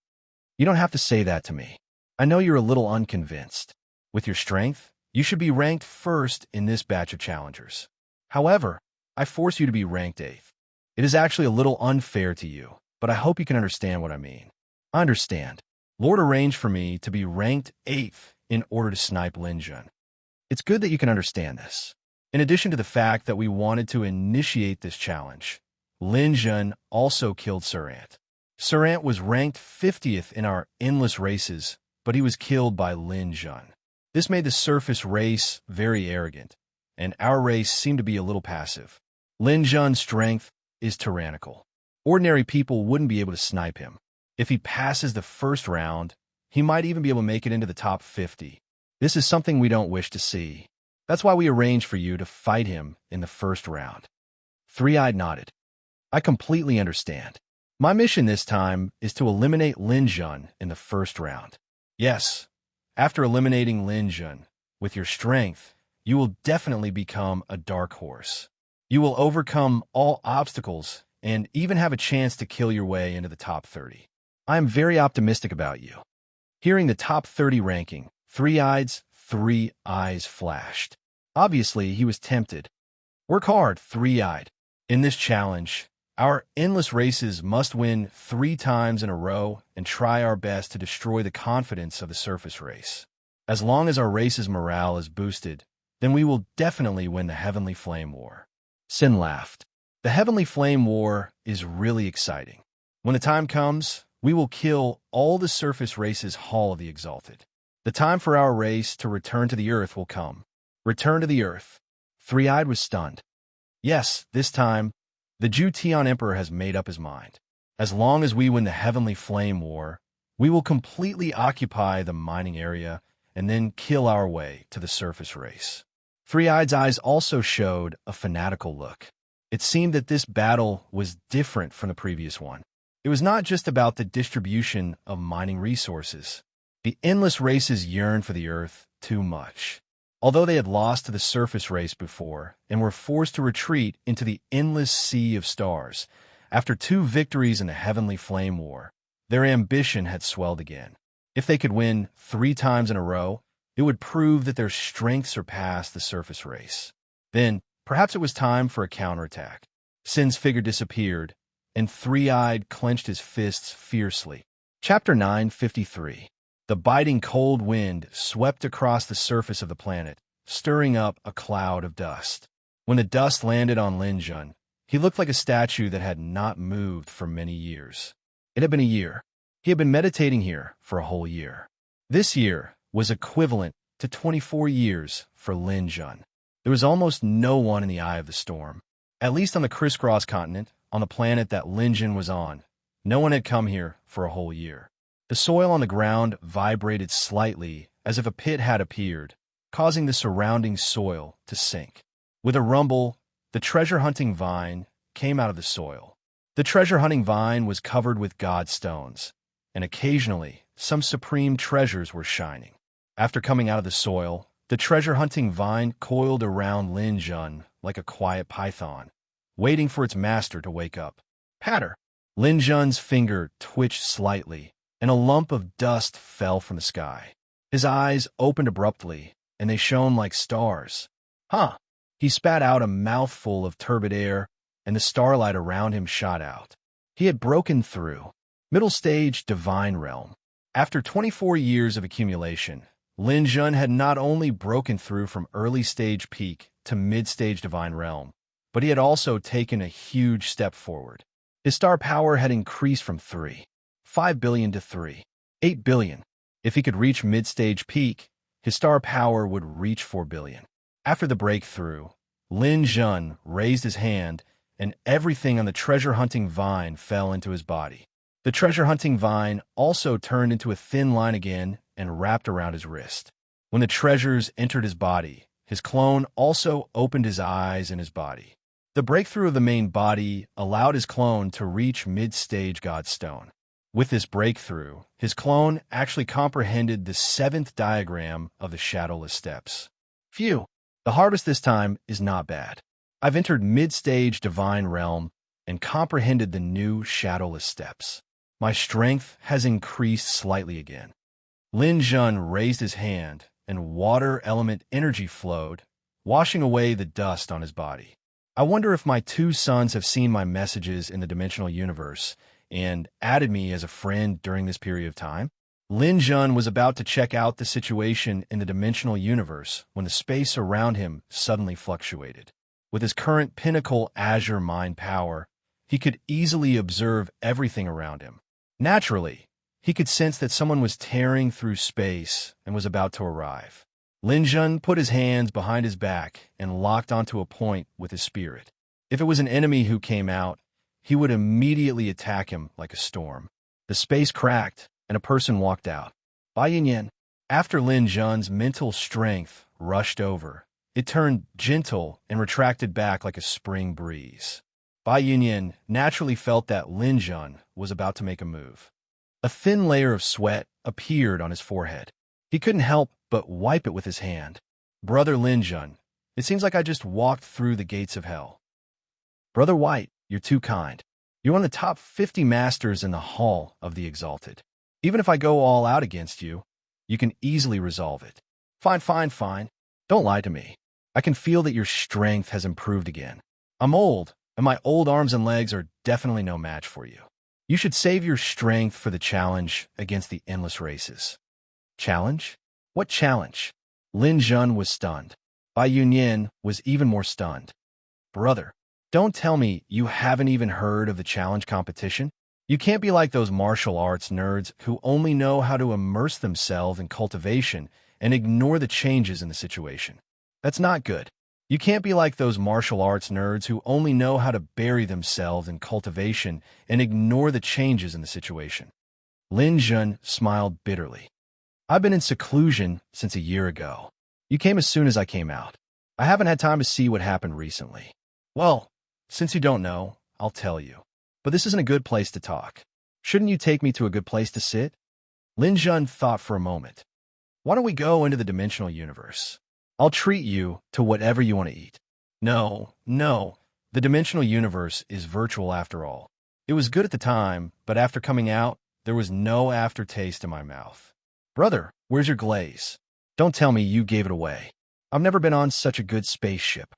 [SPEAKER 1] You don't have to say that to me. I know you're a little unconvinced. With your strength, you should be ranked first in this batch of challengers. However, I force you to be ranked 8th. It is actually a little unfair to you, but I hope you can understand what I mean. I understand. Lord arranged for me to be ranked 8th in order to snipe Lin Jun. It's good that you can understand this. In addition to the fact that we wanted to initiate this challenge, Lin Jun also killed Serant. Serant was ranked 50th in our endless races, but he was killed by Lin Jun. This made the surface race very arrogant, and our race seemed to be a little passive. Lin Jun's strength is tyrannical. Ordinary people wouldn't be able to snipe him. If he passes the first round, he might even be able to make it into the top 50. This is something we don't wish to see. That's why we arranged for you to fight him in the first round. Three-Eyed nodded. I completely understand. My mission this time is to eliminate Lin Jun in the first round. Yes, after eliminating Lin Jun, with your strength, you will definitely become a dark horse. You will overcome all obstacles and even have a chance to kill your way into the top 30. I am very optimistic about you. Hearing the top 30 ranking, Three eyes flashed. Obviously, he was tempted. Work hard, Three-eyed. In this challenge, our endless races must win 3 times in a row and try our best to destroy the confidence of the surface race. As long as our race's morale is boosted, then we will definitely win the Heavenly Flame War. Sin laughed. The Heavenly Flame War is really exciting. When the time comes, we will kill all the surface race's Hall of the Exalted. The time for our race to return to the Earth will come. Return to the Earth. Three-eyed was stunned. Yes, this time, the Ju Tian Emperor has made up his mind. As long as we win the Heavenly Flame War, we will completely occupy the mining area and then kill our way to the surface race. Three-eyed's eyes also showed a fanatical look. It seemed that this battle was different from the previous one. It was not just about the distribution of mining resources. The endless races yearned for the Earth too much. Although they had lost to the surface race before and were forced to retreat into the endless sea of stars, after 2 victories in the Heavenly Flame War, their ambition had swelled again. If they could win 3 times in a row, it would prove that their strength surpassed the surface race. Then, perhaps it was time for a counterattack. Sin's figure disappeared, and Three-eyed clenched his fists fiercely. Chapter 953. The biting cold wind swept across the surface of the planet, stirring up a cloud of dust. When the dust landed on Lin Jun, he looked like a statue that had not moved for many years. It had been a year. He had been meditating here for a whole year. This year was equivalent to 24 years for Lin Jun. There was almost no one in the eye of the storm. At least on the crisscross continent, on the planet that Lin Jun was on, no one had come here for a whole year. The soil on the ground vibrated slightly as if a pit had appeared, causing the surrounding soil to sink. With a rumble, the treasure-hunting vine came out of the soil. The treasure-hunting vine was covered with god stones, and occasionally some supreme treasures were shining. After coming out of the soil, the treasure-hunting vine coiled around Lin Jun like a quiet python, waiting for its master to wake up. Patter! Lin Jun's finger twitched slightly, and a lump of dust fell from the sky. His eyes opened abruptly, and they shone like stars. Huh! He spat out a mouthful of turbid air, and the starlight around him shot out. He had broken through. Middle stage divine realm. After 24 years of accumulation, Lin Jun had not only broken through from early stage peak to mid-stage divine realm, but he had also taken a huge step forward. His star power had increased from 5 billion to 8 billion. If he could reach mid-stage peak, his star power would reach 4 billion. After the breakthrough, Lin Jun raised his hand, and everything on the treasure-hunting vine fell into his body. The treasure-hunting vine also turned into a thin line again and wrapped around his wrist. When the treasures entered his body, his clone also opened his eyes and his body. The breakthrough of the main body allowed his clone to reach mid-stage Godstone. With this breakthrough, his clone actually comprehended the 7th diagram of the Shadowless Steps. Phew! The harvest this time is not bad. I've entered mid-stage divine realm and comprehended the new Shadowless Steps. My strength has increased slightly again. Lin Jun raised his hand, and water element energy flowed, washing away the dust on his body. I wonder if my 2 sons have seen my messages in the dimensional universe and added me as a friend during this period of time. Lin Jun was about to check out the situation in the dimensional universe when the space around him suddenly fluctuated. With his current pinnacle azure mind power, he could easily observe everything around him. Naturally, he could sense that someone was tearing through space and was about to arrive. Lin Jun put his hands behind his back and locked onto a point with his spirit. If it was an enemy who came out, he would immediately attack him like a storm. The space cracked, and a person walked out. Bai Yin. After Lin Jun's mental strength rushed over, it turned gentle and retracted back like a spring breeze. Bai Yunyan naturally felt that Lin Jun was about to make a move. A thin layer of sweat appeared on his forehead. He couldn't help but wipe it with his hand. Brother Lin Jun, it seems like I just walked through the gates of hell. Brother White, you're too kind. You're one of the top 50 masters in the Hall of the Exalted. Even if I go all out against you, you can easily resolve it. Fine, fine, fine. Don't lie to me. I can feel that your strength has improved again. I'm old, and my old arms and legs are definitely no match for you. You should save your strength for the challenge against the endless races. Challenge? What challenge? Lin Jun was stunned. Bai Yunyan was even more stunned. Brother, don't tell me you haven't even heard of the challenge competition? You can't be like those martial arts nerds who only know how to immerse themselves in cultivation and ignore the changes in the situation. That's not good. You can't be like those martial arts nerds who only know how to bury themselves in cultivation and ignore the changes in the situation. Lin Jun smiled bitterly. I've been in seclusion since a year ago. You came as soon as I came out. I haven't had time to see what happened recently. Well, since you don't know, I'll tell you. But this isn't a good place to talk. Shouldn't you take me to a good place to sit? Lin Jun thought for a moment. Why don't we go into the dimensional universe? I'll treat you to whatever you want to eat. No, no. The dimensional universe is virtual after all. It was good at the time, but after coming out, there was no aftertaste in my mouth. Brother, where's your glaze? Don't tell me you gave it away. I've never been on such a good spaceship.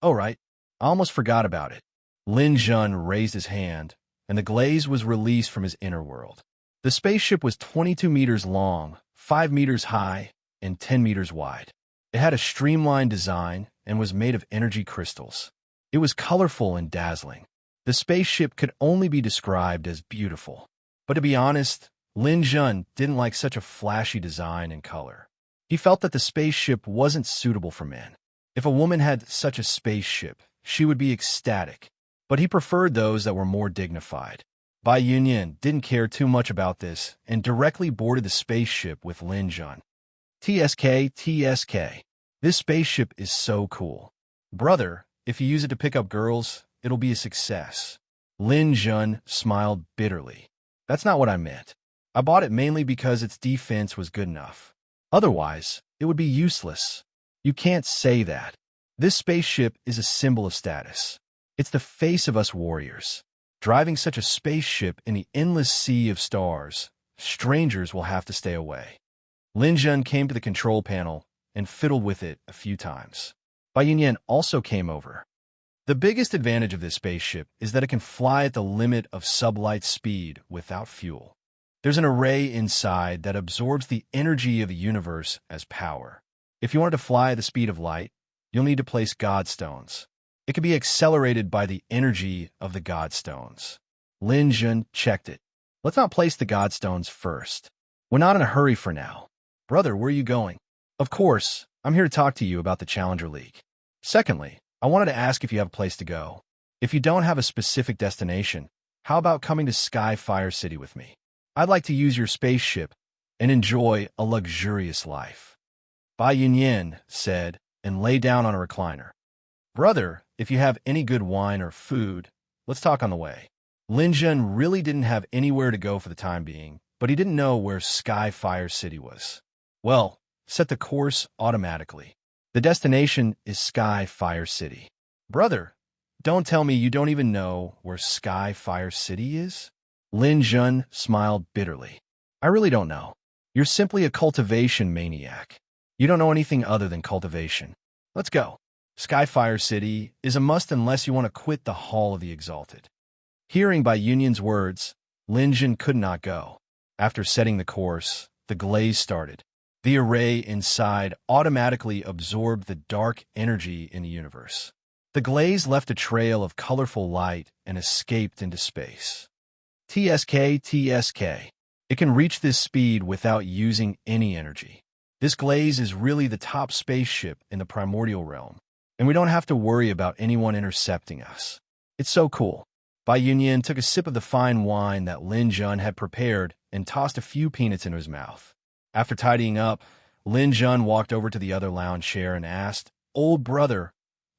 [SPEAKER 1] Oh, right. I almost forgot about it. Lin Jun raised his hand, and the glaze was released from his inner world. The spaceship was 22 meters long, 5 meters high, and 10 meters wide. It had a streamlined design and was made of energy crystals. It was colorful and dazzling. The spaceship could only be described as beautiful. But to be honest, Lin Jun didn't like such a flashy design and color. He felt that the spaceship wasn't suitable for men. If a woman had such a spaceship, she would be ecstatic. But he preferred those that were more dignified. Bai Yunyan didn't care too much about this and directly boarded the spaceship with Lin Jun. TSK, TSK. This spaceship is so cool. Brother, if you use it to pick up girls, it'll be a success. Lin Jun smiled bitterly. That's not what I meant. I bought it mainly because its defense was good enough. Otherwise, it would be useless. You can't say that. This spaceship is a symbol of status. It's the face of us warriors. Driving such a spaceship in the endless sea of stars, strangers will have to stay away. Lin Jun came to the control panel and fiddled with it a few times. Bai Yunyan also came over. The biggest advantage of this spaceship is that it can fly at the limit of sublight speed without fuel. There's an array inside that absorbs the energy of the universe as power. If you wanted to fly at the speed of light, you'll need to place Godstones. It can be accelerated by the energy of the Godstones. Lin Jun checked it. Let's not place the Godstones first. We're not in a hurry for now. Brother, where are you going? Of course, I'm here to talk to you about the Challenger League. Secondly, I wanted to ask if you have a place to go. If you don't have a specific destination, how about coming to Skyfire City with me? I'd like to use your spaceship and enjoy a luxurious life. Bai Yunyan said and lay down on a recliner. Brother, if you have any good wine or food, let's talk on the way. Lin Jun really didn't have anywhere to go for the time being, but he didn't know where Skyfire City was. Well, set the course automatically. The destination is Skyfire City. Brother, don't tell me you don't even know where Skyfire City is? Lin Jun smiled bitterly. I really don't know. You're simply a cultivation maniac. You don't know anything other than cultivation. Let's go. Skyfire City is a must unless you want to quit the Hall of the Exalted. Hearing Bai Yunyan's words, Lin Jun could not go. After setting the course, the glaze started. The array inside automatically absorbed the dark energy in the universe. The glaze left a trail of colorful light and escaped into space. TSK, TSK. It can reach this speed without using any energy. This glaze is really the top spaceship in the primordial realm, and we don't have to worry about anyone intercepting us. It's so cool. Bai Yunyan took a sip of the fine wine that Lin Jun had prepared and tossed a few peanuts into his mouth. After tidying up, Lin Jun walked over to the other lounge chair and asked, "Old brother,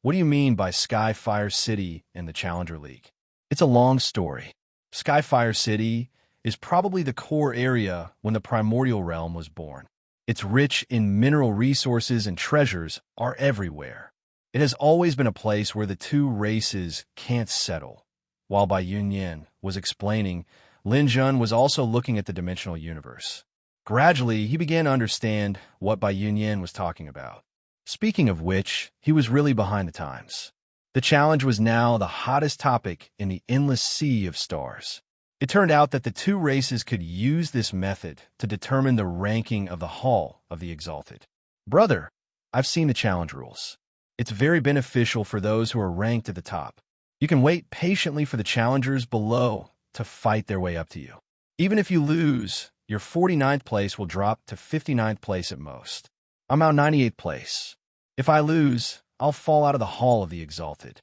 [SPEAKER 1] What do you mean by Skyfire City and the Challenger League? It's a long story. Skyfire City is probably the core area when the primordial realm was born. It's rich in mineral resources and treasures are everywhere. It has always been a place where the two races can't settle. While Bai Yunyan was explaining, Lin Jun was also looking at the dimensional universe. Gradually, he began to understand what Bai Yunyan was talking about. Speaking of which, he was really behind the times. The challenge was now the hottest topic in the endless sea of stars. It turned out that the two races could use this method to determine the ranking of the Hall of the Exalted. Brother, I've seen the challenge rules. It's very beneficial for those who are ranked at the top. You can wait patiently for the challengers below to fight their way up to you. Even if you lose, your 49th place will drop to 59th place at most. I'm now 98th place. If I lose, I'll fall out of the Hall of the Exalted.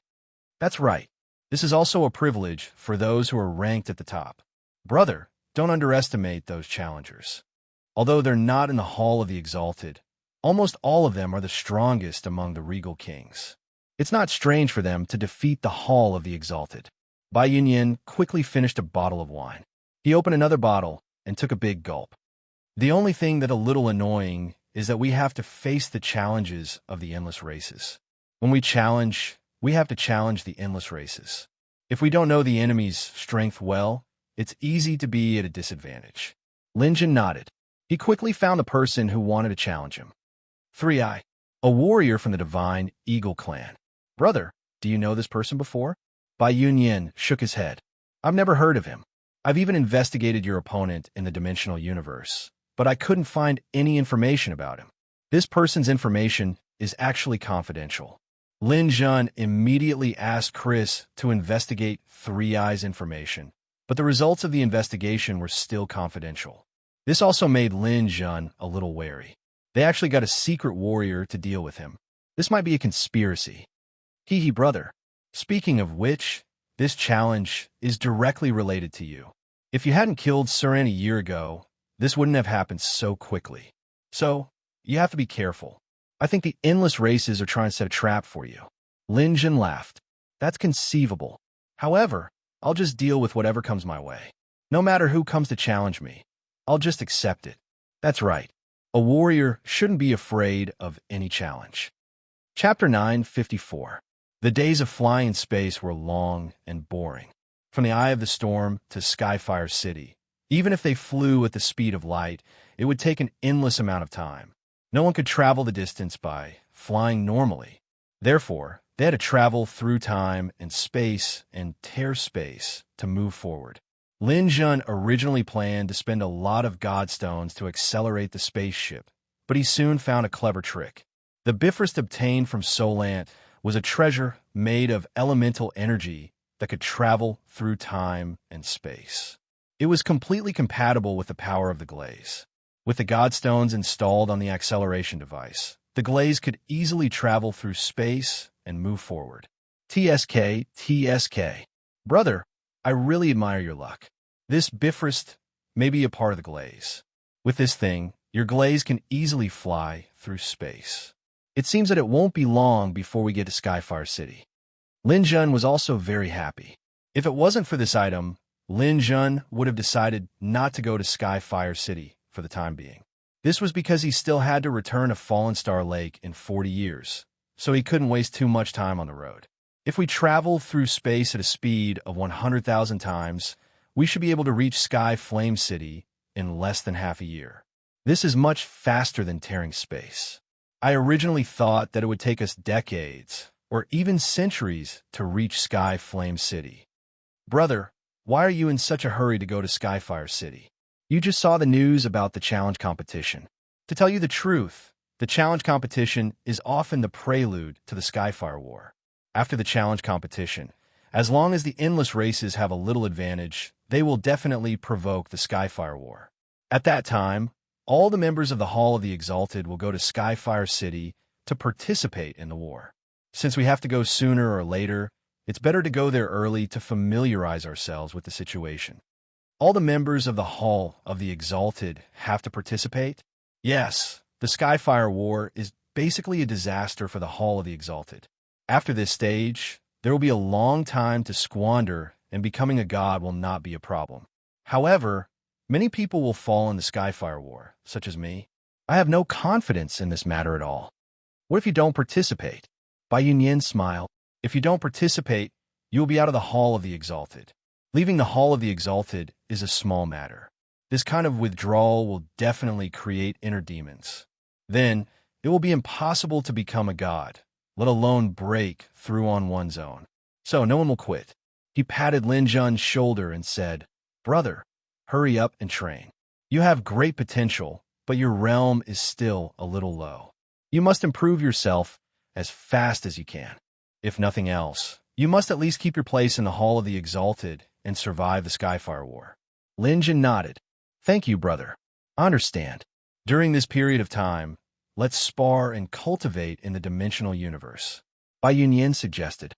[SPEAKER 1] That's right. This is also a privilege for those who are ranked at the top. Brother, don't underestimate those challengers. Although they're not in the Hall of the Exalted, almost all of them are the strongest among the regal kings. It's not strange for them to defeat the Hall of the Exalted. Bai Yunyan quickly finished a bottle of wine. He opened another bottle and took a big gulp. The only thing that's a little annoying is that we have to face the challenges of the endless races. When we challenge, we have to challenge the endless races. If we don't know the enemy's strength well, it's easy to be at a disadvantage. Lin Jun nodded. He quickly found the person who wanted to challenge him. 3i, a warrior from the Divine Eagle clan. Brother, do you know this person before? Bai Yunyan shook his head. I've never heard of him. I've even investigated your opponent in the dimensional universe, but I couldn't find any information about him. This person's information is actually confidential. Lin Jun immediately asked Chris to investigate 3i's information, but the results of the investigation were still confidential. This also made Lin Jun a little wary. They actually got a secret warrior to deal with him. This might be a conspiracy. Hee brother. Speaking of which, this challenge is directly related to you. If you hadn't killed Serene a year ago, this wouldn't have happened so quickly. So, you have to be careful. I think the endless races are trying to set a trap for you. Lin Jun laughed. That's conceivable. However, I'll just deal with whatever comes my way. No matter who comes to challenge me, I'll just accept it. That's right. A warrior shouldn't be afraid of any challenge. Chapter 954. The days of flying in space were long and boring. From the eye of the storm to Skyfire City, even if they flew at the speed of light, it would take an endless amount of time. No one could travel the distance by flying normally. Therefore, they had to travel through time and space and tear space to move forward. Lin Jun originally planned to spend a lot of godstones to accelerate the spaceship, but he soon found a clever trick. The Bifrost obtained from Solant was a treasure made of elemental energy that could travel through time and space. It was completely compatible with the power of the glaze. With the godstones installed on the acceleration device, the glaze could easily travel through space and move forward. TSK. Brother, I really admire your luck. This Bifrost may be a part of the glaze. With this thing, your glaze can easily fly through space. It seems that it won't be long before we get to Skyfire City. Lin Jun was also very happy. If it wasn't for this item, Lin Jun would have decided not to go to Skyfire City for the time being. This was because he still had to return to Fallen Star Lake in 40 years, so he couldn't waste too much time on the road. If we travel through space at a speed of 100,000 times, we should be able to reach Sky Flame City in less than half a year. This is much faster than tearing space. I originally thought that it would take us decades, or even centuries, to reach Sky Flame City. Brother, why are you in such a hurry to go to Skyfire City? You just saw the news about the challenge competition. To tell you the truth, the challenge competition is often the prelude to the Skyfire War. After the challenge competition, as long as the endless races have a little advantage, they will definitely provoke the Skyfire War. At that time, all the members of the Hall of the Exalted will go to Skyfire City to participate in the war. Since we have to go sooner or later, it's better to go there early to familiarize ourselves with the situation. All the members of the Hall of the Exalted have to participate? Yes, the Skyfire War is basically a disaster for the Hall of the Exalted. After this stage, there will be a long time to squander, and becoming a god will not be a problem. However, many people will fall in the Skyfire War, such as me. I have no confidence in this matter at all. What if you don't participate? Bai Yunyan smiled. If you don't participate, you will be out of the Hall of the Exalted. Leaving the Hall of the Exalted is a small matter. This kind of withdrawal will definitely create inner demons. Then, it will be impossible to become a god, let alone break through on one's own. So no one will quit. He patted Lin Jun's shoulder and said, "Brother, hurry up and train. You have great potential, but your realm is still a little low. You must improve yourself as fast as you can. If nothing else, you must at least keep your place in the Hall of the Exalted and survive the Skyfire War." Lin Jun nodded. "Thank you, brother. I understand. During this period of time, let's spar and cultivate in the dimensional universe." Bai Yunyan suggested.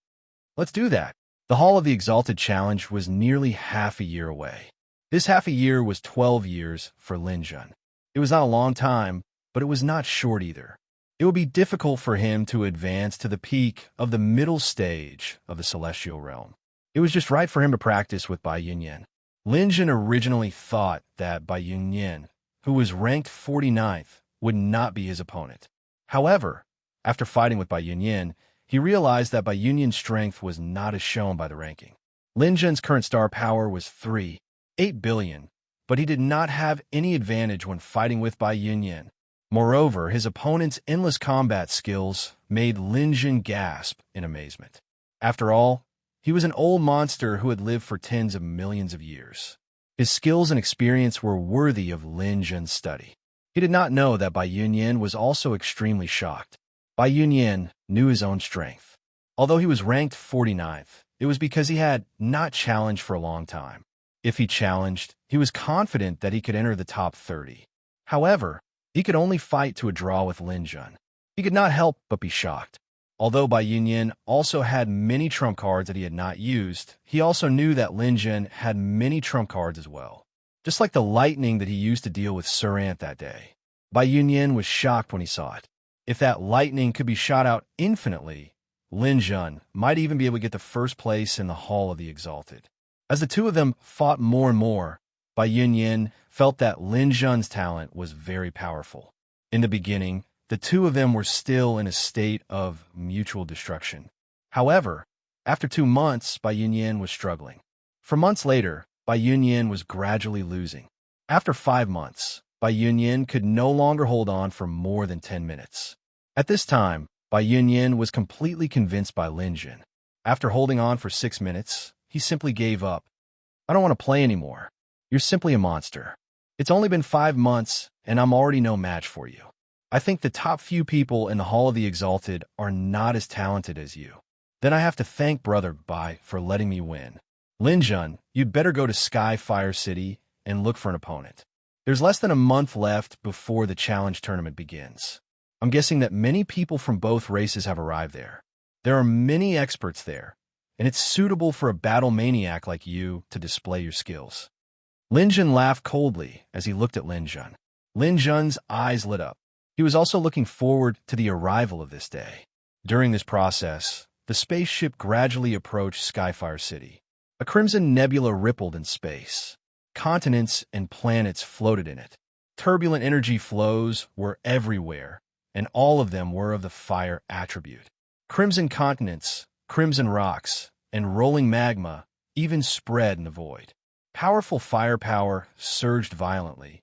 [SPEAKER 1] "Let's do that." The Hall of the Exalted challenge was nearly half a year away. This half a year was 12 years for Lin Jun. It was not a long time, but it was not short either. It would be difficult for him to advance to the peak of the middle stage of the celestial realm. It was just right for him to practice with Bai Yunyan. Lin Jun originally thought that Bai Yunyan, who was ranked 49th, would not be his opponent. However, after fighting with Bai Yunyan, he realized that Bai Yunyan's strength was not as shown by the ranking. Lin Jun's current star power was 3.8 billion, but he did not have any advantage when fighting with Bai Yunyan. Moreover, his opponent's endless combat skills made Lin Jun gasp in amazement. After all, he was an old monster who had lived for tens of millions of years. His skills and experience were worthy of Lin Jun's study. He did not know that Bai Yunyan was also extremely shocked. Bai Yunyan knew his own strength. Although he was ranked 49th, it was because he had not challenged for a long time. If he challenged, he was confident that he could enter the top 30. However, he could only fight to a draw with Lin Jun. He could not help but be shocked. Although Bai Yunyan also had many trump cards that he had not used, he also knew that Lin Jun had many trump cards as well. Just like the lightning that he used to deal with serene that day. Bai Yunyan was shocked when he saw it. If that lightning could be shot out infinitely, Lin Jun might even be able to get the first place in the Hall of the Exalted. As the two of them fought more and more, Bai Yunyan felt that Lin Jun's talent was very powerful. In the beginning, the two of them were still in a state of mutual destruction. However, after 2 months, Bai Yunyan was struggling. For months later, Bai Yunyan was gradually losing. After 5 months, Bai Yunyan could no longer hold on for more than 10 minutes. At this time, Bai Yunyan was completely convinced by Lin Jun. After holding on for 6 minutes, he simply gave up. "I don't want to play anymore. You're simply a monster. It's only been 5 months, and I'm already no match for you. I think the top few people in the Hall of the Exalted are not as talented as you. Then I have to thank Brother Bai for letting me win. Lin Jun, you'd better go to Skyfire City and look for an opponent. There's less than a month left before the challenge tournament begins. I'm guessing that many people from both races have arrived there. There are many experts there, and it's suitable for a battle maniac like you to display your skills." Lin Jun laughed coldly as he looked at Lin Jun. Lin Jun's eyes lit up. He was also looking forward to the arrival of this day. During this process, the spaceship gradually approached Skyfire City. A crimson nebula rippled in space. Continents and planets floated in it. Turbulent energy flows were everywhere, and all of them were of the fire attribute. Crimson continents, crimson rocks, and rolling magma even spread in the void. Powerful firepower surged violently,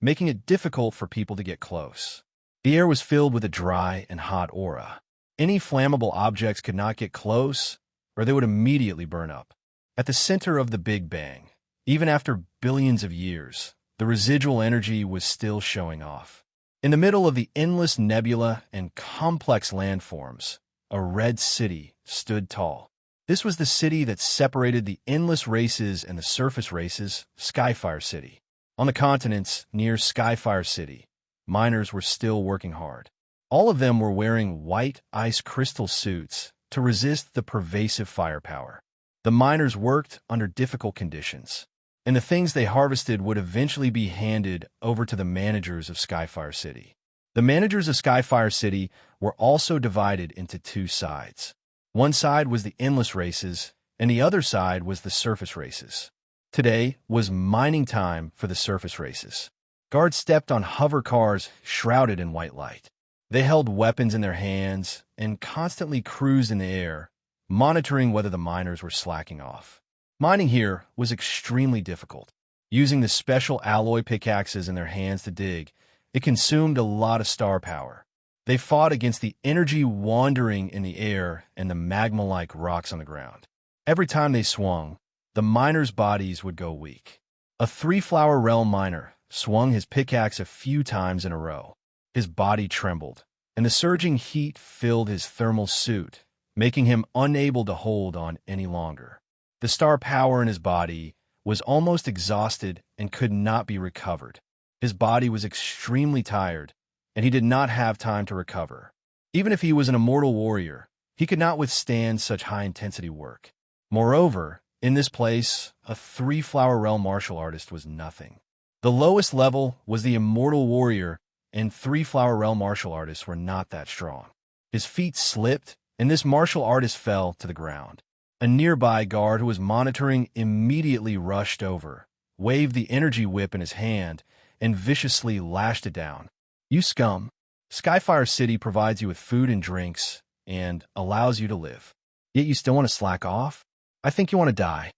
[SPEAKER 1] making it difficult for people to get close. The air was filled with a dry and hot aura. Any flammable objects could not get close, or they would immediately burn up. At the center of the Big Bang, even after billions of years, the residual energy was still showing off. In the middle of the endless nebula and complex landforms, a red city stood tall. This was the city that separated the endless races and the surface races, Skyfire City. On the continents near Skyfire City, miners were still working hard. All of them were wearing white ice crystal suits to resist the pervasive firepower. The miners worked under difficult conditions, and the things they harvested would eventually be handed over to the managers of Skyfire City. The managers of Skyfire City were also divided into 2 sides. One side was the endless races, and the other side was the surface races. Today was mining time for the surface races. Guards stepped on hover cars shrouded in white light. They held weapons in their hands and constantly cruised in the air, monitoring whether the miners were slacking off. Mining here was extremely difficult. Using the special alloy pickaxes in their hands to dig, it consumed a lot of star power. They fought against the energy wandering in the air and the magma-like rocks on the ground. Every time they swung, the miners' bodies would go weak. A three-flower realm miner swung his pickaxe a few times in a row. His body trembled, and the surging heat filled his thermal suit, making him unable to hold on any longer. The star power in his body was almost exhausted and could not be recovered. His body was extremely tired, and he did not have time to recover. Even if he was an immortal warrior, he could not withstand such high-intensity work. Moreover, in this place, a three-flower realm martial artist was nothing. The lowest level was the immortal warrior, and three-flower realm martial artists were not that strong. His feet slipped, and this martial artist fell to the ground. A nearby guard who was monitoring immediately rushed over, waved the energy whip in his hand, and viciously lashed it down. "You scum! Skyfire City provides you with food and drinks and allows you to live. Yet you still want to slack off? I think you want to die."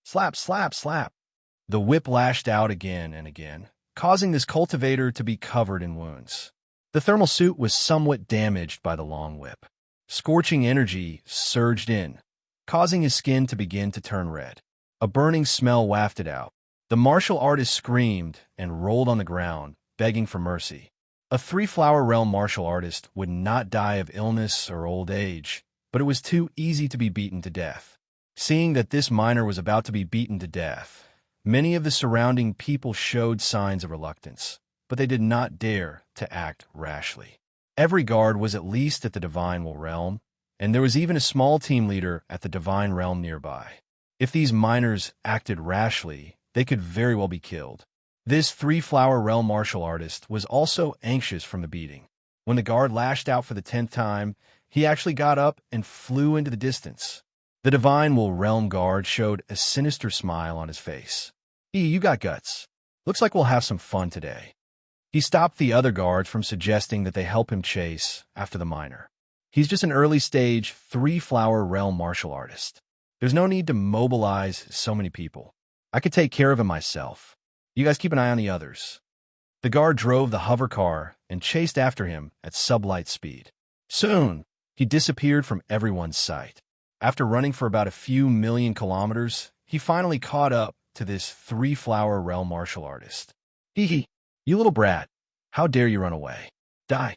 [SPEAKER 1] Slap, slap, slap. The whip lashed out again and again, causing this cultivator to be covered in wounds. The thermal suit was somewhat damaged by the long whip. Scorching energy surged in, causing his skin to begin to turn red. A burning smell wafted out. The martial artist screamed and rolled on the ground, begging for mercy. A three-flower realm martial artist would not die of illness or old age, but it was too easy to be beaten to death. Seeing that this miner was about to be beaten to death, many of the surrounding people showed signs of reluctance, but they did not dare to act rashly. Every guard was at least at the Divine Realm, and there was even a small team leader at the Divine Realm nearby. If these miners acted rashly, they could very well be killed. This three-flower realm martial artist was also anxious from the beating. When the guard lashed out for the 10th time, he actually got up and flew into the distance. The Divine Realm guard showed a sinister smile on his face. You got guts. Looks like we'll have some fun today." He stopped the other guards from suggesting that they help him chase after the miner. He's just an early-stage three-flower realm martial artist. There's no need to mobilize so many people. I could take care of him myself. You guys keep an eye on the others. The guard drove the hover car and chased after him at sublight speed. Soon, he disappeared from everyone's sight. After running for about a few million kilometers, he finally caught up to this three-flower realm martial artist. "Hee, you little brat. How dare you run away? Die."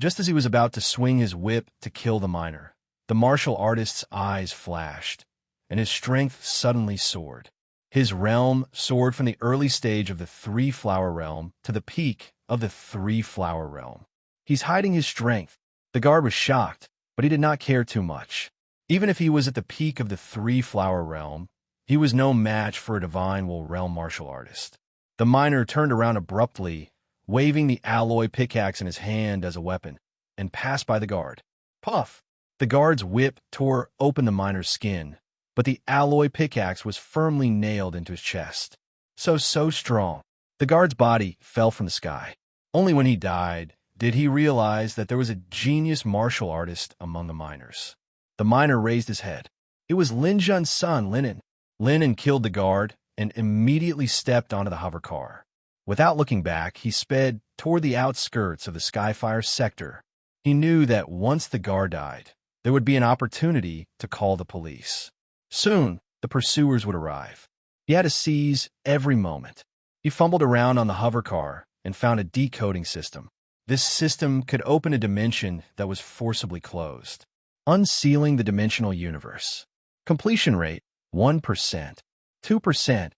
[SPEAKER 1] Just as he was about to swing his whip to kill the miner, the martial artist's eyes flashed, and his strength suddenly soared. His realm soared from the early stage of the three-flower realm to the peak of the three-flower realm. He's hiding his strength. The guard was shocked, but he did not care too much. Even if he was at the peak of the three-flower realm, he was no match for a Divine Realm martial artist. The miner turned around abruptly, waving the alloy pickaxe in his hand as a weapon, and passed by the guard. Puff! The guard's whip tore open the miner's skin, but the alloy pickaxe was firmly nailed into his chest. So strong. The guard's body fell from the sky. Only when he died did he realize that there was a genius martial artist among the miners. The miner raised his head. It was Lin Jun's son, Linen. Linen killed the guard and immediately stepped onto the hover car. Without looking back, he sped toward the outskirts of the Skyfire sector. He knew that once the guard died, there would be an opportunity to call the police. Soon, the pursuers would arrive. He had to seize every moment. He fumbled around on the hover car and found a decoding system. This system could open a dimension that was forcibly closed, unsealing the dimensional universe. Completion rate, 1%. 2%.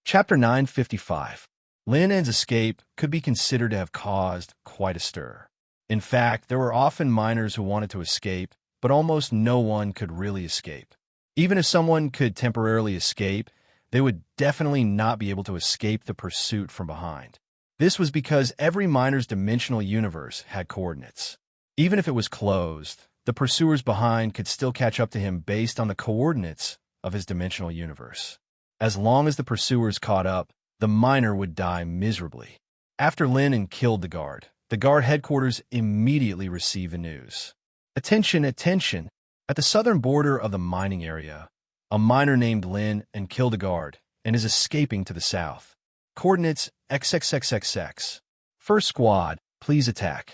[SPEAKER 1] Chapter 955. Linen's escape could be considered to have caused quite a stir. In fact, there were often miners who wanted to escape, but almost no one could really escape. Even if someone could temporarily escape, they would definitely not be able to escape the pursuit from behind. This was because every miner's dimensional universe had coordinates. Even if it was closed, the pursuers behind could still catch up to him based on the coordinates of his dimensional universe. As long as the pursuers caught up, the miner would die miserably. After Lin killed the guard headquarters immediately received the news. Attention, attention! At the southern border of the mining area, a miner named Lin killed a guard and is escaping to the south. Coordinates XXXXX. First squad, please attack.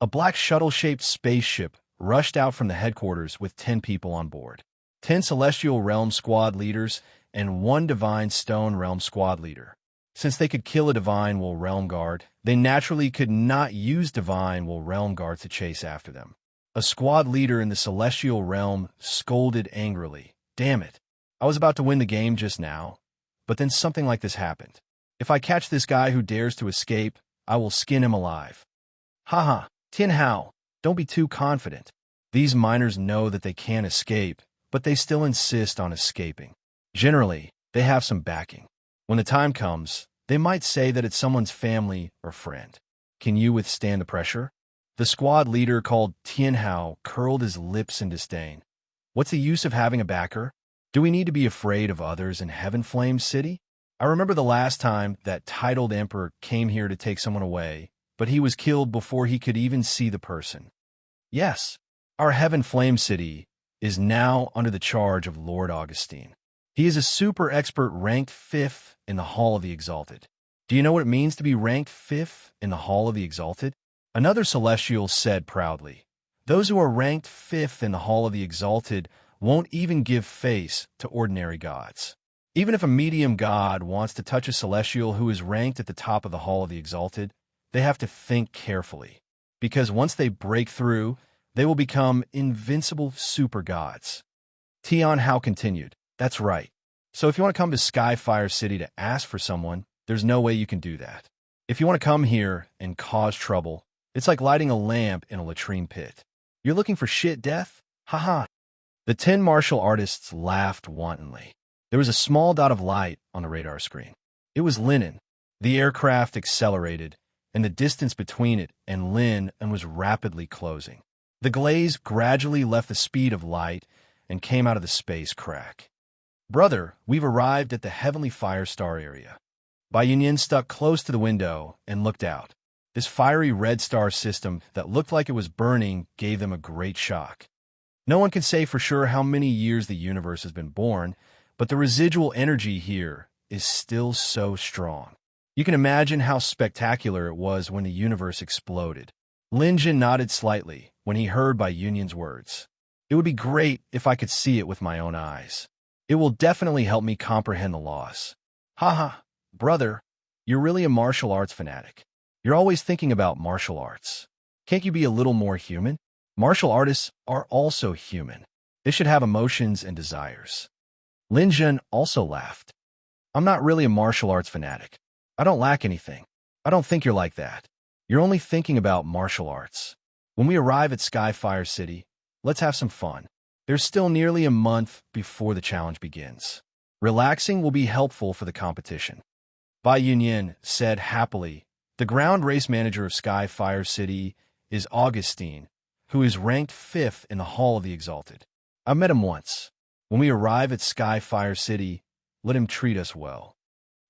[SPEAKER 1] A black shuttle-shaped spaceship rushed out from the headquarters with 10 people on board. 10 Celestial Realm squad leaders and 1 Divine Stone Realm squad leader. Since they could kill a Divine Will Realm guard, they naturally could not use Divine Will Realm guards to chase after them. A squad leader in the Celestial Realm scolded angrily. Damn it. I was about to win the game just now, but then something like this happened. If I catch this guy who dares to escape, I will skin him alive. Haha, Tin Hao, don't be too confident. These miners know that they can't escape, but they still insist on escaping. Generally, they have some backing. When the time comes, they might say that it's someone's family or friend. Can you withstand the pressure? The squad leader called Tin Hao curled his lips in disdain. What's the use of having a backer? Do we need to be afraid of others in Heaven Flame City? I remember the last time that titled emperor came here to take someone away, but he was killed before he could even see the person. Yes, our Heaven Flame City is now under the charge of Lord Augustine. He is a super expert ranked 5th in the Hall of the Exalted. Do you know what it means to be ranked 5th in the Hall of the Exalted? Another Celestial said proudly, those who are ranked 5th in the Hall of the Exalted won't even give face to ordinary gods. Even if a medium god wants to touch a Celestial who is ranked at the top of the Hall of the Exalted, they have to think carefully, because once they break through, they will become invincible super gods. Tian Hao continued, that's right. So if you want to come to Skyfire City to ask for someone, there's no way you can do that. If you want to come here and cause trouble, it's like lighting a lamp in a latrine pit. You're looking for shit death? Haha. The 10 martial artists laughed wantonly. There was a small dot of light on the radar screen. It was Linen. The aircraft accelerated, and the distance between it and Lin was rapidly closing. The glaze gradually left the speed of light and came out of the space crack. Brother, we've arrived at the Heavenly Fire Star area. Bai Yunyan stuck close to the window and looked out. This fiery red star system that looked like it was burning gave them a great shock. No one can say for sure how many years the universe has been born, but the residual energy here is still so strong. You can imagine how spectacular it was when the universe exploded. Lin Jin nodded slightly when he heard Bai Yunyan's words. It would be great if I could see it with my own eyes. It will definitely help me comprehend the loss. Haha, brother, you're really a martial arts fanatic. You're always thinking about martial arts. Can't you be a little more human? Martial artists are also human. They should have emotions and desires. Lin Jin also laughed. I'm not really a martial arts fanatic. I don't lack anything. I don't think you're like that. You're only thinking about martial arts. When we arrive at Skyfire City, let's have some fun. There's still nearly a month before the challenge begins. Relaxing will be helpful for the competition. Bai Yunyan said happily. The ground race manager of Skyfire City is Augustine, who is ranked 5th in the Hall of the Exalted. I met him once. When we arrive at Skyfire City, let him treat us well.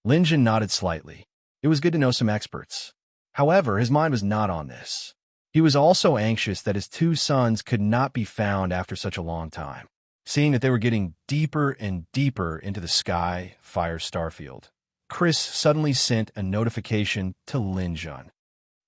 [SPEAKER 1] Lin Jin nodded slightly. It was good to know some experts. However, his mind was not on this. He was also anxious that his 2 sons could not be found after such a long time, seeing that they were getting deeper and deeper into the Skyfire starfield. Chris suddenly sent a notification to Lin Jun.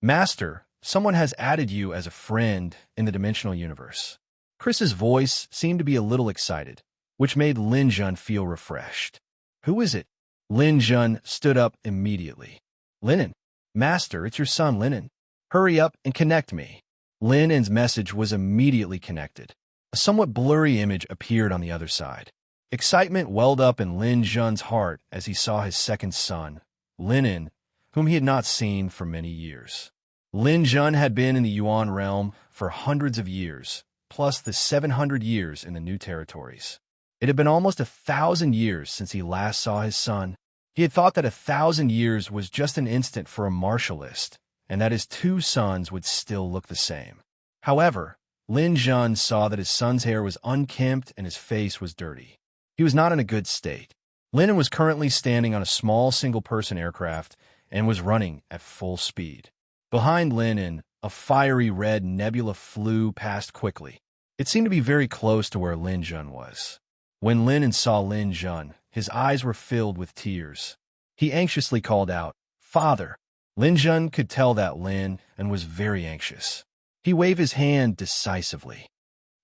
[SPEAKER 1] Master, someone has added you as a friend in the dimensional universe. Chris's voice seemed to be a little excited, which made Lin Jun feel refreshed. Who is it? Lin Jun stood up immediately. Linen. Master, it's your son, Linen. Hurry up and connect me. Linen's message was immediately connected. A somewhat blurry image appeared on the other side. Excitement welled up in Lin Jun's heart as he saw his second son, Linen, whom he had not seen for many years. Lin Jun had been in the Yuan realm for hundreds of years, plus the 700 years in the New Territories. It had been almost 1,000 years since he last saw his son. He had thought that 1,000 years was just an instant for a martialist, and that his 2 sons would still look the same. However, Lin Jun saw that his son's hair was unkempt and his face was dirty. He was not in a good state. Lin was currently standing on a small single-person aircraft and was running at full speed. Behind Lin, a fiery red nebula flew past quickly. It seemed to be very close to where Lin Jun was. When Lin saw Lin Jun, his eyes were filled with tears. He anxiously called out, "Father!" Lin Jun could tell that Lin was very anxious. He waved his hand decisively.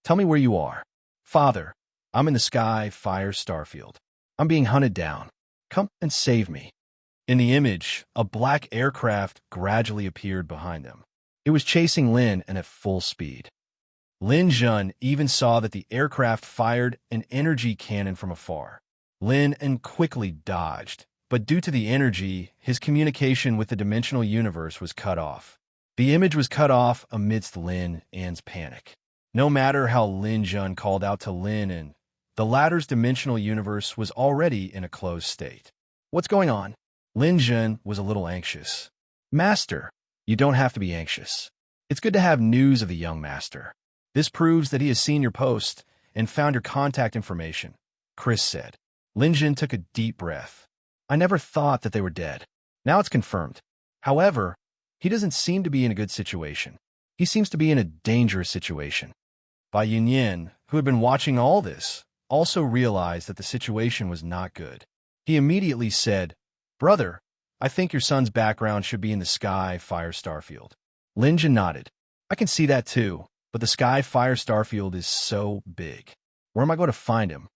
[SPEAKER 1] "Tell me where you are." "Father, I'm in the sky, fire starfield. I'm being hunted down. Come and save me." In the image, a black aircraft gradually appeared behind them. It was chasing Lin and at full speed. Lin Jun even saw that the aircraft fired an energy cannon from afar. Lin quickly dodged, but due to the energy, his communication with the dimensional universe was cut off. The image was cut off amidst Lin's panic. No matter how Lin Jun called out to Lin, the latter's dimensional universe was already in a closed state. "What's going on?" Lin Jun was a little anxious. "Master, you don't have to be anxious. It's good to have news of the young master. This proves that he has seen your post and found your contact information," Chris said. Lin Jun took a deep breath. "I never thought that they were dead. Now it's confirmed. However, he doesn't seem to be in a good situation. He seems to be in a dangerous situation." Bai Yunyan, who had been watching all this, also realized that the situation was not good. He immediately said, "Brother, I think your son's background should be in the sky fire starfield." Lin Jun nodded. "I can see that too, but the sky fire starfield is so big. Where am I going to find him?"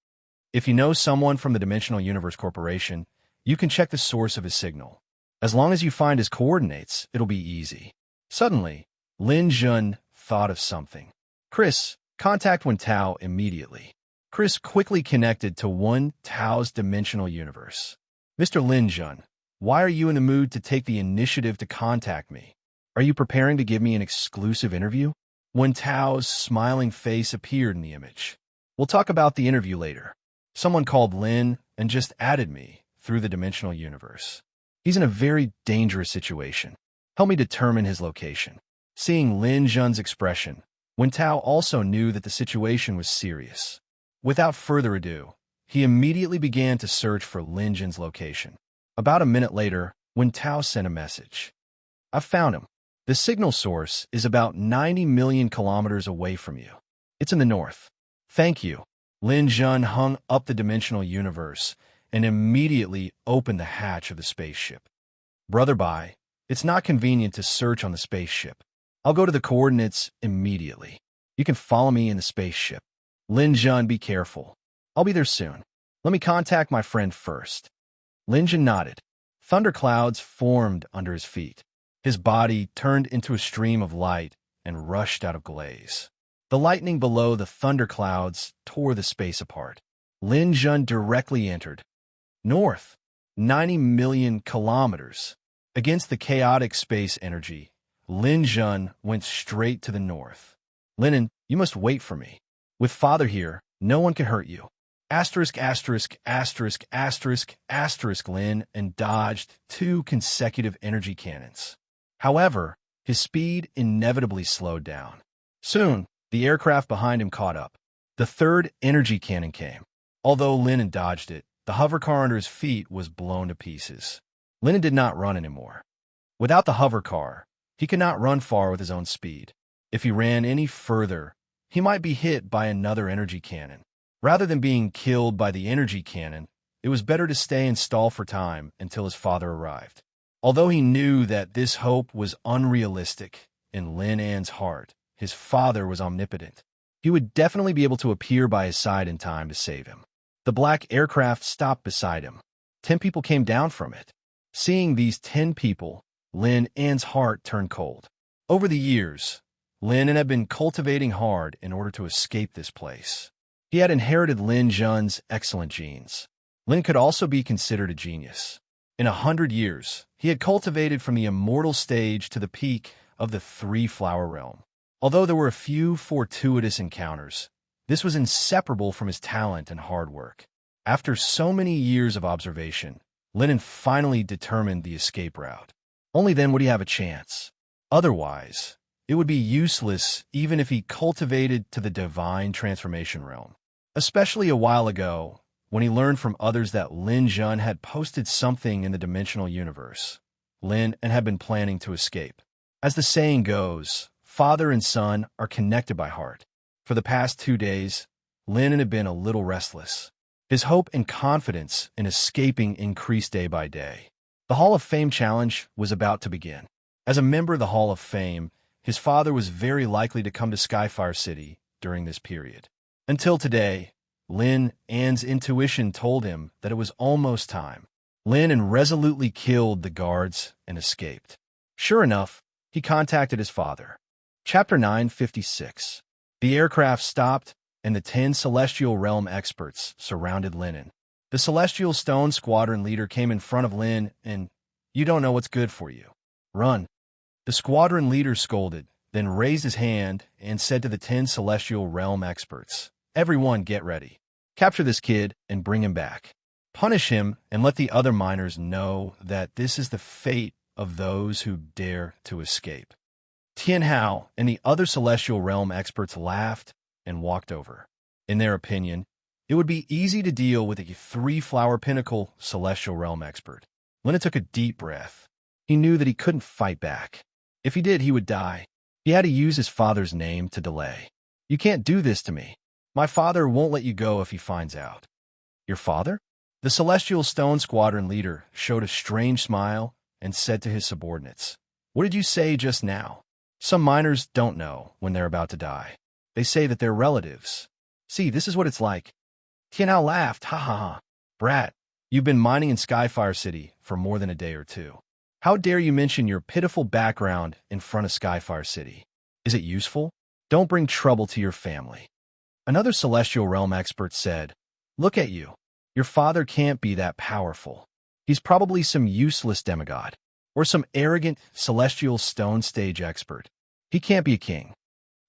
[SPEAKER 1] "If you know someone from the Dimensional Universe Corporation, you can check the source of his signal. As long as you find his coordinates, it'll be easy." Suddenly, Lin Jun thought of something. "Chris, contact Wen Tao immediately." Chris quickly connected to Wen Tao's dimensional universe. "Mr. Lin Jun, why are you in the mood to take the initiative to contact me? Are you preparing to give me an exclusive interview?" Wen Tao's smiling face appeared in the image. "We'll talk about the interview later. Someone called Lin and just added me through the dimensional universe. He's in a very dangerous situation. Help me determine his location." Seeing Lin Jun's expression, Wen Tao also knew that the situation was serious. Without further ado, he immediately began to search for Lin Jun's location. About a minute later, Wen Tao sent a message. "I've found him. The signal source is about 90 million kilometers away from you. It's in the north." "Thank you." Lin Jun hung up the dimensional universe and immediately opened the hatch of the spaceship. "Brother Bai, it's not convenient to search on the spaceship. I'll go to the coordinates immediately. You can follow me in the spaceship." "Lin Jun, be careful. I'll be there soon. Let me contact my friend first." Lin Jun nodded. Thunderclouds formed under his feet. His body turned into a stream of light and rushed out of glaze. The lightning below the thunderclouds tore the space apart. Lin Jun directly entered. North, 90 million kilometers. Against the chaotic space energy, Lin Jun went straight to the north. "Linen, you must wait for me. With father here, no one can hurt you." Asterisk, asterisk, asterisk, asterisk, asterisk Lin and dodged 2 consecutive energy cannons. However, his speed inevitably slowed down. Soon, the aircraft behind him caught up. The 3rd energy cannon came. Although Lin dodged it, the hover car under his feet was blown to pieces. Lin did not run anymore. Without the hover car, he could not run far with his own speed. If he ran any further, he might be hit by another energy cannon. Rather than being killed by the energy cannon, it was better to stay and stall for time until his father arrived. Although he knew that this hope was unrealistic, in Lin An's heart, his father was omnipotent. He would definitely be able to appear by his side in time to save him. The black aircraft stopped beside him. 10 people came down from it. Seeing these 10 people, Lin An's heart turned cold. Over the years, Lin had been cultivating hard in order to escape this place. He had inherited Lin Jun's excellent genes. Lin could also be considered a genius. In 100 years, he had cultivated from the immortal stage to the peak of the 3-flower realm. Although there were a few fortuitous encounters, this was inseparable from his talent and hard work. After so many years of observation, Lin finally determined the escape route. Only then would he have a chance. Otherwise, it would be useless even if he cultivated to the divine transformation realm. Especially a while ago, when he learned from others that Lin Jun had posted something in the dimensional universe. Lin and had been planning to escape. As the saying goes, father and son are connected by heart. For the past 2 days, Lin had been a little restless. His hope and confidence in escaping increased day by day. The Hall of Fame challenge was about to begin. As a member of the Hall of Fame, his father was very likely to come to Skyfire City during this period. Until today, Lin An's intuition told him that it was almost time. Lin An resolutely killed the guards and escaped. Sure enough, he contacted his father. Chapter 956. The aircraft stopped, and the 10 Celestial Realm experts surrounded Lin. The Celestial Stone Squadron leader came in front of Lin and, "You don't know what's good for you. Run." The squadron leader scolded, then raised his hand and said to the 10 Celestial Realm experts, "Everyone get ready. Capture this kid and bring him back. Punish him and let the other miners know that this is the fate of those who dare to escape." Tian Hao and the other Celestial Realm experts laughed and walked over. In their opinion, it would be easy to deal with a 3-flower pinnacle Celestial Realm expert. Lin took a deep breath. He knew that he couldn't fight back. If he did, he would die. He had to use his father's name to delay. "You can't do this to me. My father won't let you go if he finds out." "Your father?" The Celestial Stone Squadron leader showed a strange smile and said to his subordinates, "What did you say just now?" Some miners don't know when they're about to die. They say that they're relatives. "See, this is what it's like." Tianhao laughed. "Ha ha ha. Brat, you've been mining in Skyfire City for more than a day or two. How dare you mention your pitiful background in front of Skyfire City? Is it useful? Don't bring trouble to your family." Another Celestial Realm expert said, "Look at you. Your father can't be that powerful. He's probably some useless demigod, or some arrogant Celestial Stone Stage expert. He can't be a king.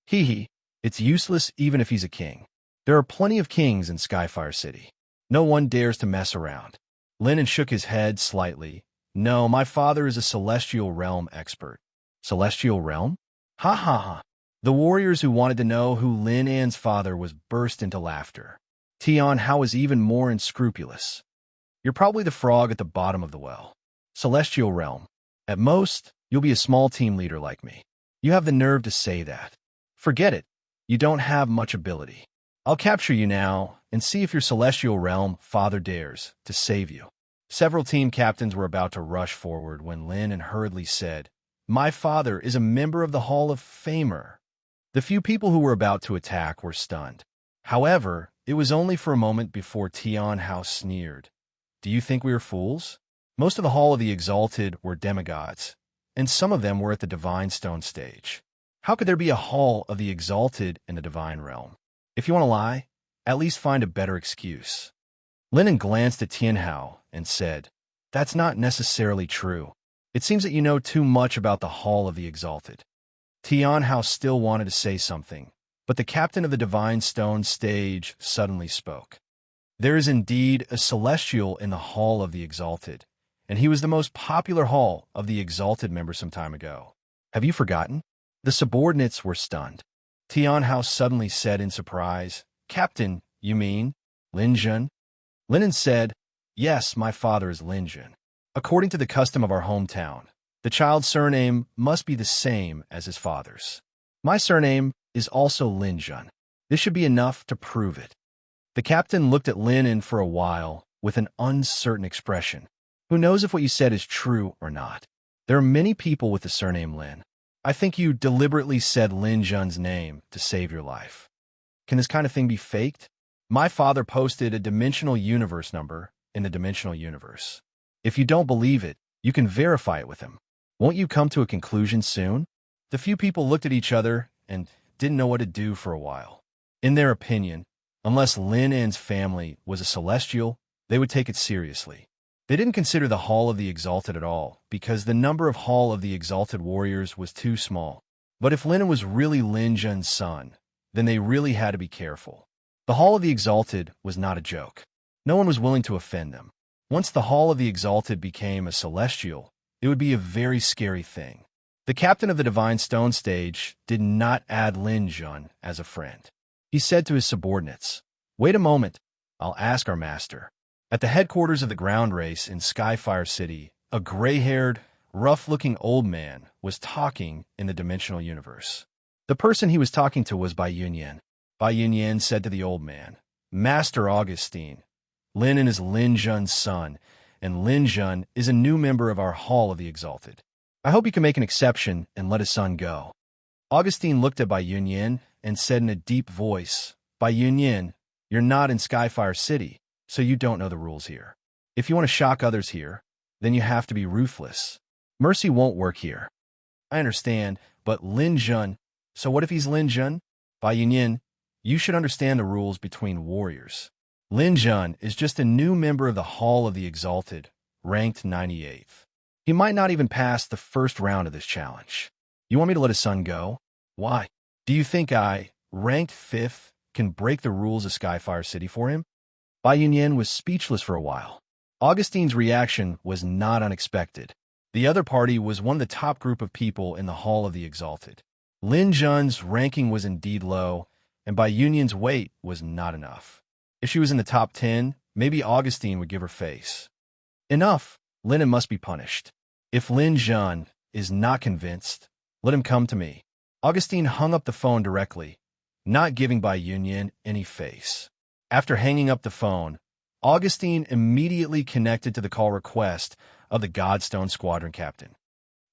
[SPEAKER 1] Hee hee, it's useless even if he's a king. There are plenty of kings in Skyfire City. No one dares to mess around." Lin shook his head slightly. "No, my father is a Celestial Realm expert." "Celestial Realm?" "Ha ha ha." The warriors who wanted to know who Lin An's father was burst into laughter. Tian Hao was even more unscrupulous. "You're probably the frog at the bottom of the well. Celestial Realm. At most, you'll be a small team leader like me. You have the nerve to say that. Forget it. You don't have much ability. I'll capture you now and see if your Celestial Realm father dares to save you." Several team captains were about to rush forward when Lin hurriedly said, "My father is a member of the Hall of Famer." The few people who were about to attack were stunned. However, it was only for a moment before Tian Hao sneered. "Do you think we are fools? Most of the Hall of the Exalted were demigods, and some of them were at the Divine Stone stage. How could there be a Hall of the Exalted in the Divine Realm? If you want to lie, at least find a better excuse." Lin glanced at Tian Hao and said, "That's not necessarily true. It seems that you know too much about the Hall of the Exalted." Tian Hao still wanted to say something, but the captain of the Divine Stone stage suddenly spoke. "There is indeed a Celestial in the Hall of the Exalted, and he was the most popular Hall of the Exalted member some time ago. Have you forgotten?" The subordinates were stunned. Tian Hao suddenly said in surprise, "Captain, you mean Lin Jun?" Lin said, "Yes, my father is Lin Jun. According to the custom of our hometown, the child's surname must be the same as his father's. My surname is also Lin Jun. This should be enough to prove it." The captain looked at Lin for a while with an uncertain expression. "Who knows if what you said is true or not? There are many people with the surname Lin. I think you deliberately said Lin Jun's name to save your life. Can this kind of thing be faked? My father posted a dimensional universe number in the dimensional universe. If you don't believe it, you can verify it with him. Won't you come to a conclusion soon?" The few people looked at each other and didn't know what to do for a while. In their opinion, unless Lin An's family was a Celestial, they would take it seriously. They didn't consider the Hall of the Exalted at all, because the number of Hall of the Exalted warriors was too small. But if Lin was really Lin Jun's son, then they really had to be careful. The Hall of the Exalted was not a joke. No one was willing to offend them. Once the Hall of the Exalted became a Celestial, it would be a very scary thing. The captain of the Divine Stone stage did not add Lin Jun as a friend. He said to his subordinates, "Wait a moment, I'll ask our master." At the headquarters of the ground race in Skyfire City, a gray-haired, rough-looking old man was talking in the dimensional universe. The person he was talking to was Bai Yunyan. Bai Yunyan said to the old man, "Master Augustine, Lin is Lin Jun's son, and Lin Jun is a new member of our Hall of the Exalted. I hope you can make an exception and let his son go." Augustine looked at Bai Yunyan and said in a deep voice, "Bai Yunyan, you're not in Skyfire City, so you don't know the rules here. If you want to shock others here, then you have to be ruthless. Mercy won't work here." "I understand, but Lin Jun, so what if he's Lin Jun?" "Bai Yunyan, you should understand the rules between warriors. Lin Jun is just a new member of the Hall of the Exalted, ranked 98th. He might not even pass the first round of this challenge. You want me to let his son go? Why? Do you think I, ranked 5th, can break the rules of Skyfire City for him?" Bai Yunyan was speechless for a while. Augustine's reaction was not unexpected. The other party was one of the top group of people in the Hall of the Exalted. Lin Jun's ranking was indeed low, and Bai Yunyan's weight was not enough. If she was in the top 10, maybe Augustine would give her face. "Enough! Lin must be punished. If Lin Jun is not convinced, let him come to me." Augustine hung up the phone directly, not giving Bai Yunyan any face. After hanging up the phone, Augustine immediately connected to the call request of the Godstone Squadron captain.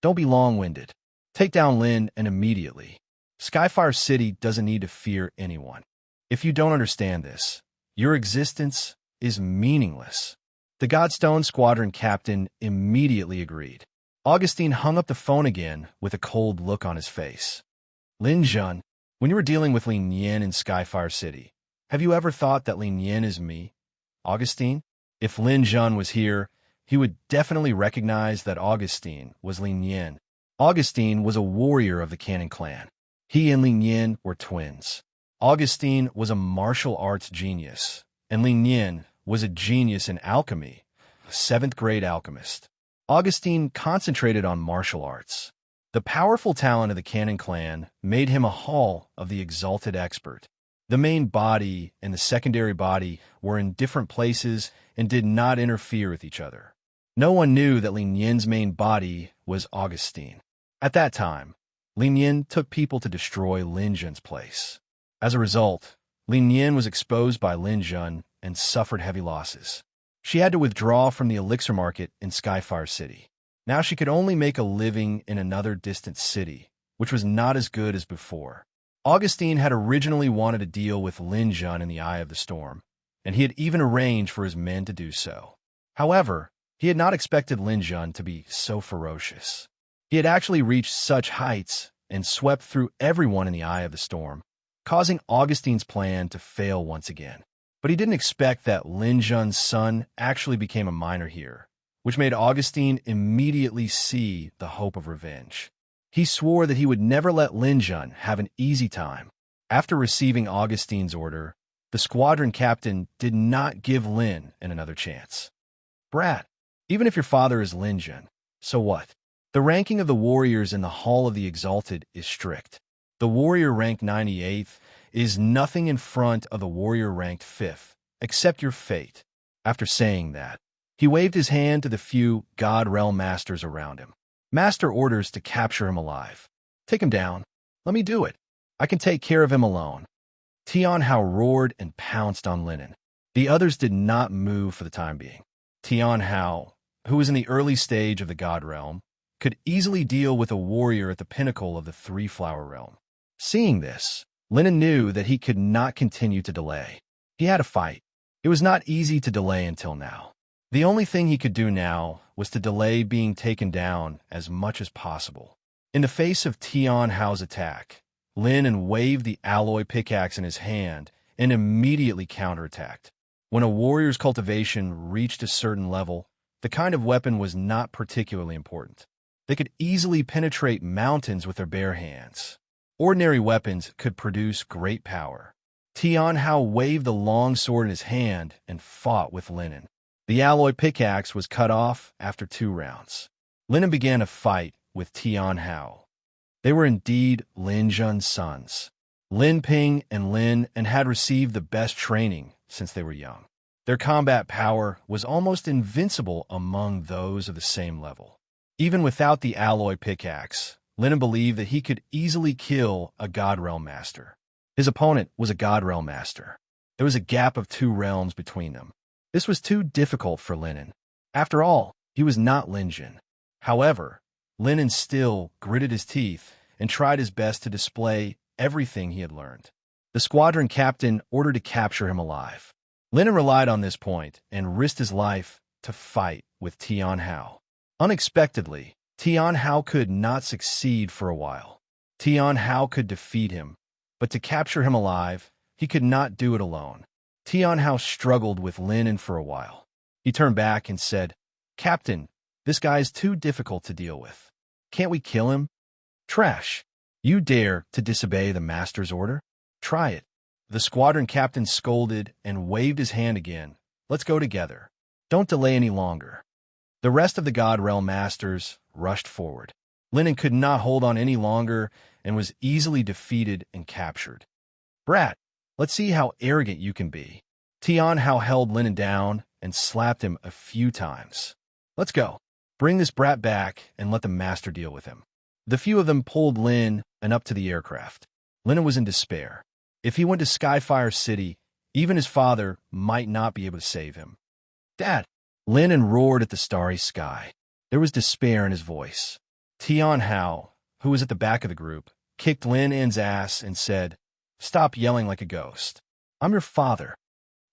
[SPEAKER 1] "Don't be long-winded. Take down Lin and immediately. Skyfire City doesn't need to fear anyone. If you don't understand this, your existence is meaningless." The Godstone Squadron captain immediately agreed. Augustine hung up the phone again with a cold look on his face. "Lin Jun, when you were dealing with Lin Yan in Skyfire City, have you ever thought that Lin Yan is me? Augustine? If Lin Jun was here, he would definitely recognize that Augustine was Lin Yan. Augustine was a warrior of the Cannon clan. He and Lin Yan were twins. Augustine was a martial arts genius, and Lin Yan was a genius in alchemy, a 7th-grade alchemist. Augustine concentrated on martial arts. The powerful talent of the Cannon clan made him a Hall of the Exalted expert. The main body and the secondary body were in different places and did not interfere with each other. No one knew that Lin Yan's main body was Augustine. At that time, Lin Yan took people to destroy Lin Jun's place. As a result, Lin Yan was exposed by Lin Jun and suffered heavy losses. She had to withdraw from the elixir market in Skyfire City. Now she could only make a living in another distant city, which was not as good as before. Augustine had originally wanted to deal with Lin Jun in the Eye of the Storm, and he had even arranged for his men to do so. However, he had not expected Lin Jun to be so ferocious. He had actually reached such heights and swept through everyone in the Eye of the Storm, causing Augustine's plan to fail once again. But he didn't expect that Lin Jun's son actually became a miner here, which made Augustine immediately see the hope of revenge. He swore that he would never let Lin Jun have an easy time. After receiving Augustine's order, the squadron captain did not give Lin another chance. "Brat, even if your father is Lin Jun, so what? The ranking of the warriors in the Hall of the Exalted is strict. The warrior ranked 98th is nothing in front of the warrior ranked 5th, except your fate." After saying that, he waved his hand to the few God Realm masters around him. "Master orders to capture him alive. Take him down. Let me do it. I can take care of him alone." Tian Hao roared and pounced on Linen. The others did not move for the time being. Tian Hao, who was in the early stage of the God Realm, could easily deal with a warrior at the pinnacle of the Three-Flower Realm. Seeing this, Linen knew that he could not continue to delay. He had to fight. It was not easy to delay until now. The only thing he could do now was to delay being taken down as much as possible. In the face of Tian Hao's attack, Linen waved the alloy pickaxe in his hand and immediately counterattacked. When a warrior's cultivation reached a certain level, the kind of weapon was not particularly important. They could easily penetrate mountains with their bare hands. Ordinary weapons could produce great power. Tian Hao waved the long sword in his hand and fought with Linen. The alloy pickaxe was cut off after 2 rounds. Linen began a fight with Tian Hao. They were indeed Lin Jun's sons. Lin Ping and Lin and had received the best training since they were young. Their combat power was almost invincible among those of the same level. Even without the alloy pickaxe, Lin believed that he could easily kill a God Realm Master. His opponent was a God Realm Master. There was a gap of 2 realms between them. This was too difficult for Linen. After all, he was not Lin Jun. However, Linen still gritted his teeth and tried his best to display everything he had learned. The squadron captain ordered to capture him alive. Linen relied on this point and risked his life to fight with Tian Hao. Unexpectedly, Tian Hao could not succeed for a while. Tian Hao could defeat him, but to capture him alive, he could not do it alone. Tian Hao struggled with Linen for a while. He turned back and said, "Captain, this guy is too difficult to deal with. Can't we kill him?" "Trash! You dare to disobey the master's order? Try it." The squadron captain scolded and waved his hand again. "Let's go together. Don't delay any longer." The rest of the God Realm Masters rushed forward. Linen could not hold on any longer and was easily defeated and captured. "Brat, let's see how arrogant you can be." Tian Hao held Linen down and slapped him a few times. "Let's go. Bring this brat back and let the master deal with him." The few of them pulled Lin and up to the aircraft. Linen was in despair. If he went to Skyfire City, even his father might not be able to save him. "Dad!" Linen roared at the starry sky. There was despair in his voice. Tian Hao, who was at the back of the group, kicked Lin An's ass and said, "Stop yelling like a ghost. I'm your father."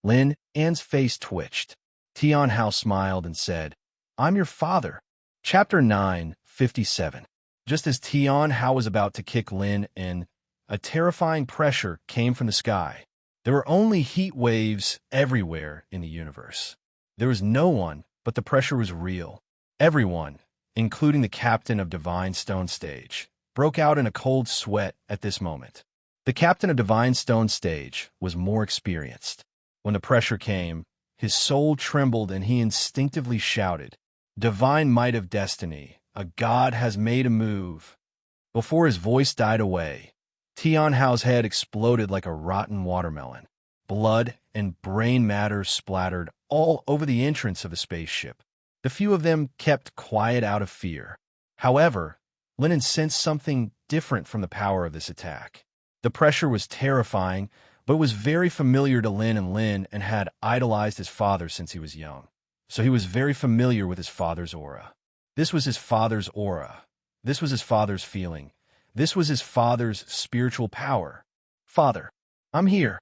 [SPEAKER 1] Lin An's face twitched. Tian Hao smiled and said, "I'm your father." Chapter 9:57. Just as Tian Hao was about to kick Lin In, a terrifying pressure came from the sky. There were only heat waves everywhere in the universe. There was no one, but the pressure was real. Everyone, including the captain of Divine Stone Stage, broke out in a cold sweat at this moment. The captain of Divine Stone Stage was more experienced. When the pressure came, his soul trembled and he instinctively shouted, "Divine might of destiny, a god has made a move." Before his voice died away, Tian Hao's head exploded like a rotten watermelon. Blood and brain matter splattered all over the entrance of the spaceship. The few of them kept quiet out of fear. However, Linen sensed something different from the power of this attack. The pressure was terrifying, but was very familiar to Lin and had idolized his father since he was young. So he was very familiar with his father's aura. This was his father's aura. This was his father's feeling. This was his father's spiritual power. "Father, I'm here."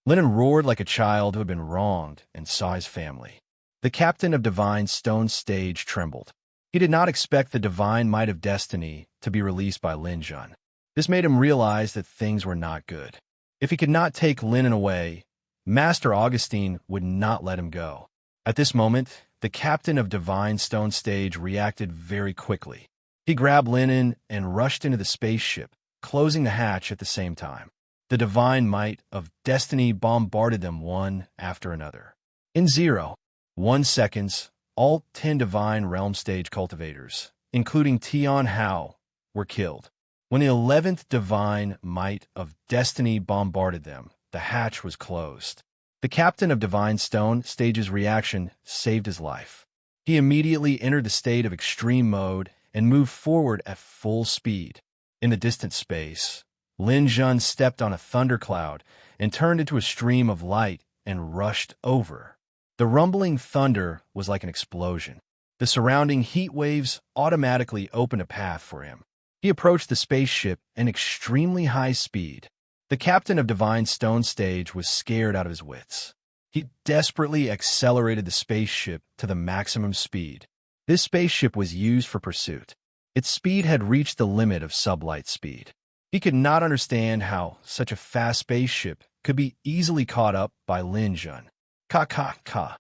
[SPEAKER 1] Linen roared like a child who had been wronged and saw his family. The captain of Divine Stone Stage trembled. He did not expect the divine might of destiny to be released by Lin Jun. This made him realize that things were not good. If he could not take Linen away, Master Augustine would not let him go. At this moment, the captain of Divine Stone Stage reacted very quickly. He grabbed Linen and rushed into the spaceship, closing the hatch at the same time. The divine might of destiny bombarded them one after another. In 0.1 seconds, all 10 Divine Realm Stage cultivators, including Tian Hao, were killed. When the 11th Divine Might of Destiny bombarded them, the hatch was closed. The captain of Divine Stone Stage's reaction saved his life. He immediately entered the state of extreme mode and moved forward at full speed. In the distant space, Lin Jun stepped on a thundercloud and turned into a stream of light and rushed over. The rumbling thunder was like an explosion. The surrounding heat waves automatically opened a path for him. He approached the spaceship at extremely high speed. The captain of Divine Stone Stage was scared out of his wits. He desperately accelerated the spaceship to the maximum speed. This spaceship was used for pursuit. Its speed had reached the limit of sublight speed. He could not understand how such a fast spaceship could be easily caught up by Lin Jun. Ka.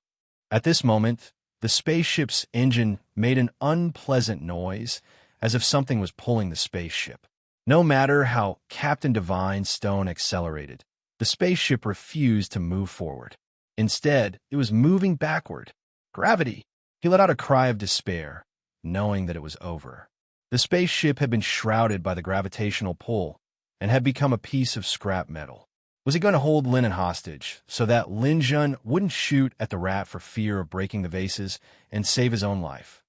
[SPEAKER 1] At this moment, the spaceship's engine made an unpleasant noise, as if something was pulling the spaceship. No matter how Captain Divine Stone accelerated, the spaceship refused to move forward. Instead, it was moving backward. Gravity! He let out a cry of despair, knowing that it was over. The spaceship had been shrouded by the gravitational pull and had become a piece of scrap metal. Was he going to hold Lin hostage so that Lin Jun wouldn't shoot at the rat for fear of breaking the vases and save his own life?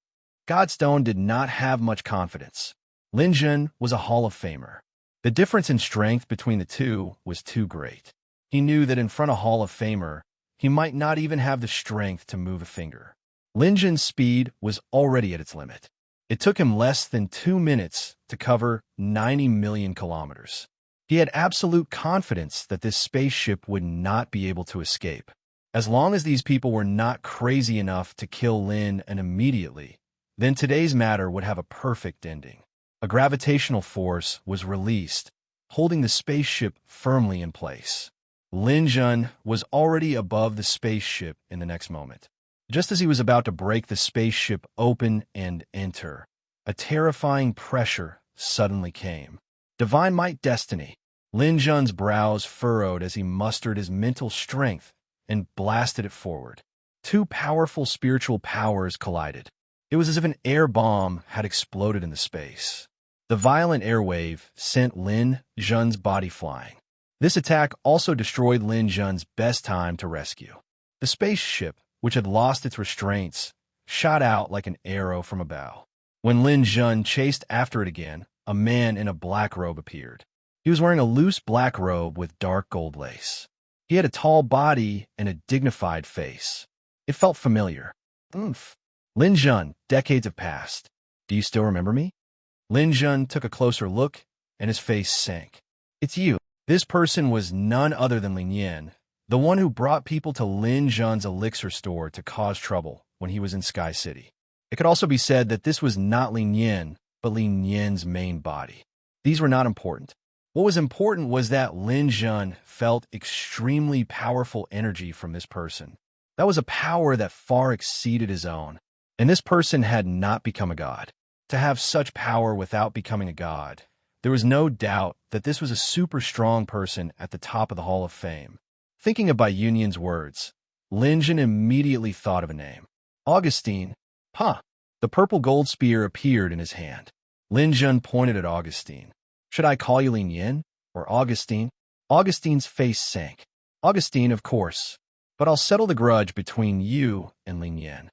[SPEAKER 1] Godstone did not have much confidence. Lin Jun was a Hall of Famer. The difference in strength between the two was too great. He knew that in front of Hall of Famer, he might not even have the strength to move a finger. Lin Jun's speed was already at its limit. It took him less than 2 minutes to cover 90 million kilometers. He had absolute confidence that this spaceship would not be able to escape. As long as these people were not crazy enough to kill Lin and immediately, then today's matter would have a perfect ending. A gravitational force was released, holding the spaceship firmly in place. Lin Jun was already above the spaceship in the next moment. Just as he was about to break the spaceship open and enter, a terrifying pressure suddenly came. Divine might destiny. Lin Jun's brows furrowed as he mustered his mental strength and blasted it forward. Two powerful spiritual powers collided. It was as if an air bomb had exploded in the space. The violent air wave sent Lin Jun's body flying. This attack also destroyed Lin Jun's best time to rescue. The spaceship, which had lost its restraints, shot out like an arrow from a bow. When Lin Jun chased after it again, a man in a black robe appeared. He was wearing a loose black robe with dark gold lace. He had a tall body and a dignified face. It felt familiar. Oomph. Lin Jun, decades have passed. Do you still remember me? Lin Jun took a closer look, and his face sank. It's you. This person was none other than Lin Yan, the one who brought people to Lin Jun's elixir store to cause trouble when he was in Sky City. It could also be said that this was not Lin Yan, but Lin Yan's main body. These were not important. What was important was that Lin Jun felt extremely powerful energy from this person. That was a power that far exceeded his own, and this person had not become a god. To have such power without becoming a god, there was no doubt that this was a super strong person at the top of the Hall of Fame. Thinking of Bai Yunyan's words, Lin Jun immediately thought of a name. Augustine. Huh. The purple gold spear appeared in his hand. Lin Jun pointed at Augustine. Should I call you Lin Yan or Augustine? Augustine's face sank. Augustine, of course, but I'll settle the grudge between you and Lin Yan.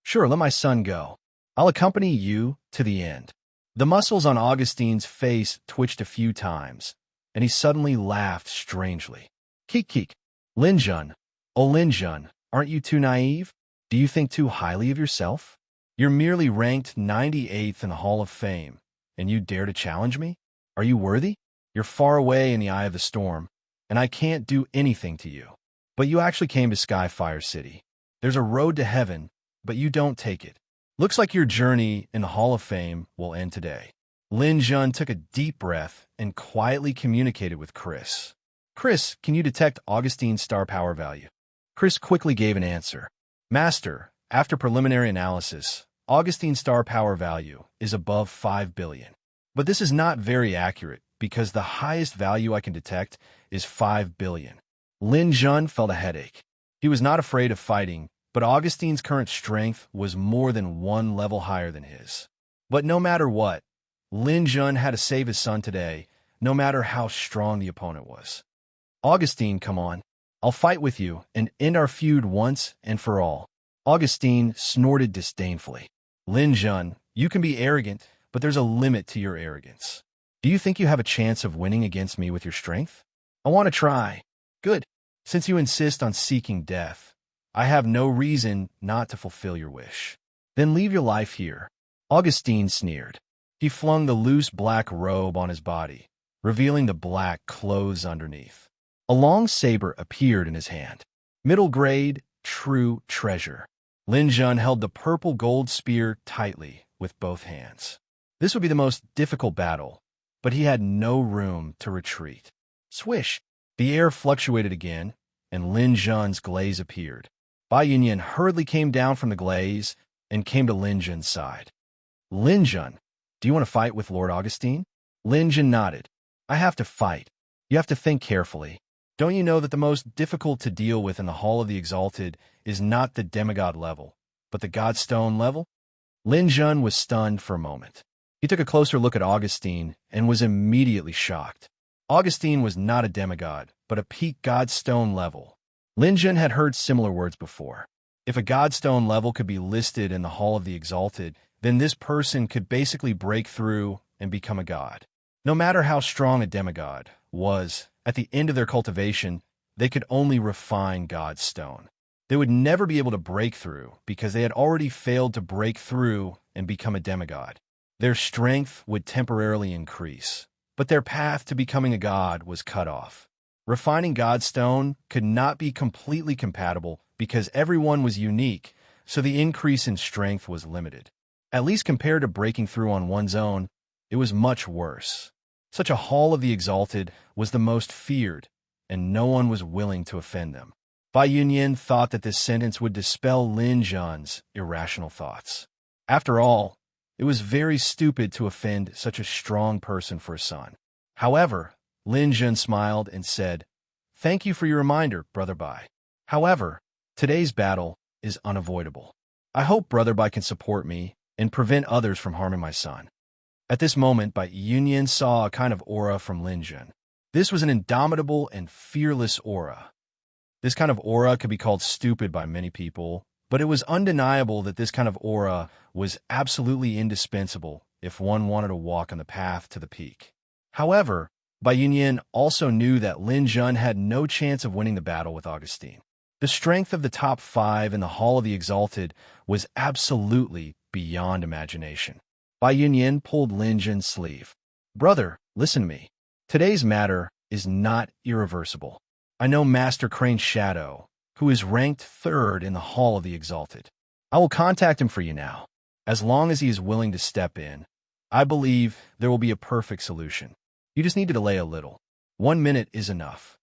[SPEAKER 1] Sure, let my son go. I'll accompany you to the end. The muscles on Augustine's face twitched a few times, and he suddenly laughed strangely. Keek keek. Lin Jun. Oh, Lin Jun, aren't you too naive? Do you think too highly of yourself? You're merely ranked 98th in the Hall of Fame, and you dare to challenge me? Are you worthy? You're far away in the eye of the storm, and I can't do anything to you. But you actually came to Skyfire City. There's a road to heaven, but you don't take it. Looks like your journey in the Hall of Fame will end today. Lin Jun took a deep breath and quietly communicated with Chris. Chris, can you detect Augustine's star power value? Chris quickly gave an answer. Master, after preliminary analysis, Augustine's star power value is above 5 billion. But this is not very accurate because the highest value I can detect is 5 billion. Lin Jun felt a headache. He was not afraid of fighting, but Augustine's current strength was more than one level higher than his. But no matter what, Lin Jun had to save his son today, no matter how strong the opponent was. Augustine, come on. I'll fight with you and end our feud once and for all. Augustine snorted disdainfully. Lin Jun, you can be arrogant, but there's a limit to your arrogance. Do you think you have a chance of winning against me with your strength? I want to try. Good. Since you insist on seeking death, I have no reason not to fulfill your wish. Then leave your life here. Augustine sneered. He flung the loose black robe on his body, revealing the black clothes underneath. A long saber appeared in his hand. Middle grade, true treasure. Lin Jun held the purple gold spear tightly with both hands. This would be the most difficult battle, but he had no room to retreat. Swish! The air fluctuated again, and Lin Jun's glaze appeared. Bai Yunyan hurriedly came down from the glaze and came to Lin Jun's side. Lin Jun, do you want to fight with Lord Augustine? Lin Jun nodded. I have to fight. You have to think carefully. Don't you know that the most difficult to deal with in the Hall of the Exalted is not the demigod level, but the Godstone level? Lin Jun was stunned for a moment. He took a closer look at Augustine and was immediately shocked. Augustine was not a demigod, but a peak godstone level. Lin Jun had heard similar words before. If a godstone level could be listed in the Hall of the Exalted, then this person could basically break through and become a god. No matter how strong a demigod was, at the end of their cultivation, they could only refine God's stone. They would never be able to break through because they had already failed to break through and become a demigod. Their strength would temporarily increase, but their path to becoming a god was cut off. Refining God's stone could not be completely compatible because everyone was unique, so the increase in strength was limited. At least compared to breaking through on one's own, it was much worse. Such a Hall of the Exalted was the most feared, and no one was willing to offend them. Bai Yunyan thought that this sentence would dispel Lin Jun's irrational thoughts. After all, it was very stupid to offend such a strong person for a son. However, Lin Jun smiled and said, "Thank you for your reminder, Brother Bai. However, today's battle is unavoidable. I hope Brother Bai can support me and prevent others from harming my son." At this moment, Bai Yunyan saw a kind of aura from Lin Jun. This was an indomitable and fearless aura. This kind of aura could be called stupid by many people, but it was undeniable that this kind of aura was absolutely indispensable if one wanted to walk on the path to the peak. However, Bai Yunyan also knew that Lin Jun had no chance of winning the battle with Augustine. The strength of the top 5 in the Hall of the Exalted was absolutely beyond imagination. Bai Yunyan pulled Lin Jun's sleeve. "Brother, listen to me. Today's matter is not irreversible. I know Master Crane's shadow, who is ranked 3rd in the Hall of the Exalted. I will contact him for you now. As long as he is willing to step in, I believe there will be a perfect solution. You just need to delay a little. 1 minute is enough."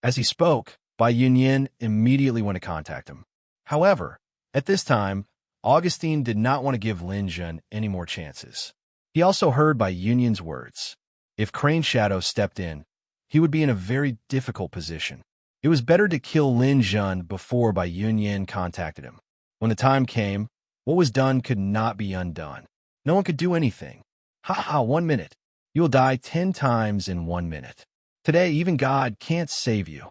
[SPEAKER 1] As he spoke, Bai Yunyan immediately went to contact him. However, at this time, Augustine did not want to give Lin Jun any more chances. He also heard Bai Yunyan's words. If Crane's shadow stepped in, he would be in a very difficult position. It was better to kill Lin Jun before Bai Yunyan contacted him. When the time came, what was done could not be undone. No one could do anything. Ha, 1 minute. You will die 10 times in 1 minute. Today, even God can't save you.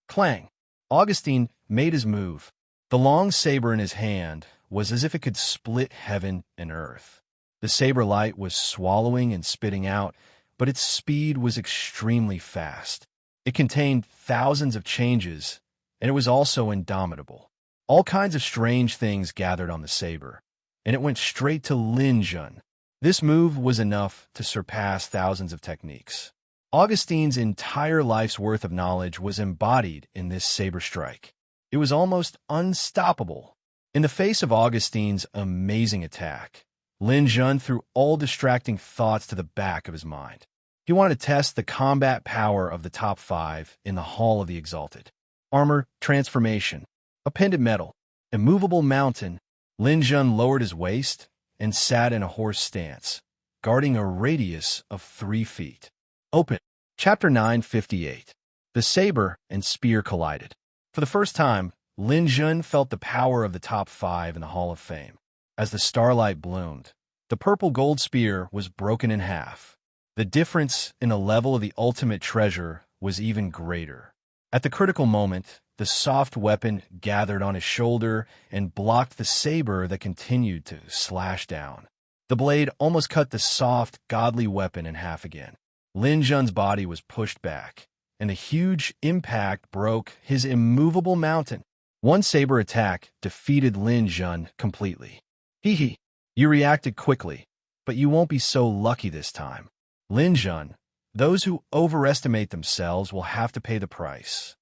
[SPEAKER 1] Clang! Augustine made his move. The long saber in his hand was as if it could split heaven and earth. The saber light was swallowing and spitting out, but its speed was extremely fast. It contained thousands of changes, and it was also indomitable. All kinds of strange things gathered on the saber, and it went straight to Lin Jun. This move was enough to surpass thousands of techniques. Augustine's entire life's worth of knowledge was embodied in this saber strike. It was almost unstoppable. In the face of Augustine's amazing attack, Lin Jun threw all distracting thoughts to the back of his mind. He wanted to test the combat power of the top 5 in the Hall of the Exalted. Armor, transformation, appended metal, immovable mountain. Lin Jun lowered his waist and sat in a horse stance, guarding a radius of 3 feet. Open. Chapter 958. The saber and spear collided. For the first time, Lin Jun felt the power of the top 5 in the Hall of Fame. As the starlight bloomed, the purple gold spear was broken in half. The difference in the level of the ultimate treasure was even greater. At the critical moment, the soft weapon gathered on his shoulder and blocked the saber that continued to slash down. The blade almost cut the soft, godly weapon in half again. Lin Jun's body was pushed back, and a huge impact broke his immovable mountain. One saber attack defeated Lin Jun completely. Hee, you reacted quickly, but you won't be so lucky this time. Lin Jun, those who overestimate themselves will have to pay the price.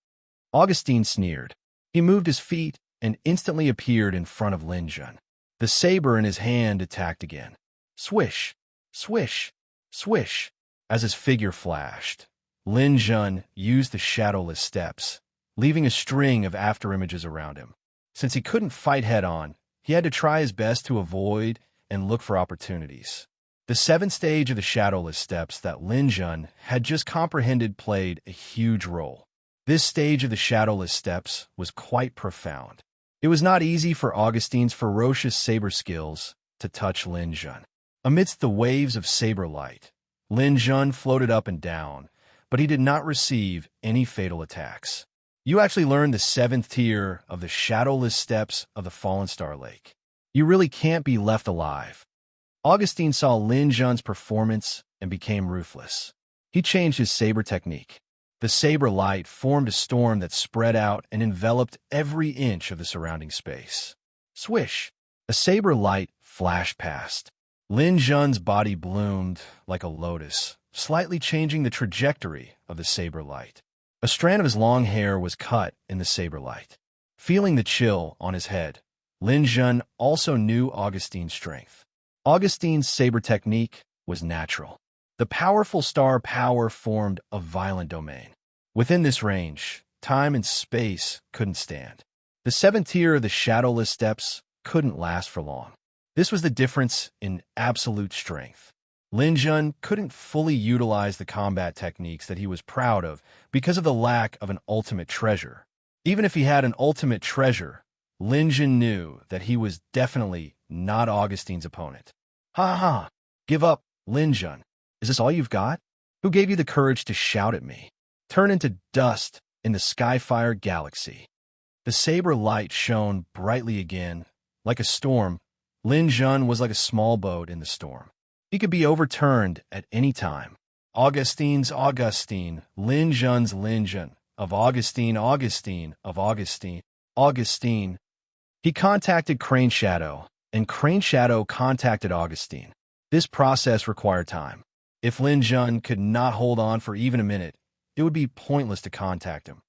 [SPEAKER 1] Augustine sneered. He moved his feet and instantly appeared in front of Lin Jun. The saber in his hand attacked again. Swish, swish, swish. As his figure flashed, Lin Jun used the shadowless steps, leaving a string of afterimages around him. Since he couldn't fight head-on, he had to try his best to avoid and look for opportunities. The 7th stage of the shadowless steps that Lin Jun had just comprehended played a huge role. This stage of the shadowless steps was quite profound. It was not easy for Augustine's ferocious saber skills to touch Lin Jun. Amidst the waves of saber light, Lin Jun floated up and down, but he did not receive any fatal attacks. You actually learned the 7th tier of the shadowless steps of the Fallen Star Lake. You really can't be left alive. Augustine saw Lin Jun's performance and became ruthless. He changed his saber technique. The saber light formed a storm that spread out and enveloped every inch of the surrounding space. Swish! A saber light flashed past. Lin Jun's body bloomed like a lotus, slightly changing the trajectory of the saber light. A strand of his long hair was cut in the saber light. Feeling the chill on his head, Lin Jun also knew Augustine's strength. Augustine's saber technique was natural. The powerful star power formed a violent domain. Within this range, time and space couldn't stand. The 7th tier of the shadowless steps couldn't last for long. This was the difference in absolute strength. Lin Jun couldn't fully utilize the combat techniques that he was proud of because of the lack of an ultimate treasure. Even if he had an ultimate treasure, Lin Jun knew that he was definitely not Augustine's opponent. Ha ha! Give up, Lin Jun. Is this all you've got? Who gave you the courage to shout at me? Turn into dust in the Skyfire galaxy. The saber light shone brightly again. Like a storm, Lin Jun was like a small boat in the storm. He could be overturned at any time. Augustine's Augustine, Lin Jun's Lin Jun, of Augustine, Augustine, of Augustine, Augustine. He contacted Crane Shadow, and Crane Shadow contacted Augustine. This process required time. If Lin Jun could not hold on for even a minute, it would be pointless to contact him.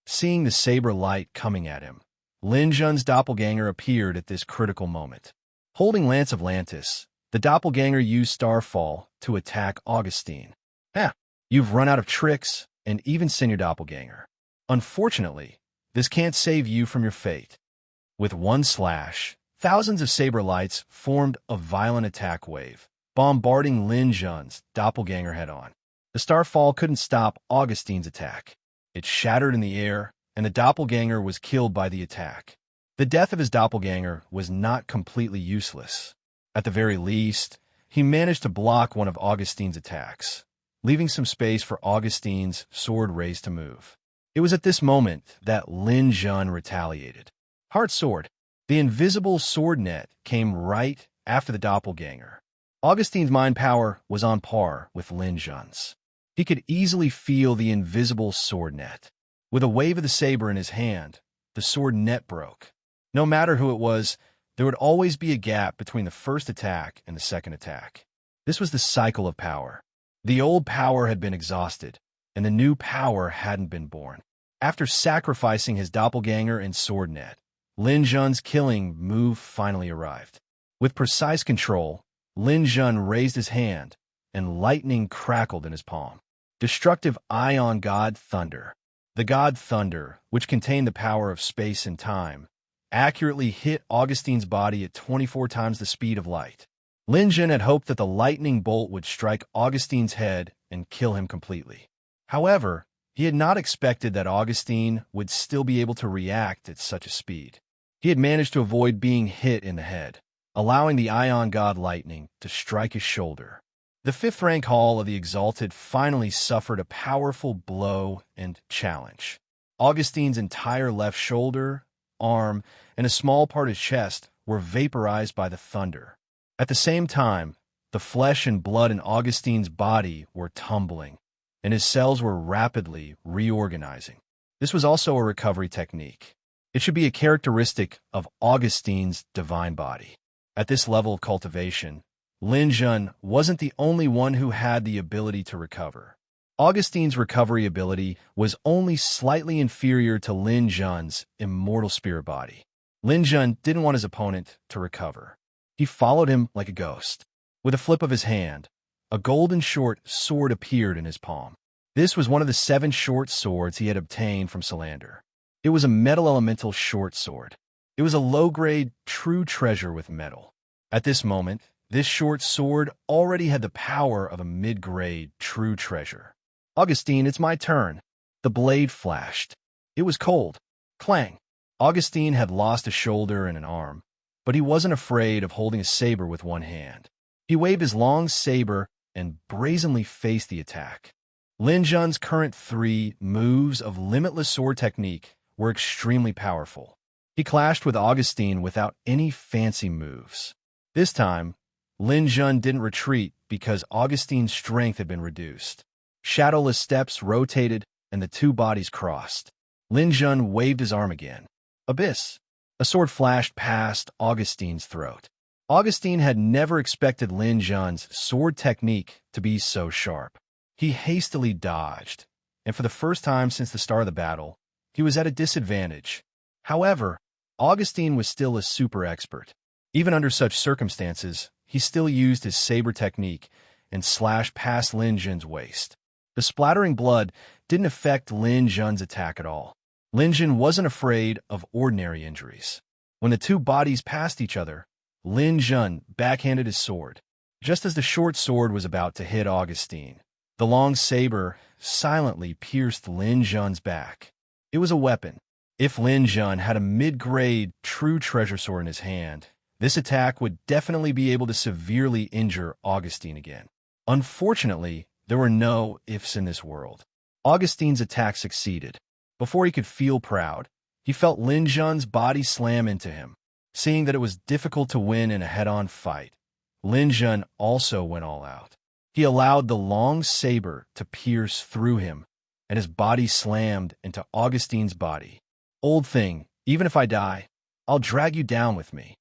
[SPEAKER 1] Seeing the saber light coming at him, Lin Jun's doppelganger appeared at this critical moment. Holding Lance of Lantis, the doppelganger used Starfall to attack Augustine. You've run out of tricks and even sent your doppelganger. Unfortunately, this can't save you from your fate. With one slash, thousands of saber lights formed a violent attack wave, bombarding Lin Jun's doppelganger head-on. The Starfall couldn't stop Augustine's attack. It shattered in the air, and the doppelganger was killed by the attack. The death of his doppelganger was not completely useless. At the very least, he managed to block one of Augustine's attacks, leaving some space for Augustine's sword raised to move. It was at this moment that Lin Jun retaliated. Heart Sword. The invisible sword net came right after the doppelganger. Augustine's mind power was on par with Lin Jun's. He could easily feel the invisible sword net. With a wave of the saber in his hand, the sword net broke. No matter who it was, there would always be a gap between the first attack and the second attack. This was the cycle of power. The old power had been exhausted, and the new power hadn't been born. After sacrificing his doppelganger and sword net, Lin Jun's killing move finally arrived. With precise control, Lin Jun raised his hand, and lightning crackled in his palm. Destructive Ion God Thunder. The God Thunder, which contained the power of space and time, accurately hit Augustine's body at 24 times the speed of light. Lin Jun had hoped that the lightning bolt would strike Augustine's head and kill him completely. However, he had not expected that Augustine would still be able to react at such a speed. He had managed to avoid being hit in the head, allowing the Ion God lightning to strike his shoulder. The 5th rank Hall of the Exalted finally suffered a powerful blow and challenge. Augustine's entire left shoulder, arm, and a small part of his chest were vaporized by the thunder. At the same time, the flesh and blood in Augustine's body were tumbling, and his cells were rapidly reorganizing. This was also a recovery technique. It should be a characteristic of Augustine's divine body. At this level of cultivation, Lin Jun wasn't the only one who had the ability to recover. Augustine's recovery ability was only slightly inferior to Lin Jun's immortal spirit body. Lin Jun didn't want his opponent to recover. He followed him like a ghost. With a flip of his hand, a golden short sword appeared in his palm. This was one of the 7 short swords he had obtained from Solander. It was a metal elemental short sword. It was a low-grade true treasure with metal. At this moment, this short sword already had the power of a mid-grade true treasure. Augustine, it's my turn. The blade flashed. It was cold. Clang. Augustine had lost a shoulder and an arm, but he wasn't afraid of holding a saber with one hand. He waved his long saber and brazenly faced the attack. Lin Jun's current 3 moves of limitless sword technique were extremely powerful. He clashed with Augustine without any fancy moves. This time, Lin Jun didn't retreat because Augustine's strength had been reduced. Shadowless steps rotated and the two bodies crossed. Lin Jun waved his arm again. Abyss. A sword flashed past Augustine's throat. Augustine had never expected Lin Jun's sword technique to be so sharp. He hastily dodged, and for the first time since the start of the battle, he was at a disadvantage. However, Augustine was still a super expert. Even under such circumstances, he still used his saber technique and slashed past Lin Jun's waist. The splattering blood didn't affect Lin Jun's attack at all. Lin Jun wasn't afraid of ordinary injuries. When the two bodies passed each other, Lin Jun backhanded his sword. Just as the short sword was about to hit Augustine, the long saber silently pierced Lin Jun's back. It was a weapon. If Lin Jun had a mid-grade true treasure sword in his hand, this attack would definitely be able to severely injure Augustine again. Unfortunately, there were no ifs in this world. Augustine's attack succeeded. Before he could feel proud, he felt Lin Jun's body slam into him. Seeing that it was difficult to win in a head-on fight, Lin Jun also went all out. He allowed the long saber to pierce through him, and his body slammed into Augustine's body. Old thing, even if I die, I'll drag you down with me.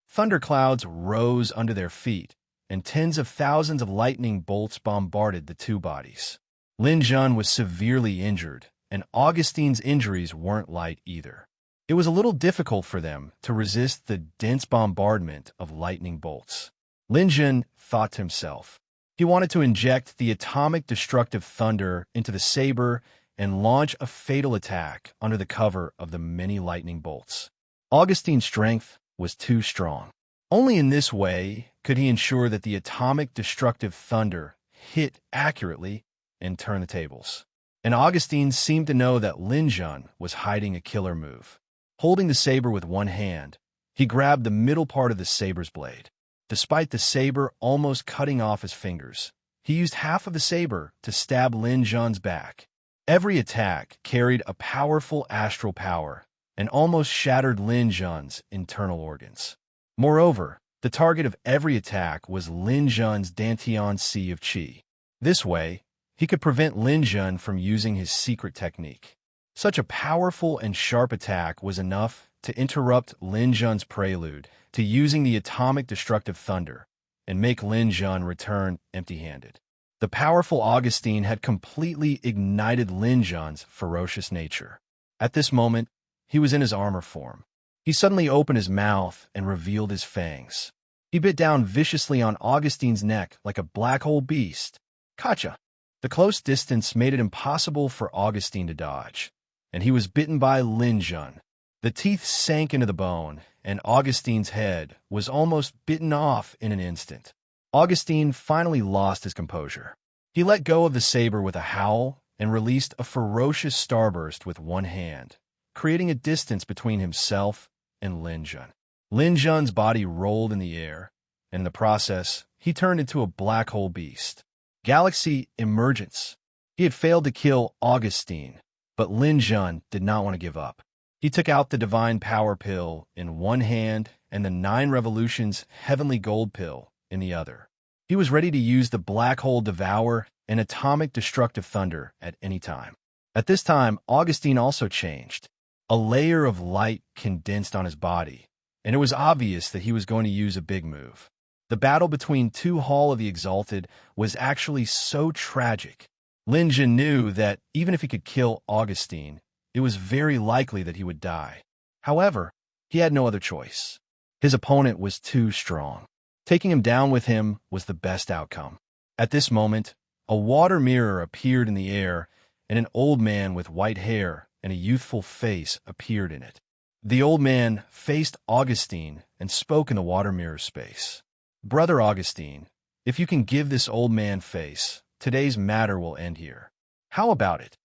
[SPEAKER 1] Thunderclouds rose under their feet, and tens of thousands of lightning bolts bombarded the two bodies. Lin Jun was severely injured, and Augustine's injuries weren't light either. It was a little difficult for them to resist the dense bombardment of lightning bolts. Lin Jun thought to himself. He wanted to inject the atomic destructive thunder into the saber and launch a fatal attack under the cover of the many lightning bolts. Augustine's strength was too strong. Only in this way could he ensure that the atomic destructive thunder hit accurately and turn the tables. And Augustine seemed to know that Lin Jun was hiding a killer move. Holding the saber with one hand, he grabbed the middle part of the saber's blade. Despite the saber almost cutting off his fingers, he used half of the saber to stab Lin Jun's back. Every attack carried a powerful astral power and almost shattered Lin Jun's internal organs. Moreover, the target of every attack was Lin Jun's Dantian Sea of Qi. This way, he could prevent Lin Jun from using his secret technique. Such a powerful and sharp attack was enough to interrupt Lin Jun's prelude to using the atomic destructive thunder and make Lin Jun return empty-handed. The powerful Augustine had completely ignited Lin Jun's ferocious nature. At this moment, he was in his armor form. He suddenly opened his mouth and revealed his fangs. He bit down viciously on Augustine's neck like a black hole beast. Gotcha! The close distance made it impossible for Augustine to dodge, and he was bitten by Lin Jun. The teeth sank into the bone, and Augustine's head was almost bitten off in an instant. Augustine finally lost his composure. He let go of the saber with a howl and released a ferocious starburst with one hand, creating a distance between himself and Lin Jun. Lin Jun's body rolled in the air, and in the process, he turned into a black hole beast. Galaxy emergence. He had failed to kill Augustine, but Lin Jun did not want to give up. He took out the divine power pill in one hand and the 9 revolutions heavenly gold pill in the other. He was ready to use the black hole devour and atomic destructive thunder at any time. At this time, Augustine also changed. A layer of light condensed on his body, and it was obvious that he was going to use a big move. The battle between two Hall of the Exalted was actually so tragic. Lin Jun knew that even if he could kill Augustine, it was very likely that he would die. However, he had no other choice. His opponent was too strong. Taking him down with him was the best outcome. At this moment, a water mirror appeared in the air, and an old man with white hair and a youthful face appeared in it. The old man faced Augustine and spoke in the water mirror space. Brother Augustine, if you can give this old man face, today's matter will end here. How about it?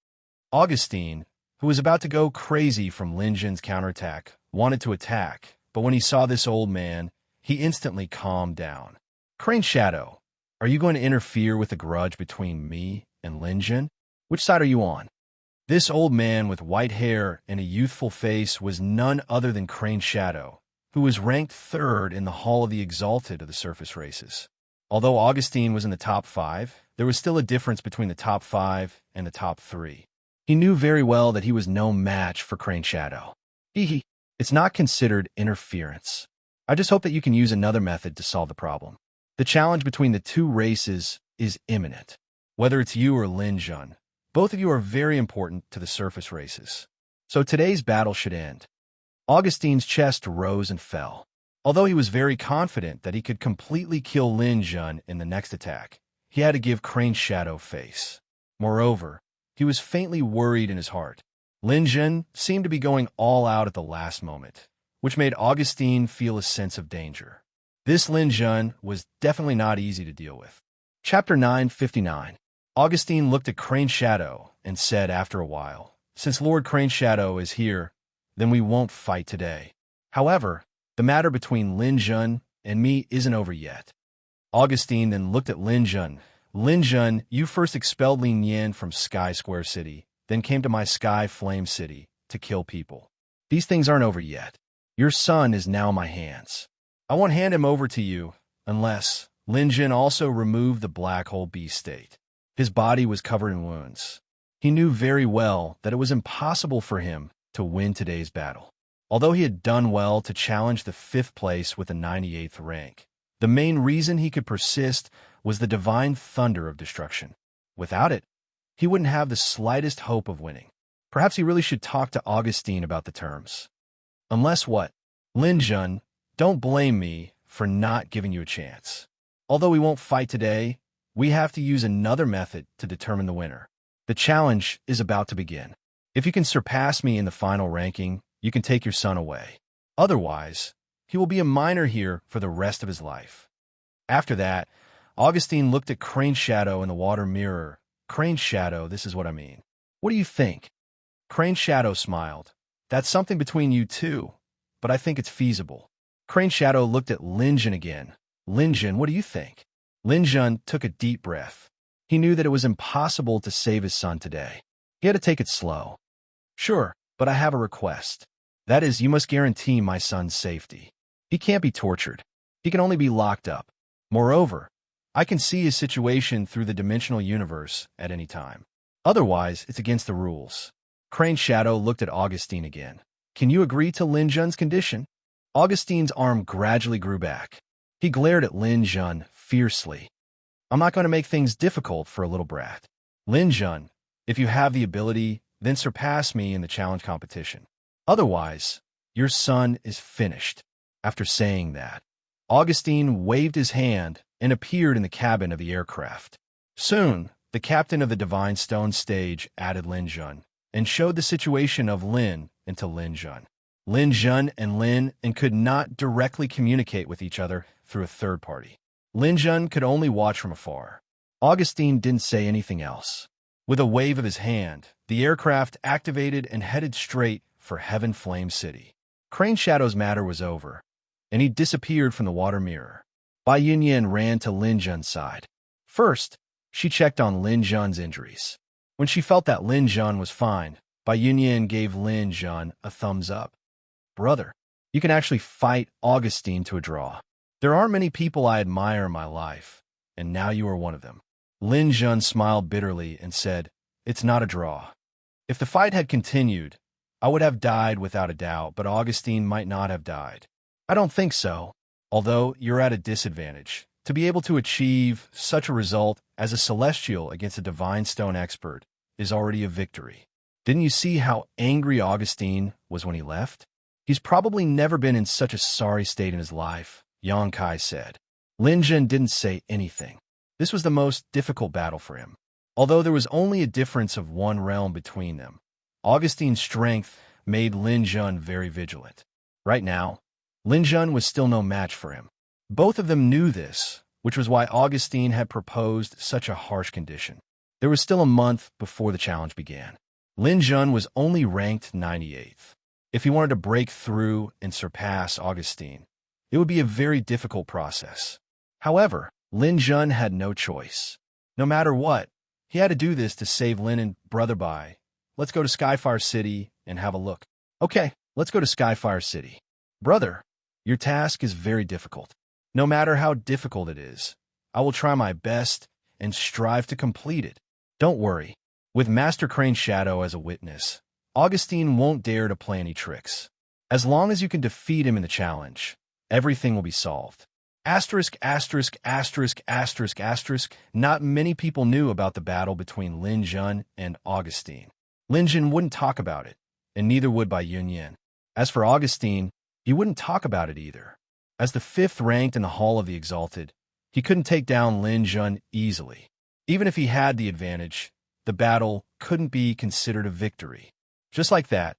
[SPEAKER 1] Augustine, who was about to go crazy from Lin Jun's counterattack, wanted to attack, but when he saw this old man, he instantly calmed down. Crane Shadow, are you going to interfere with the grudge between me and Linjun? Which side are you on? This old man with white hair and a youthful face was none other than Crane Shadow, who was ranked third in the Hall of the Exalted of the surface races. Although Augustine was in the top 5, there was still a difference between the top 5 and the top 3. He knew very well that he was no match for Crane Shadow. It's not considered interference. I just hope that you can use another method to solve the problem. The challenge between the two races is imminent. Whether it's you or Linjun, both of you are very important to the surface races. So today's battle should end. Augustine's chest rose and fell. Although he was very confident that he could completely kill Linjun in the next attack, he had to give Crane Shadow face. Moreover, he was faintly worried in his heart. Linjun seemed to be going all out at the last moment, which made Augustine feel a sense of danger. This Linjun was definitely not easy to deal with. Chapter 959. Augustine looked at Crane Shadow and said after a while, "Since Lord Crane Shadow is here, then we won't fight today. However, the matter between Linjun and me isn't over yet." Augustine then looked at Linjun. "Linjun, you first expelled Lin Yan from Sky Square City, then came to my Sky Flame City to kill people. These things aren't over yet. Your son is now in my hands. I won't hand him over to you unless..." Linjun also removed the black hole beast state. His body was covered in wounds. He knew very well that it was impossible for him to win today's battle. Although he had done well to challenge the 5th place with a 98th rank, the main reason he could persist was the divine thunder of destruction. Without it, he wouldn't have the slightest hope of winning. Perhaps he really should talk to Augustine about the terms. Unless what? Linjun, don't blame me for not giving you a chance. Although we won't fight today, we have to use another method to determine the winner. The challenge is about to begin. If you can surpass me in the final ranking, you can take your son away. Otherwise, he will be a minor here for the rest of his life. After that, Augustine looked at Crane Shadow in the water mirror. "Crane Shadow, this is what I mean. What do you think?" Crane Shadow smiled. "That's something between you two, but I think it's feasible." Crane Shadow looked at Linjun again. "Linjun, what do you think?" Linjun took a deep breath. He knew that it was impossible to save his son today. He had to take it slow. "Sure, but I have a request. That is, you must guarantee my son's safety. He can't be tortured. He can only be locked up. Moreover, I can see his situation through the dimensional universe at any time. Otherwise, it's against the rules." Crane Shadow looked at Augustine again. "Can you agree to Linjun's condition?" Augustine's arm gradually grew back. He glared at Linjun fiercely. "I'm not going to make things difficult for a little brat. Linjun, if you have the ability, then surpass me in the challenge competition. Otherwise, your son is finished." After saying that, Augustine waved his hand and appeared in the cabin of the aircraft. Soon, the captain of the Divine Stone stage added Linjun and showed the situation of Lin into Linjun. Linjun and Lin could not directly communicate with each other through a third party. Linjun could only watch from afar. Augustine didn't say anything else. With a wave of his hand, the aircraft activated and headed straight for Heaven Flame City. Crane Shadow's matter was over, and he disappeared from the water mirror. Bai Yunyan ran to Linjun's side. First, she checked on Linjun's injuries. When she felt that Linjun was fine, Bai Yunyan gave Linjun a thumbs up. "Brother, you can actually fight Augustine to a draw. There aren't many people I admire in my life, and now you are one of them." Linjun smiled bitterly and said, "It's not a draw. If the fight had continued, I would have died without a doubt, but Augustine might not have died. I don't think so, although you're at a disadvantage. To be able to achieve such a result as a celestial against a divine stone expert is already a victory. Didn't you see how angry Augustine was when he left? He's probably never been in such a sorry state in his life," Yang Kai said. Linjun didn't say anything. This was the most difficult battle for him. Although there was only a difference of one realm between them, Augustine's strength made Linjun very vigilant. Right now, Linjun was still no match for him. Both of them knew this, which was why Augustine had proposed such a harsh condition. There was still a month before the challenge began. Linjun was only ranked 98th. If he wanted to break through and surpass Augustine, it would be a very difficult process. However, Lin Jun had no choice. No matter what, he had to do this to save Lin and Brother Bai. Let's go to Skyfire City and have a look. Okay, let's go to Skyfire City. Brother, your task is very difficult. No matter how difficult it is, I will try my best and strive to complete it. Don't worry. With Master Crane's shadow as a witness, Augustine won't dare to play any tricks. As long as you can defeat him in the challenge, everything will be solved. Asterisk, asterisk, asterisk, asterisk, asterisk. Not many people knew about the battle between Lin Jun and Augustine. Lin Jun wouldn't talk about it, and neither would Bai Yunyan. As for Augustine, he wouldn't talk about it either. As the fifth ranked in the Hall of the Exalted, he couldn't take down Lin Jun easily. Even if he had the advantage, the battle couldn't be considered a victory. Just like that,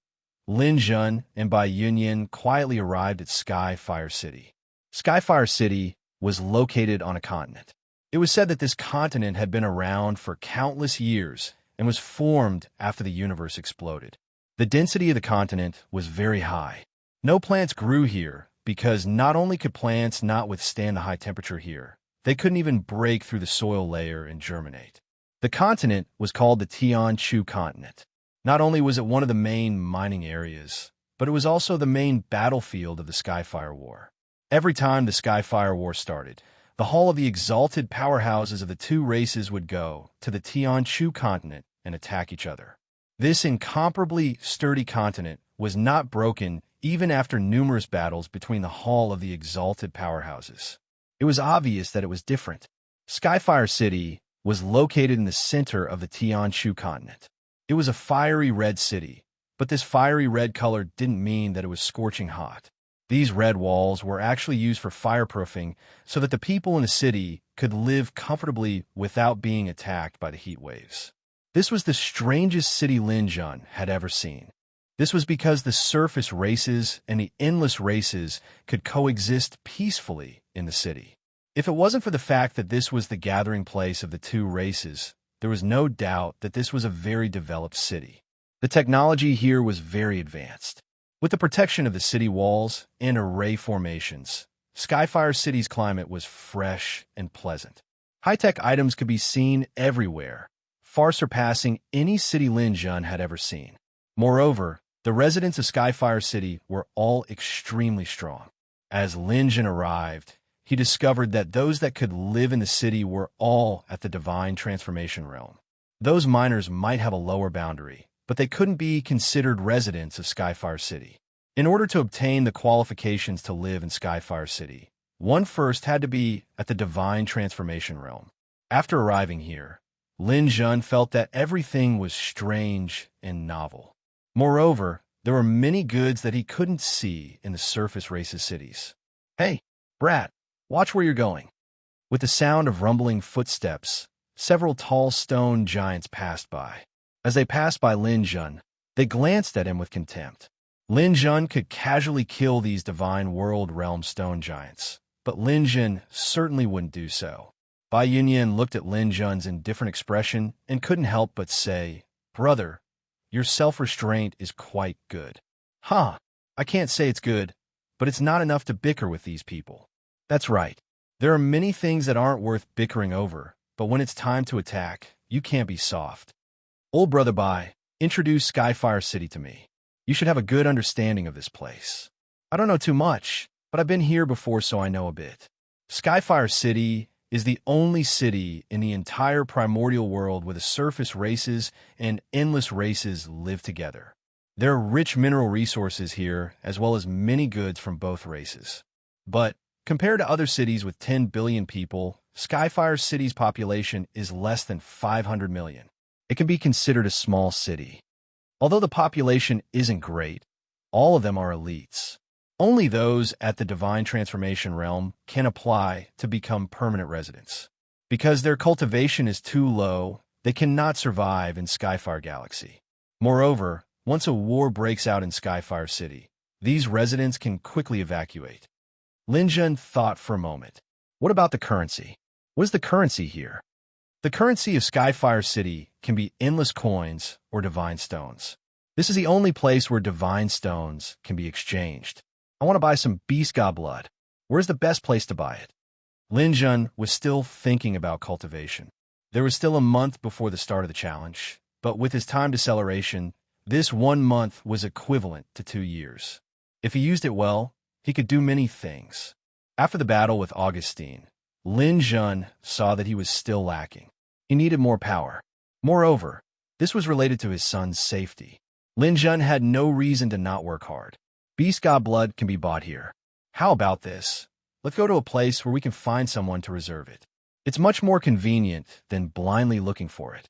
[SPEAKER 1] Lin Jun and Bai Yunyan quietly arrived at Skyfire City. Skyfire City was located on a continent. It was said that this continent had been around for countless years and was formed after the universe exploded. The density of the continent was very high. No plants grew here because not only could plants not withstand the high temperature here, they couldn't even break through the soil layer and germinate. The continent was called the Tianchu continent. Not only was it one of the main mining areas, but it was also the main battlefield of the Skyfire War. Every time the Skyfire War started, the Hall of the Exalted powerhouses of the two races would go to the Tianchu continent and attack each other. This incomparably sturdy continent was not broken even after numerous battles between the Hall of the Exalted powerhouses. It was obvious that it was different. Skyfire City was located in the center of the Tianchu continent. It was a fiery red city, but this fiery red color didn't mean that it was scorching hot. These red walls were actually used for fireproofing so that the people in the city could live comfortably without being attacked by the heat waves. This was the strangest city Lin Jun had ever seen. This was because the surface races and the endless races could coexist peacefully in the city. If it wasn't for the fact that this was the gathering place of the two races, there was no doubt that this was a very developed city. The technology here was very advanced. With the protection of the city walls and array formations, Skyfire City's climate was fresh and pleasant. High-tech items could be seen everywhere, far surpassing any city Lin Jun had ever seen. Moreover, the residents of Skyfire City were all extremely strong. As Lin Jun arrived, he discovered that those that could live in the city were all at the Divine Transformation Realm. Those miners might have a lower boundary, but they couldn't be considered residents of Skyfire City. In order to obtain the qualifications to live in Skyfire City, one first had to be at the Divine Transformation Realm. After arriving here, Lin Jun felt that everything was strange and novel. Moreover, there were many goods that he couldn't see in the surface races cities. Hey, brat, watch where you're going. With the sound of rumbling footsteps, several tall stone giants passed by. As they passed by Lin Jun, they glanced at him with contempt. Lin Jun could casually kill these divine world realm stone giants, but Lin Jun certainly wouldn't do so. Bai Yunyan looked at Lin Jun's indifferent expression and couldn't help but say, "Brother, your self-restraint is quite good." "Huh, I can't say it's good, but it's not enough to bicker with these people." "That's right. There are many things that aren't worth bickering over, but when it's time to attack, you can't be soft. Old Brother Bai, introduce Skyfire City to me. You should have a good understanding of this place." "I don't know too much, but I've been here before, so I know a bit." Skyfire City is the only city in the entire primordial world where the surface races and endless races live together. There are rich mineral resources here, as well as many goods from both races. But compared to other cities with 10 billion people, Skyfire City's population is less than 500 million. It can be considered a small city. Although the population isn't great, all of them are elites. Only those at the Divine Transformation Realm can apply to become permanent residents. Because their cultivation is too low, they cannot survive in Skyfire Galaxy. Moreover, once a war breaks out in Skyfire City, these residents can quickly evacuate. Lin Jun thought for a moment. What about the currency? What is the currency here? The currency of Skyfire City can be endless coins or divine stones. This is the only place where divine stones can be exchanged. I want to buy some beast god blood. Where's the best place to buy it? Lin Jun was still thinking about cultivation. There was still a month before the start of the challenge, but with his time deceleration, this 1 month was equivalent to 2 years. If he used it well, he could do many things. After the battle with Augustine, Lin Jun saw that he was still lacking. He needed more power. Moreover, this was related to his son's safety. Lin Jun had no reason to not work hard. Beast God blood can be bought here. How about this? Let's go to a place where we can find someone to reserve it. It's much more convenient than blindly looking for it.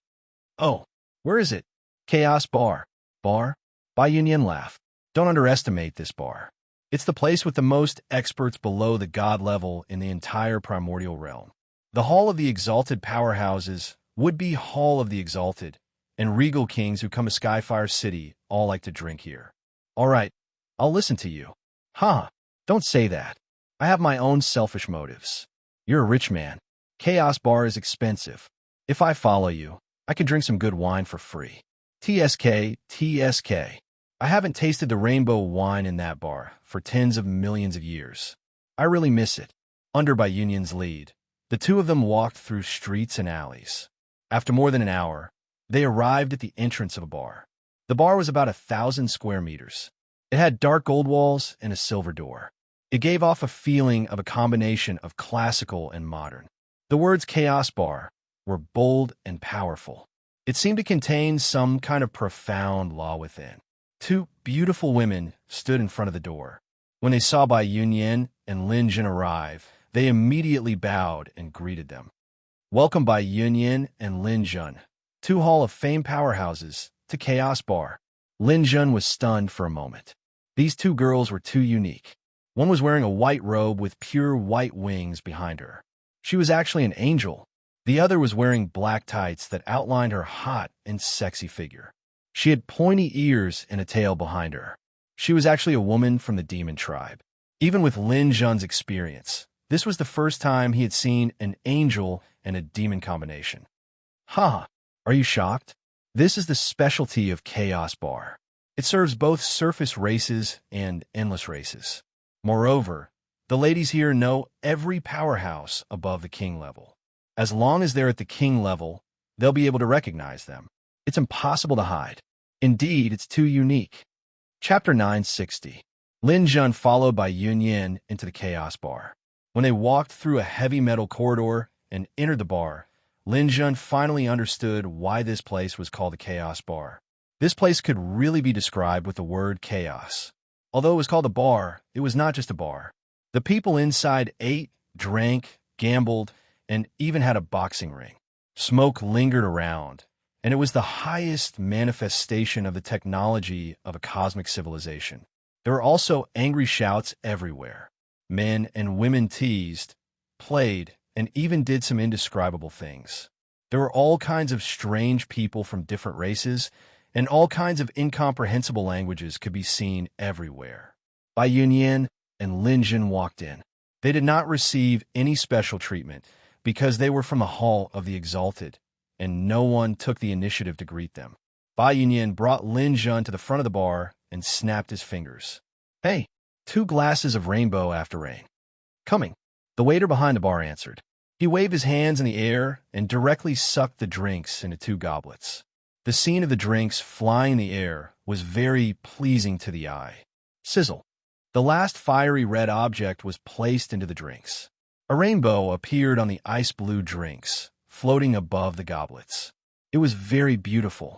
[SPEAKER 1] Oh, where is it? Chaos Bar. Bar? Bai Yunyan laughed. Don't underestimate this bar. It's the place with the most experts below the god level in the entire primordial realm. The Hall of the Exalted Powerhouses, would-be Hall of the Exalted, and regal kings who come to Skyfire City all like to drink here. All right, I'll listen to you. Huh, don't say that. I have my own selfish motives. You're a rich man. Chaos Bar is expensive. If I follow you, I can drink some good wine for free. TSK, TSK. I haven't tasted the rainbow wine in that bar for tens of millions of years. I really miss it. Under Bai Yunyan's lead, the two of them walked through streets and alleys. After more than an hour, they arrived at the entrance of a bar. The bar was about 1,000 square meters. It had dark gold walls and a silver door. It gave off a feeling of a combination of classical and modern. The words Chaos Bar were bold and powerful. It seemed to contain some kind of profound law within. Two beautiful women stood in front of the door. When they saw Bai Yunyan and Lin Jun arrive, they immediately bowed and greeted them. Welcome Bai Yunyan and Lin Jun, two Hall of Fame powerhouses, to Chaos Bar. Lin Jun was stunned for a moment. These two girls were too unique. One was wearing a white robe with pure white wings behind her. She was actually an angel. The other was wearing black tights that outlined her hot and sexy figure. She had pointy ears and a tail behind her. She was actually a woman from the demon tribe. Even with Lin Jun's experience, this was the first time he had seen an angel and a demon combination. Ha! Are you shocked? This is the specialty of Chaos Bar. It serves both surface races and endless races. Moreover, the ladies here know every powerhouse above the king level. As long as they're at the king level, they'll be able to recognize them. It's impossible to hide. Indeed, it's too unique. Chapter 960. Lin Jun followed Bai Yunyan into the Chaos Bar. When they walked through a heavy metal corridor and entered the bar, Lin Jun finally understood why this place was called the Chaos Bar. This place could really be described with the word chaos. Although it was called a bar, it was not just a bar. The people inside ate, drank, gambled, and even had a boxing ring. Smoke lingered around, and it was the highest manifestation of the technology of a cosmic civilization. There were also angry shouts everywhere. Men and women teased, played, and even did some indescribable things. There were all kinds of strange people from different races, and all kinds of incomprehensible languages could be seen everywhere. Bai Yunyan and Lin Jun walked in. They did not receive any special treatment because they were from the Hall of the Exalted, and no one took the initiative to greet them. Bai Yunyan brought Lin Jun to the front of the bar and snapped his fingers. Hey, 2 glasses of rainbow after rain. Coming. The waiter behind the bar answered. He waved his hands in the air and directly sucked the drinks into 2 goblets. The scene of the drinks flying in the air was very pleasing to the eye. Sizzle. The last fiery red object was placed into the drinks. A rainbow appeared on the ice blue drinks, floating above the goblets. It was very beautiful.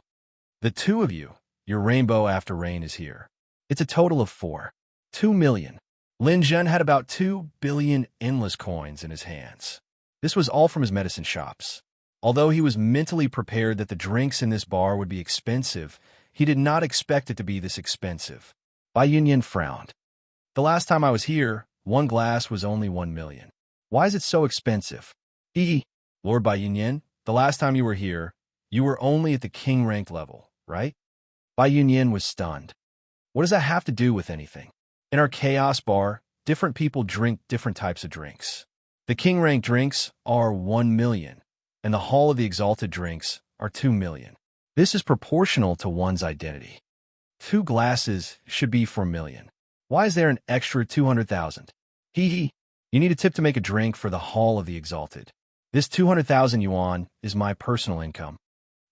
[SPEAKER 1] The 2 of you, your rainbow after rain is here. It's a total of 4. 2 million. Lin Jun had about 2 billion endless coins in his hands. This was all from his medicine shops. Although he was mentally prepared that the drinks in this bar would be expensive, he did not expect it to be this expensive. Bai Yunyan frowned. The last time I was here, 1 glass was only 1 million. Why is it so expensive? Lord Bai Yunyan, the last time you were here, you were only at the king rank level, right? Bai Yunyan was stunned. What does that have to do with anything? In our Chaos Bar, different people drink different types of drinks. The king rank drinks are 1 million, and the Hall of the Exalted drinks are 2 million. This is proportional to one's identity. 2 glasses should be for a million. Why is there an extra 200,000? You You need a tip to make a drink for the Hall of the Exalted. This 200,000 yuan is my personal income.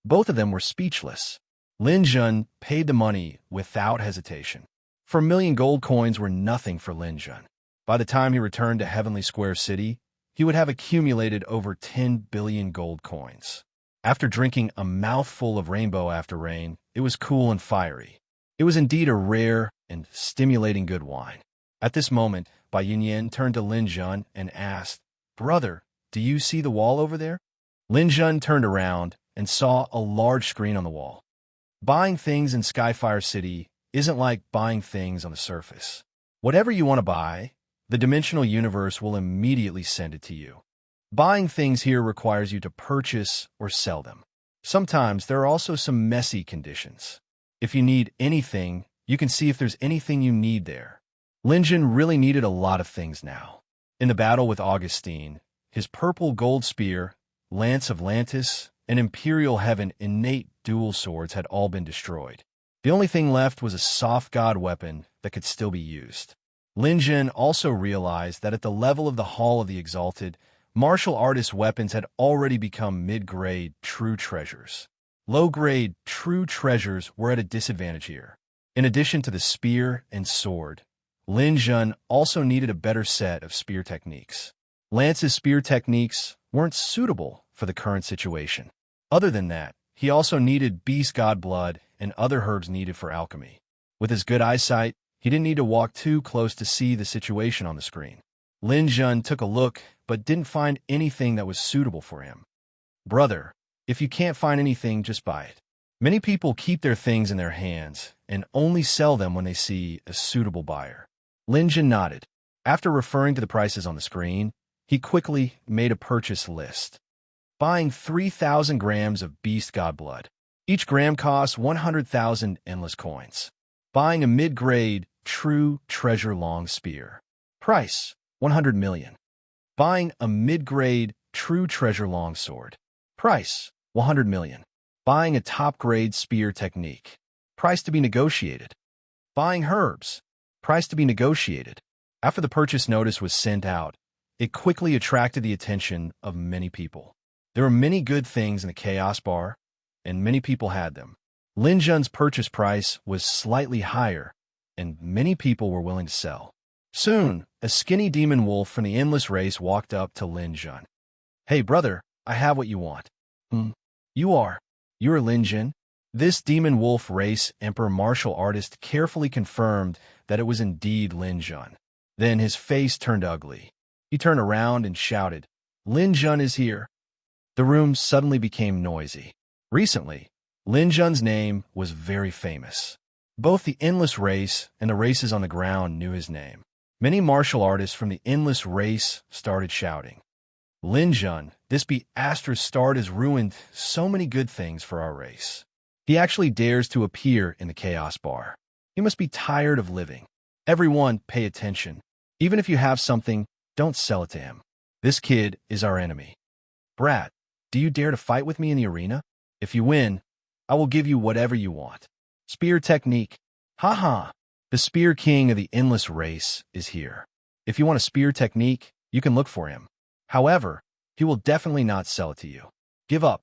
[SPEAKER 1] Both of them were speechless. Lin Jun paid the money without hesitation. 4 million gold coins were nothing for Lin Jun. By the time he returned to Heavenly Square City, he would have accumulated over 10 billion gold coins. After drinking a mouthful of rainbow after rain, it was cool and fiery. It was indeed a rare and stimulating good wine. At this moment, Bai Yunyan turned to Lin Jun and asked, "Brother, do you see the wall over there?" Lin Jun turned around and saw a large screen on the wall. Buying things in Skyfire City isn't like buying things on the surface. Whatever you want to buy, the dimensional universe will immediately send it to you. Buying things here requires you to purchase or sell them. Sometimes there are also some messy conditions. If you need anything, you can see if there's anything you need there. Lin Jun really needed a lot of things now. In the battle with Augustine, his purple gold spear, Lance of Lantis, and Imperial Heaven innate dual swords had all been destroyed. The only thing left was a soft god weapon that could still be used. Lin Jun also realized that at the level of the Hall of the Exalted, martial artist weapons had already become mid-grade true treasures. Low-grade true treasures were at a disadvantage here. In addition to the spear and sword, Lin Jun also needed a better set of spear techniques. Lance's spear techniques weren't suitable for the current situation. Other than that, he also needed beast god blood and other herbs needed for alchemy. With his good eyesight, he didn't need to walk too close to see the situation on the screen. Lin Jun took a look, but didn't find anything that was suitable for him. "Brother, if you can't find anything, just buy it." Many people keep their things in their hands and only sell them when they see a suitable buyer. Lin Jun nodded. After referring to the prices on the screen, he quickly made a purchase list. Buying 3,000 grams of beast god blood. Each gram costs 100,000 endless coins. Buying a mid-grade true treasure long spear. Price, 100 million. Buying a mid-grade true treasure long sword. Price, 100 million. Buying a top-grade spear technique. Price to be negotiated. Buying herbs. Price to be negotiated. After the purchase notice was sent out, it quickly attracted the attention of many people. There were many good things in the Chaos Bar, and many people had them. Lin Jun's purchase price was slightly higher, and many people were willing to sell. Soon, a skinny demon wolf from the Endless Race walked up to Lin Jun. "Hey, brother, I have what you want." You're Lin Jun?" This demon wolf race emperor martial artist carefully confirmed that it was indeed Lin Jun. Then his face turned ugly. He turned around and shouted, "Lin Jun is here." The room suddenly became noisy. Recently, Lin Jun's name was very famous. Both the Endless Race and the races on the ground knew his name. Many martial artists from the Endless Race started shouting, "Lin Jun, this Astra's start has ruined so many good things for our race. He actually dares to appear in the Chaos Bar. He must be tired of living. Everyone, pay attention. Even if you have something, don't sell it to him. This kid is our enemy. Brat, do you dare to fight with me in the arena? If you win, I will give you whatever you want. Spear technique. Haha, the Spear King of the Endless Race is here. If you want a spear technique, you can look for him. However, he will definitely not sell it to you. Give up."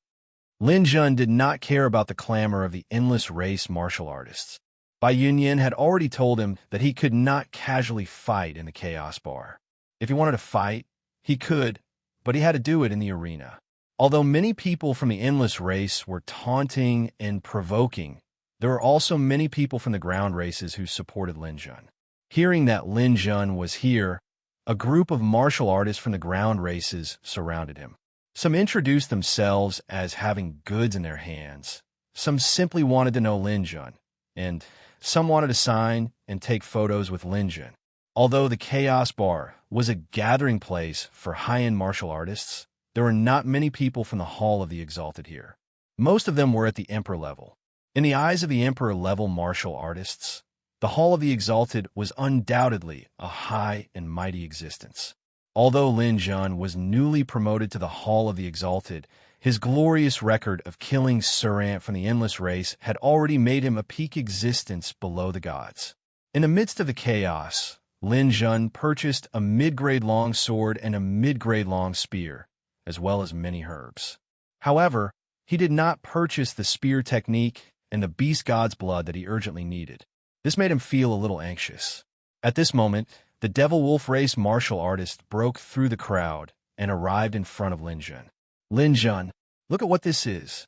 [SPEAKER 1] Lin Jun did not care about the clamor of the Endless Race martial artists. Bai Yunyan had already told him that he could not casually fight in the Chaos Bar. If he wanted to fight, he could, but he had to do it in the arena. Although many people from the Endless Race were taunting and provoking, there were also many people from the ground races who supported Lin Jun. Hearing that Lin Jun was here, a group of martial artists from the ground races surrounded him. Some introduced themselves as having goods in their hands. Some simply wanted to know Lin Jun, and some wanted to sign and take photos with Lin Jun. Although the Chaos Bar was a gathering place for high-end martial artists, there were not many people from the Hall of the Exalted here. Most of them were at the Emperor level. In the eyes of the Emperor level martial artists, the Hall of the Exalted was undoubtedly a high and mighty existence. Although Lin Jun was newly promoted to the Hall of the Exalted, his glorious record of killing serene from the Endless Race had already made him a peak existence below the gods. In the midst of the chaos, Lin Jun purchased a mid-grade long sword and a mid-grade long spear, as well as many herbs. However, he did not purchase the spear technique and the beast god's blood that he urgently needed. This made him feel a little anxious. At this moment, the devil wolf race martial artist broke through the crowd and arrived in front of Lin Jun. Lin Jun, look at what this is.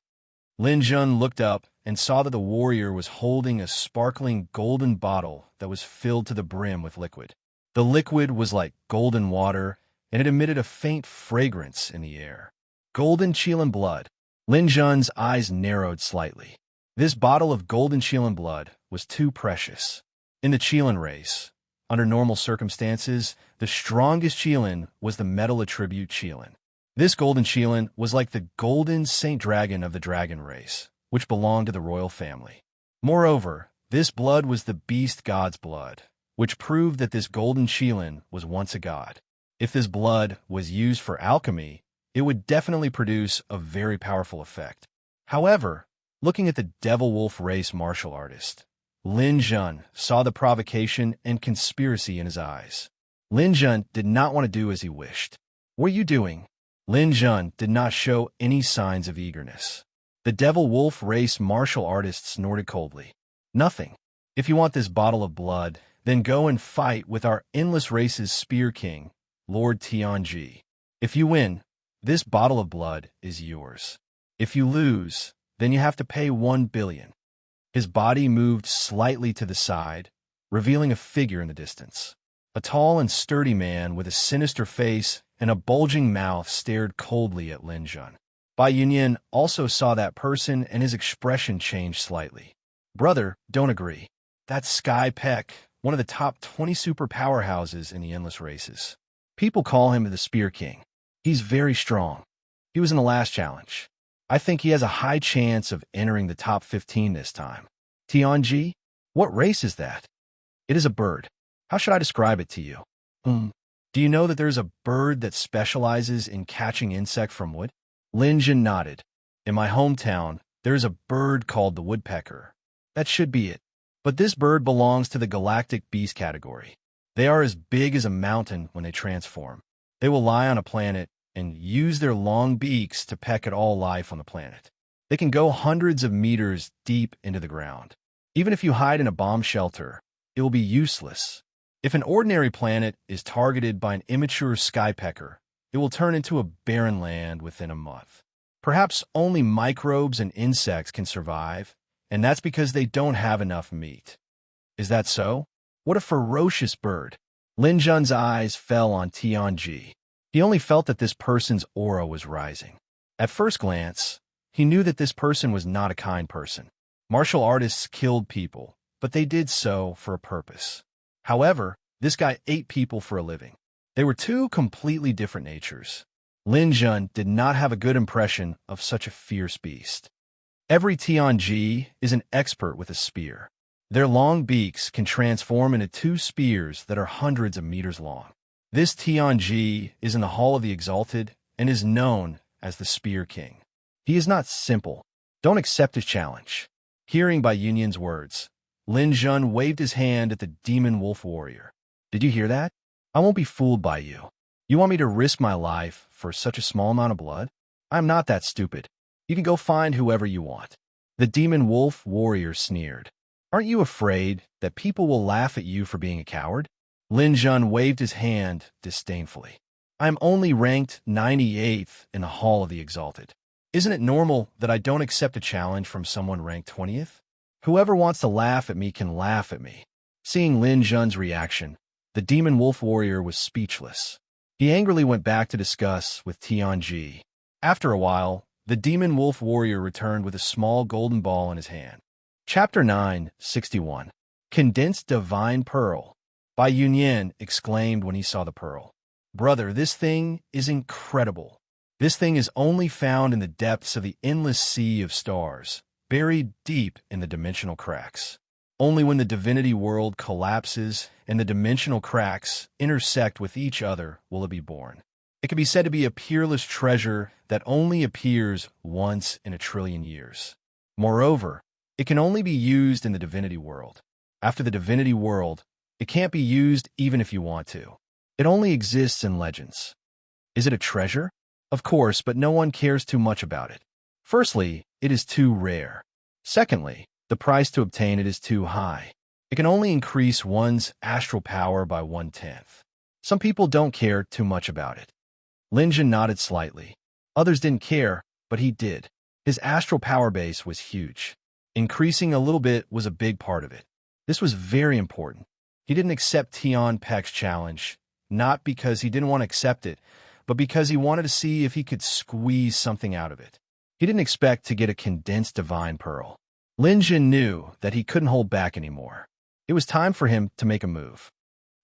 [SPEAKER 1] Lin Jun looked up and saw that the warrior was holding a sparkling golden bottle that was filled to the brim with liquid. The liquid was like golden water, and it emitted a faint fragrance in the air. Golden Qilin blood. Lin Jun's eyes narrowed slightly. This bottle of golden Qilin blood was too precious. In the Qilin race, under normal circumstances, the strongest Qilin was the metal attribute Qilin. This golden Qilin was like the golden Saint Dragon of the dragon race, which belonged to the royal family. Moreover, this blood was the beast god's blood, which proved that this golden Qilin was once a god. If this blood was used for alchemy, it would definitely produce a very powerful effect. However, looking at the devil wolf race martial artist, Lin Jun saw the provocation and conspiracy in his eyes. Lin Jun did not want to do as he wished. What are you doing? Lin Jun did not show any signs of eagerness. The devil wolf race martial artist snorted coldly. Nothing. If you want this bottle of blood, then go and fight with our endless race's spear king, Lord Tianji. If you win, this bottle of blood is yours. If you lose, then you have to pay 1 billion. His body moved slightly to the side, revealing a figure in the distance. A tall and sturdy man with a sinister face and a bulging mouth stared coldly at Lin Jun. Bai Yunyan also saw that person, and his expression changed slightly. Brother, don't agree. That's Sky Peck, one of the top 20 super powerhouses in the endless races. People call him the Spear King. He's very strong. He was in the last challenge. I think he has a high chance of entering the top 15 this time. Tianji, what race is that? It is a bird. How should I describe it to you? Do you know that there's a bird that specializes in catching insects from wood? Lin Jun nodded. In my hometown, there's a bird called the woodpecker. That should be it. But this bird belongs to the galactic beast category. They are as big as a mountain when they transform. They will lie on a planet and use their long beaks to peck at all life on the planet. They can go hundreds of meters deep into the ground. Even if you hide in a bomb shelter, it will be useless. If an ordinary planet is targeted by an immature skypecker, it will turn into a barren land within a month. Perhaps only microbes and insects can survive, and that's because they don't have enough meat. Is that so? What a ferocious bird. Lin Jun's eyes fell on Tianji. He only felt that this person's aura was rising. At first glance, he knew that this person was not a kind person. Martial artists killed people, but they did so for a purpose. However, this guy ate people for a living. They were two completely different natures. Lin Jun did not have a good impression of such a fierce beast. Every Tianji is an expert with a spear. Their long beaks can transform into 2 spears that are hundreds of meters long. This Tianji is in the Hall of the Exalted and is known as the Spear King. He is not simple. Don't accept his challenge. Hearing Bai Yunyan's words, Lin Jun waved his hand at the demon wolf warrior. Did you hear that? I won't be fooled by you. You want me to risk my life for such a small amount of blood? I'm not that stupid. You can go find whoever you want. The demon wolf warrior sneered. Aren't you afraid that people will laugh at you for being a coward? Lin Jun waved his hand disdainfully. I'm only ranked 98th in the Hall of the Exalted. Isn't it normal that I don't accept a challenge from someone ranked 20th? Whoever wants to laugh at me can laugh at me. Seeing Lin Jun's reaction, the demon wolf warrior was speechless. He angrily went back to discuss with Tianji. After a while, the demon wolf warrior returned with a small golden ball in his hand. Chapter 9:61. Condensed Divine Pearl. Bai Yunyan exclaimed when he saw the pearl. Brother, this thing is incredible. This thing is only found in the depths of the endless sea of stars, buried deep in the dimensional cracks. Only when the divinity world collapses and the dimensional cracks intersect with each other will it be born. It can be said to be a peerless treasure that only appears once in a trillion years. Moreover, it can only be used in the divinity world. After the divinity world, It can't be used even if you want to. It only exists in legends. Is it a treasure? Of course, but no one cares too much about it. Firstly, it is too rare. Secondly, the price to obtain it is too high. It can only increase one's astral power by 1/10. Some people don't care too much about it. Linjun nodded slightly. Others didn't care, but he did. His astral power base was huge. Increasing a little bit was a big part of it. This was very important. He didn't accept Tion Peck's challenge, not because he didn't want to accept it, but because he wanted to see if he could squeeze something out of it. He didn't expect to get a condensed divine pearl. Linjun knew that he couldn't hold back anymore. It was time for him to make a move.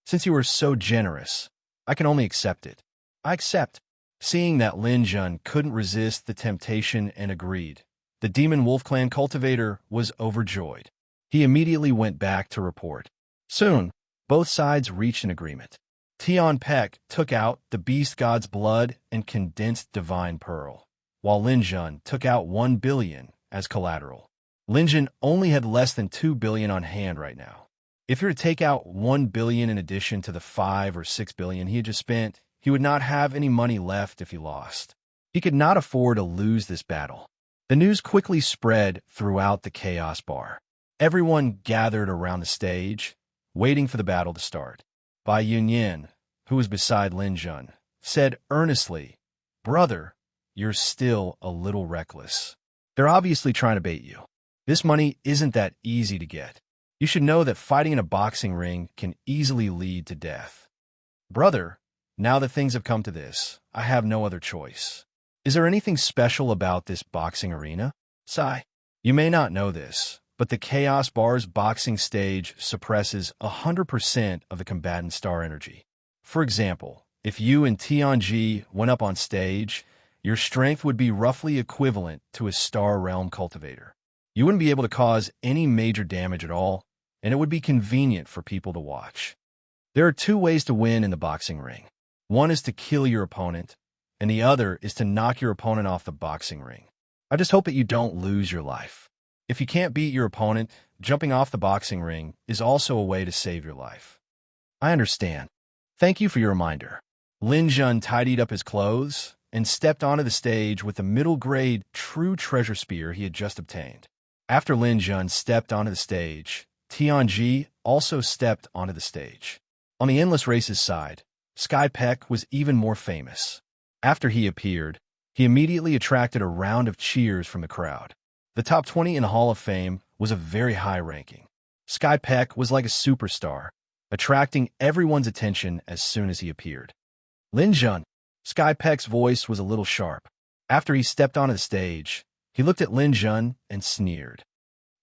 [SPEAKER 1] Since you were so generous, I can only accept it. I accept. Seeing that Linjun couldn't resist the temptation and agreed, the Demon Wolf Clan cultivator was overjoyed. He immediately went back to report. Soon, both sides reached an agreement. Tion Peck took out the beast god's blood and condensed divine pearl, while Linjun took out 1 billion as collateral. Linjun only had less than 2 billion on hand right now. If he were to take out 1 billion in addition to the 5 or 6 billion he had just spent, he would not have any money left if he lost. He could not afford to lose this battle. The news quickly spread throughout the Chaos Bar. Everyone gathered around the stage, waiting for the battle to start. Bai Yunyin, who was beside Linjun, said earnestly, "Brother, you're still a little reckless. They're obviously trying to bait you. This money isn't that easy to get. You should know that fighting in a boxing ring can easily lead to death." "Brother, now that things have come to this, I have no other choice. Is there anything special about this boxing arena?" "Sai, you may not know this, but the Chaos Bar's boxing stage suppresses 100% of the combatant star energy. For example, if you and Tianji went up on stage, your strength would be roughly equivalent to a Star Realm cultivator. You wouldn't be able to cause any major damage at all, and it would be convenient for people to watch. There are 2 ways to win in the boxing ring. One is to kill your opponent, and the other is to knock your opponent off the boxing ring. I just hope that you don't lose your life. If you can't beat your opponent, jumping off the boxing ring is also a way to save your life." "I understand. Thank you for your reminder." Linjun tidied up his clothes and stepped onto the stage with the middle-grade true treasure spear he had just obtained. After Linjun stepped onto the stage, Tianji also stepped onto the stage. On the Endless Races side, Sky Peck was even more famous. After he appeared, he immediately attracted a round of cheers from the crowd. The top 20 in the Hall of Fame was a very high ranking. Sky Peck was like a superstar, attracting everyone's attention as soon as he appeared. "Linjun." Sky Peck's voice was a little sharp. After he stepped onto the stage, he looked at Linjun and sneered.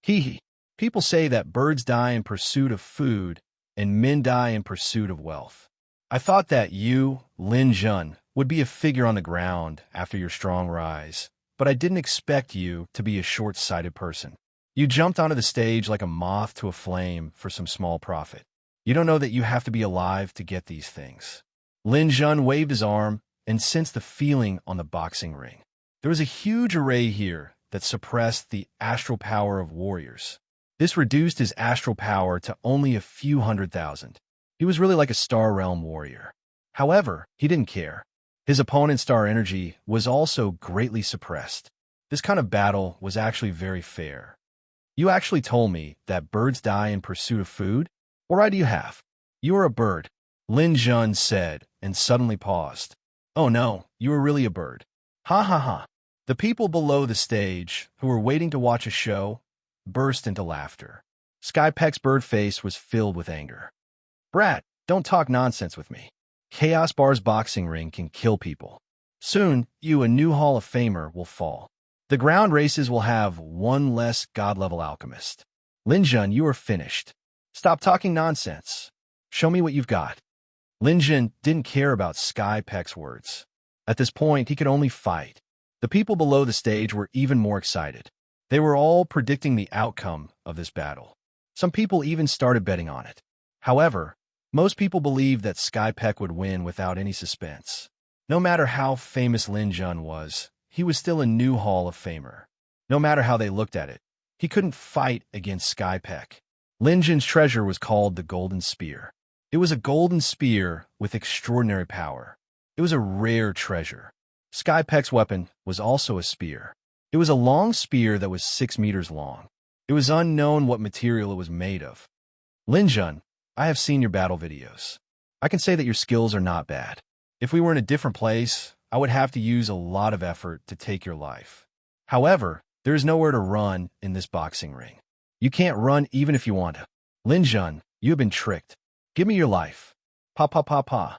[SPEAKER 1] "Hee hee. People say that birds die in pursuit of food and men die in pursuit of wealth. I thought that you, Linjun, would be a figure on the ground after your strong rise, but I didn't expect you to be a short-sighted person. You jumped onto the stage like a moth to a flame for some small profit. You don't know that you have to be alive to get these things." Linjun waved his arm and sensed the feeling on the boxing ring. There was a huge array here that suppressed the astral power of warriors. This reduced his astral power to only a few 100,000. He was really like a Star Realm warrior. However, he didn't care. His opponent's star energy was also greatly suppressed. This kind of battle was actually very fair. "You actually told me that birds die in pursuit of food? What right do you have? You are a bird," Linjun said, and suddenly paused. "Oh no, you are really a bird. Ha ha ha." The people below the stage, who were waiting to watch a show, burst into laughter. Sky Peck's bird face was filled with anger. "Brat, don't talk nonsense with me. Chaos Bar's boxing ring can kill people. Soon, you, a new Hall of Famer, will fall. The ground races will have 1 less God-level alchemist. Linjun, you are finished. Stop talking nonsense. Show me what you've got." Linjun didn't care about Sky Peck's words. At this point, he could only fight. The people below the stage were even more excited. They were all predicting the outcome of this battle. Some people even started betting on it. However, most people believed that Sky Peck would win without any suspense. No matter how famous Linjun was, he was still a new Hall of Famer. No matter how they looked at it, he couldn't fight against Sky Peck. Lin Jin's treasure was called the Golden Spear. It was a golden spear with extraordinary power. It was a rare treasure. Sky Peck's weapon was also a spear. It was a long spear that was 6 meters long. It was unknown what material it was made of. Lin Jun, I have seen your battle videos. I can say that your skills are not bad. If we were in a different place, I would have to use a lot of effort to take your life. However, there is nowhere to run in this boxing ring. You can't run even if you want to. Lin Jun, you have been tricked. Give me your life. Pa pa pa pa.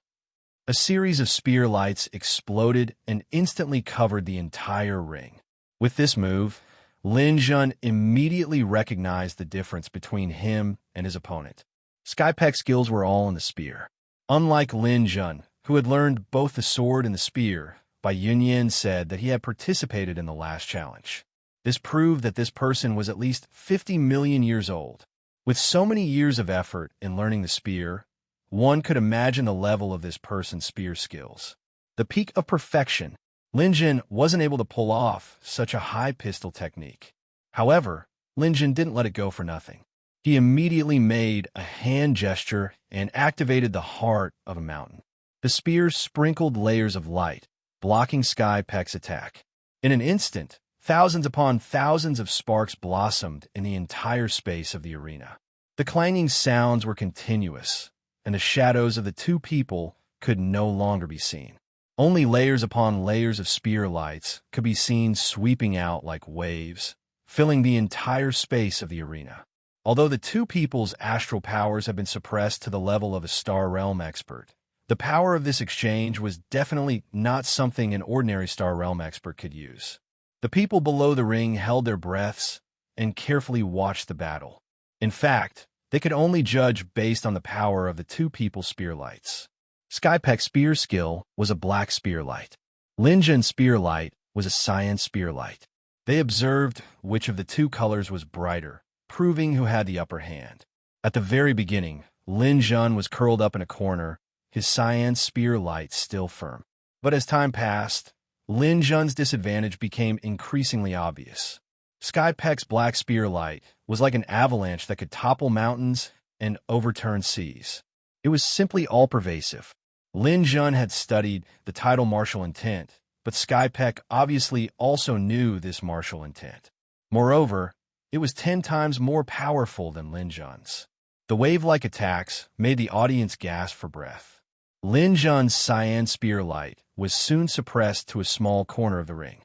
[SPEAKER 1] A series of spear lights exploded and instantly covered the entire ring. With this move, Lin Jun immediately recognized the difference between him and his opponent. Sky Peck's skills were all in the spear. Unlike Lin Jun, who had learned both the sword and the spear, Bai Yunyan said that he had participated in the last challenge. This proved that this person was at least 50 million years old. With so many years of effort in learning the spear, one could imagine the level of this person's spear skills. The peak of perfection. Lin Jun wasn't able to pull off such a high pistol technique. However, Lin Jun didn't let it go for nothing. He immediately made a hand gesture and activated the heart of a mountain. The spear sprinkled layers of light, blocking Sky Peck's attack. In an instant, thousands upon thousands of sparks blossomed in the entire space of the arena. The clanging sounds were continuous, and the shadows of the two people could no longer be seen. Only layers upon layers of spear lights could be seen sweeping out like waves, filling the entire space of the arena. Although the two people's astral powers have been suppressed to the level of a Star Realm expert, the power of this exchange was definitely not something an ordinary Star Realm expert could use. The people below the ring held their breaths and carefully watched the battle. In fact, they could only judge based on the power of the two people's spear lights. Sky Peck's spear skill was a black spear light. Lin Jun's spear light was a cyan spear light. They observed which of the two colors was brighter, proving who had the upper hand. At the very beginning, Lin Jun was curled up in a corner, his cyan spear light still firm. But as time passed, Lin Jun's disadvantage became increasingly obvious. Sky Peck's black spear light was like an avalanche that could topple mountains and overturn seas. It was simply all-pervasive. Lin Jun had studied the tidal martial intent, but Sky Peck obviously also knew this martial intent. Moreover, it was 10 times more powerful than Lin Jun's. The wave-like attacks made the audience gasp for breath. Lin Jun's cyan spear light was soon suppressed to a small corner of the ring.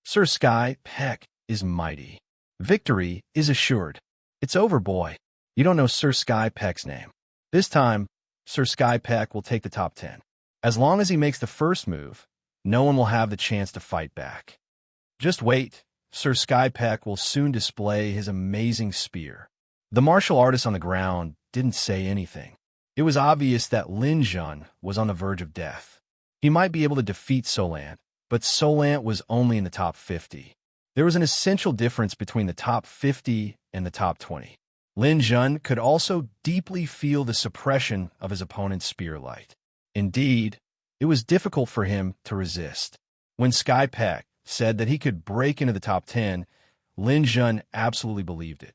[SPEAKER 1] Sir Sky Peck is mighty. Victory is assured. It's over, boy. You don't know Sir Sky Peck's name. This time, Sir Sky Peck will take the top 10. As long as he makes the first move, no one will have the chance to fight back. Just wait. Sir Sky Peck will soon display his amazing spear. The martial artist on the ground didn't say anything. It was obvious that Lin Jun was on the verge of death. He might be able to defeat Solant, but Solant was only in the top 50. There was an essential difference between the top 50 and the top 20. Lin Jun could also deeply feel the suppression of his opponent's spear light. Indeed, it was difficult for him to resist. When Sky Peck said that he could break into the top 10, Lin Jun absolutely believed it.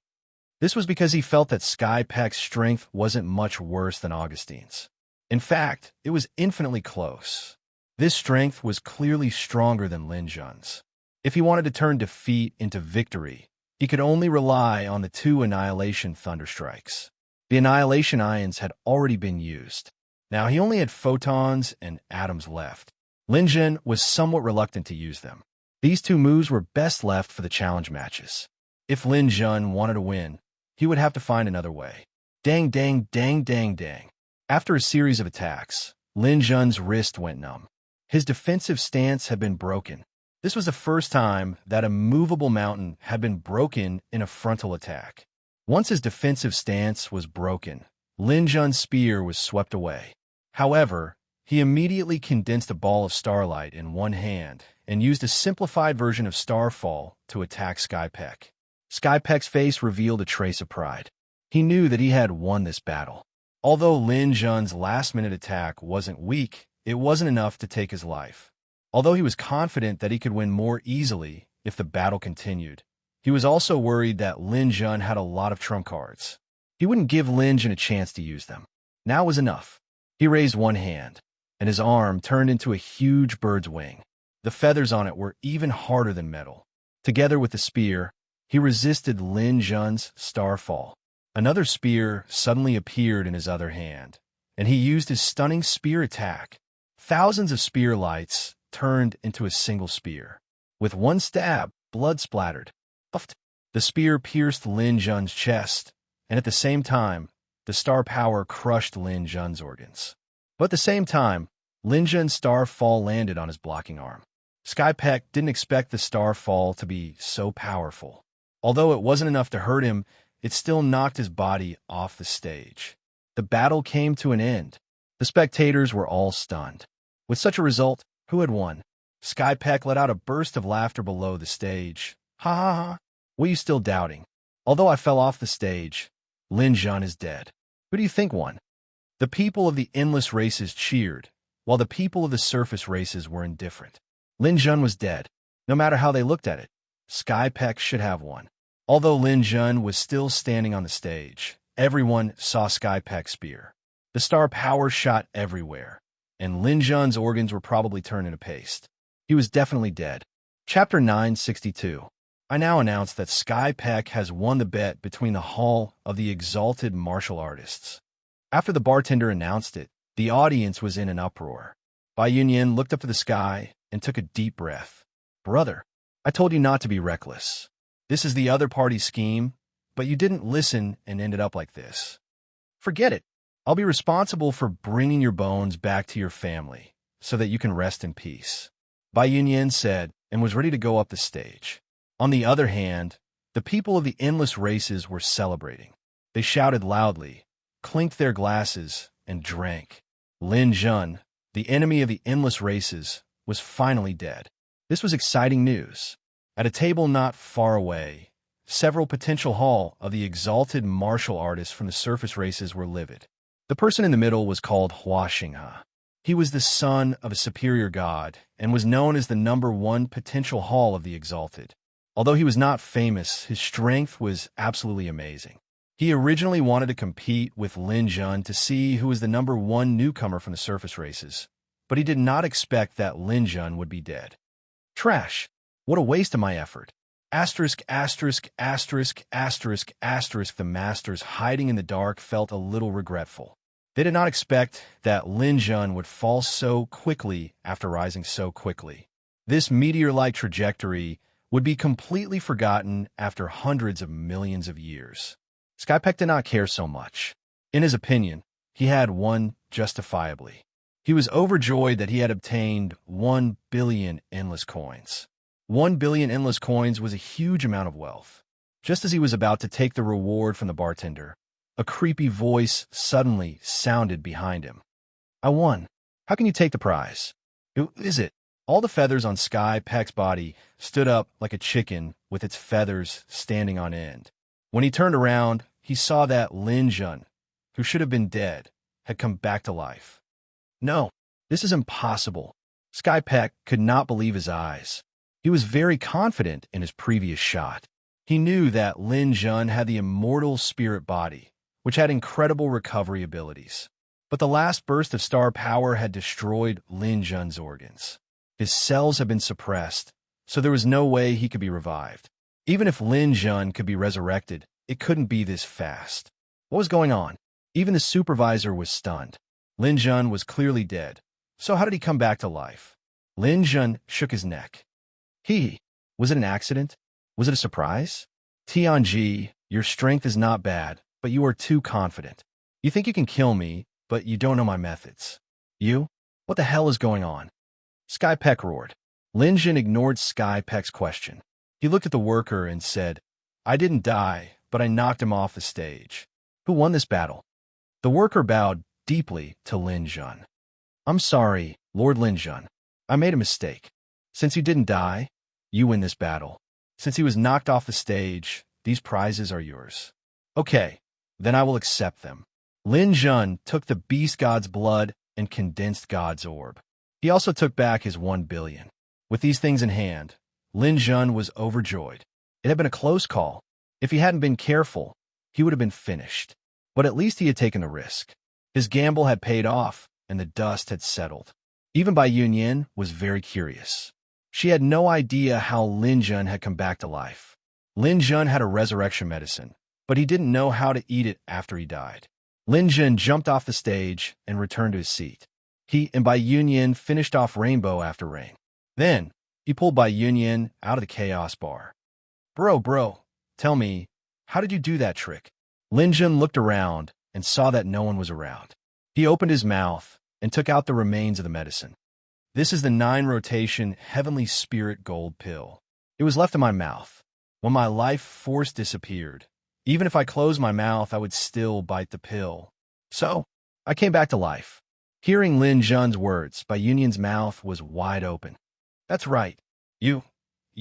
[SPEAKER 1] This was because he felt that Sky Peck's strength wasn't much worse than Augustine's. In fact, it was infinitely close. This strength was clearly stronger than Lin Jun's. If he wanted to turn defeat into victory, he could only rely on the 2 Annihilation Thunderstrikes. The Annihilation Ions had already been used. Now he only had photons and atoms left. Lin Jun was somewhat reluctant to use them. These 2 moves were best left for the challenge matches. If Lin Jun wanted to win, he would have to find another way. Dang, dang, dang, dang, dang. After a series of attacks, Lin Jun's wrist went numb. His defensive stance had been broken. This was the first time that a movable mountain had been broken in a frontal attack. Once his defensive stance was broken, Lin Jun's spear was swept away. However, he immediately condensed a ball of starlight in one hand and used a simplified version of Starfall to attack Sky Peck. Sky Peck's face revealed a trace of pride. He knew that he had won this battle. Although Lin Jun's last-minute attack wasn't weak, it wasn't enough to take his life. Although he was confident that he could win more easily if the battle continued, he was also worried that Lin Jun had a lot of trump cards. He wouldn't give Lin Jun a chance to use them. Now was enough. He raised one hand, and his arm turned into a huge bird's wing. The feathers on it were even harder than metal. Together with the spear, he resisted Lin Jun's starfall. Another spear suddenly appeared in his other hand, and he used his stunning spear attack. Thousands of spear lights turned into a single spear. With one stab, blood splattered. The spear pierced Lin Jun's chest, and at the same time, the star power crushed Lin Jun's organs. But at the same time, Lin Jun's star fall landed on his blocking arm. Skypeck didn't expect the star fall to be so powerful. Although it wasn't enough to hurt him, it still knocked his body off the stage. The battle came to an end. The spectators were all stunned. With such a result, who had won? Skypeck let out a burst of laughter below the stage. Ha ha ha. Were you still doubting? Although I fell off the stage, Lin Jun is dead. Who do you think won? The people of the endless races cheered, while the people of the surface races were indifferent. Lin Jun was dead. No matter how they looked at it, Skypeck should have won. Although Lin Jun was still standing on the stage, everyone saw Skypeck's spear. The star power shot everywhere, and Lin Jun's organs were probably turned into paste. He was definitely dead. Chapter 962. I now announce that Skypeck has won the bet between the Hall of the Exalted Martial Artists. After the bartender announced it, the audience was in an uproar. Bai Yunyan looked up to the sky and took a deep breath. Brother, I told you not to be reckless. This is the other party's scheme, but you didn't listen and ended up like this. Forget it. I'll be responsible for bringing your bones back to your family so that you can rest in peace. Bai Yunyan said and was ready to go up the stage. On the other hand, the people of the endless races were celebrating. They shouted loudly, clinked their glasses, and drank. Lin Jun, the enemy of the endless races, was finally dead. This was exciting news. At a table not far away, several potential Hall of the Exalted Martial Artists from the surface races were livid. The person in the middle was called Hua Xinghe. He was the son of a superior god and was known as the #1 potential Hall of the Exalted. Although he was not famous, his strength was absolutely amazing. He originally wanted to compete with Lin Jun to see who was the #1 newcomer from the surface races, but he did not expect that Lin Jun would be dead. Trash. What a waste of my effort. Asterisk, asterisk, asterisk, asterisk, asterisk. The masters hiding in the dark felt a little regretful. They did not expect that Lin Jun would fall so quickly after rising so quickly. This meteor-like trajectory would be completely forgotten after hundreds of millions of years. Skypeck did not care so much. In his opinion, he had won justifiably. He was overjoyed that he had obtained 1 billion endless coins. 1 billion endless coins was a huge amount of wealth. Just as he was about to take the reward from the bartender, a creepy voice suddenly sounded behind him. I won. How can you take the prize? Who is it? All the feathers on Skypeck's body stood up like a chicken with its feathers standing on end. When he turned around, he saw that Lin Jun, who should have been dead, had come back to life. No, this is impossible. Skypeck could not believe his eyes. He was very confident in his previous shot. He knew that Lin Jun had the immortal spirit body, which had incredible recovery abilities. But the last burst of star power had destroyed Lin Jun's organs. His cells had been suppressed, so there was no way he could be revived. Even if Lin Jun could be resurrected, it couldn't be this fast. What was going on? Even the supervisor was stunned. Lin Jun was clearly dead. So how did he come back to life? Lin Jun shook his neck. Was it an accident? Was it a surprise? Tianji, your strength is not bad, but you are too confident. You think you can kill me, but you don't know my methods. You? What the hell is going on? Skypeck roared. Lin Jun ignored Skypeck's question. He looked at the worker and said, I didn't die, but I knocked him off the stage. Who won this battle? The worker bowed deeply to Lin Jun. I'm sorry, Lord Lin Jun. I made a mistake. Since you didn't die, you win this battle. Since he was knocked off the stage, these prizes are yours. Okay, then I will accept them. Lin Jun took the beast god's blood and condensed god's orb. He also took back his 1 billion. With these things in hand, Lin Jun was overjoyed. It had been a close call. If he hadn't been careful, he would have been finished. But at least he had taken the risk. His gamble had paid off, and the dust had settled. Even Bai Yunyan was very curious. She had no idea how Lin Jun had come back to life. Lin Jun had a resurrection medicine, but he didn't know how to eat it after he died. Lin Jun jumped off the stage and returned to his seat. He and Bai Yunyan finished off rainbow after rain. Then, he pulled Bai Yunyan out of the chaos bar. Bro, tell me, how did you do that trick? Lin Jun looked around and saw that no one was around. He opened his mouth and took out the remains of the medicine. This is the 9-rotation Heavenly Spirit Gold Pill. It was left in my mouth. When my life force disappeared, even if I closed my mouth, I would still bite the pill. So, I came back to life. Hearing Lin Jun's words, Bai Yunyan's mouth was wide open. That's right. You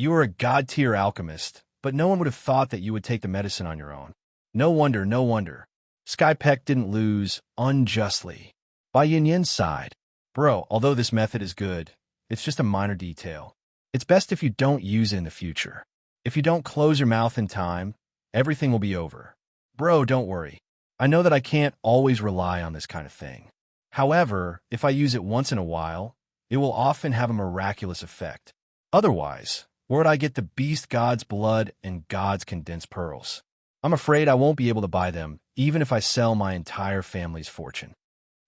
[SPEAKER 1] are a god-tier alchemist, but no one would have thought that you would take the medicine on your own. No wonder. Sky Peck didn't lose unjustly. Bai Yunyan sighed. Bro, although this method is good, it's just a minor detail. It's best if you don't use it in the future. If you don't close your mouth in time, everything will be over. Bro, don't worry. I know that I can't always rely on this kind of thing. However, if I use it once in a while, it will often have a miraculous effect. Otherwise, where would I get the beast god's blood and god's condensed pearls? I'm afraid I won't be able to buy them, even if I sell my entire family's fortune.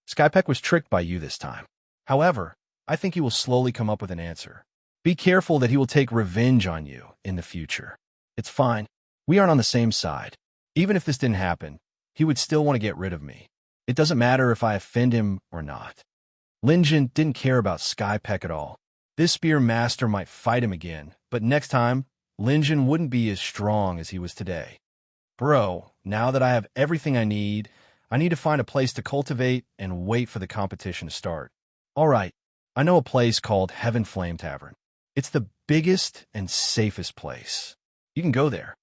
[SPEAKER 1] Skypeck was tricked by you this time. However, I think he will slowly come up with an answer. Be careful that he will take revenge on you in the future. It's fine. We aren't on the same side. Even if this didn't happen, he would still want to get rid of me. It doesn't matter if I offend him or not. Lin Jun didn't care about Skypeck at all. This spear master might fight him again, but next time, Lin Jun wouldn't be as strong as he was today. Bro, now that I have everything I need to find a place to cultivate and wait for the competition to start. All right, I know a place called Heaven Flame Tavern. It's the biggest and safest place. You can go there.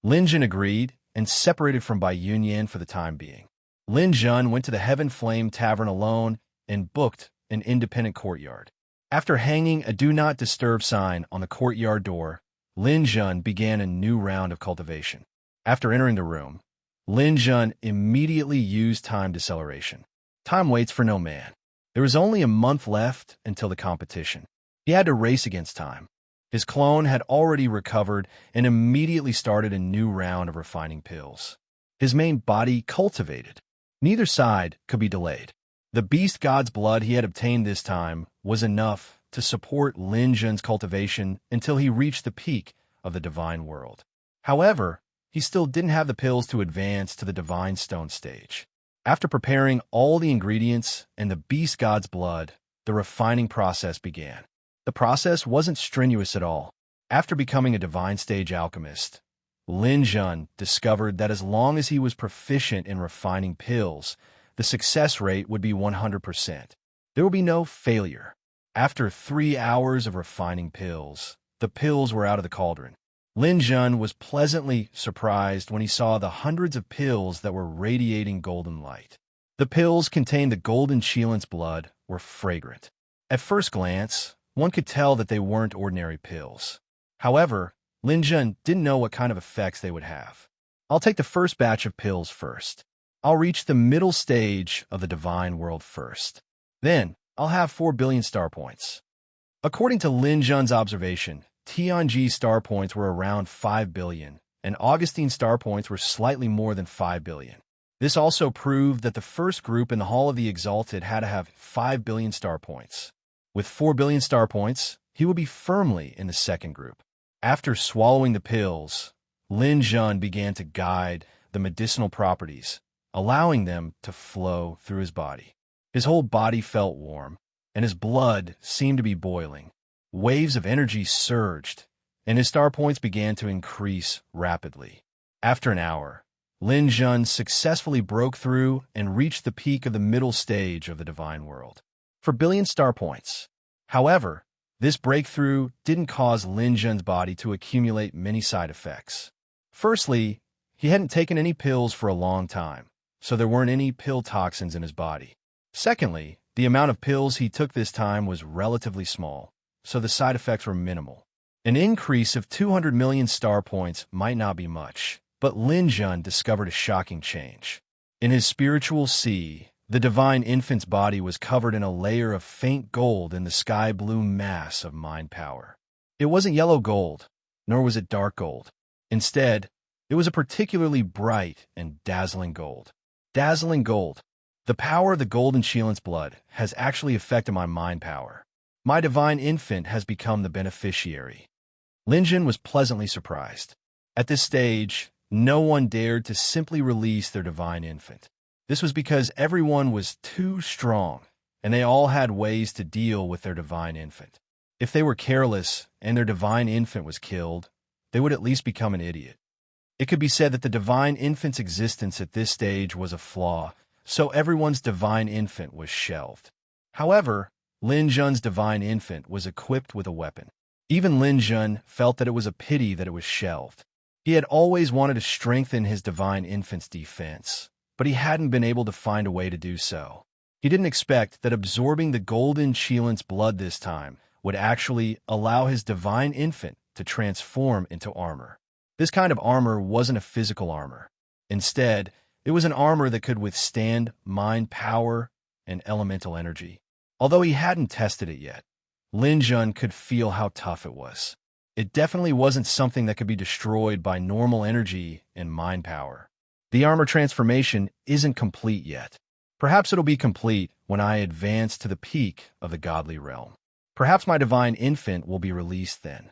[SPEAKER 1] Lin Jun agreed and separated from Bai Yunyan for the time being. Lin Jun went to the Heaven Flame Tavern alone and booked an independent courtyard. After hanging a Do Not Disturb sign on the courtyard door, Lin Jun began a new round of cultivation. After entering the room, Lin Jun immediately used time deceleration. Time waits for no man. There was only a month left until the competition. He had to race against time. His clone had already recovered and immediately started a new round of refining pills. His main body cultivated. Neither side could be delayed. The beast god's blood he had obtained this time was enough to support Lin Jun's cultivation until he reached the peak of the divine world. However, he still didn't have the pills to advance to the divine stone stage. After preparing all the ingredients and the beast god's blood, the refining process began. The process wasn't strenuous at all. After becoming a divine stage alchemist, Lin Jun discovered that as long as he was proficient in refining pills, the success rate would be 100%. There would be no failure. After 3 hours of refining pills, the pills were out of the cauldron. Lin Jun was pleasantly surprised when he saw the hundreds of pills that were radiating golden light. The pills contained the golden Qilin's blood were fragrant. At first glance, one could tell that they weren't ordinary pills. However, Lin Jun didn't know what kind of effects they would have. I'll take the first batch of pills first. I'll reach the middle stage of the divine world first. Then, I'll have 4 billion star points. According to Lin Jun's observation, Tianji's star points were around 5 billion, and Augustine's star points were slightly more than 5 billion. This also proved that the first group in the Hall of the Exalted had to have 5 billion star points. With 4 billion star points, he would be firmly in the second group. After swallowing the pills, Lin Jun began to guide the medicinal properties, allowing them to flow through his body. His whole body felt warm, and his blood seemed to be boiling. Waves of energy surged, and his star points began to increase rapidly. After an hour, Lin Jun successfully broke through and reached the peak of the middle stage of the divine world. For billion star points. However, this breakthrough didn't cause Lin Jun's body to accumulate many side effects. Firstly, he hadn't taken any pills for a long time, so there weren't any pill toxins in his body. Secondly, the amount of pills he took this time was relatively small, so the side effects were minimal. An increase of 200 million star points might not be much, but Lin Jun discovered a shocking change. In his spiritual sea, the divine infant's body was covered in a layer of faint gold in the sky-blue mass of mind power. It wasn't yellow gold, nor was it dark gold. Instead, it was a particularly bright and dazzling gold. Dazzling gold. The power of the golden Shielan's blood has actually affected my mind power. My divine infant has become the beneficiary. Linjun was pleasantly surprised. At this stage, no one dared to simply release their divine infant. This was because everyone was too strong, and they all had ways to deal with their divine infant. If they were careless and their divine infant was killed, they would at least become an idiot. It could be said that the divine infant's existence at this stage was a flaw, so everyone's divine infant was shelved. However, Lin Jun's divine infant was equipped with a weapon. Even Lin Jun felt that it was a pity that it was shelved. He had always wanted to strengthen his divine infant's defense, but he hadn't been able to find a way to do so. He didn't expect that absorbing the golden Shielan's blood this time would actually allow his divine infant to transform into armor. This kind of armor wasn't a physical armor. Instead, it was an armor that could withstand mind power and elemental energy. Although he hadn't tested it yet, Lin Jun could feel how tough it was. It definitely wasn't something that could be destroyed by normal energy and mind power. The armor transformation isn't complete yet. Perhaps it'll be complete when I advance to the peak of the godly realm. Perhaps my divine infant will be released then.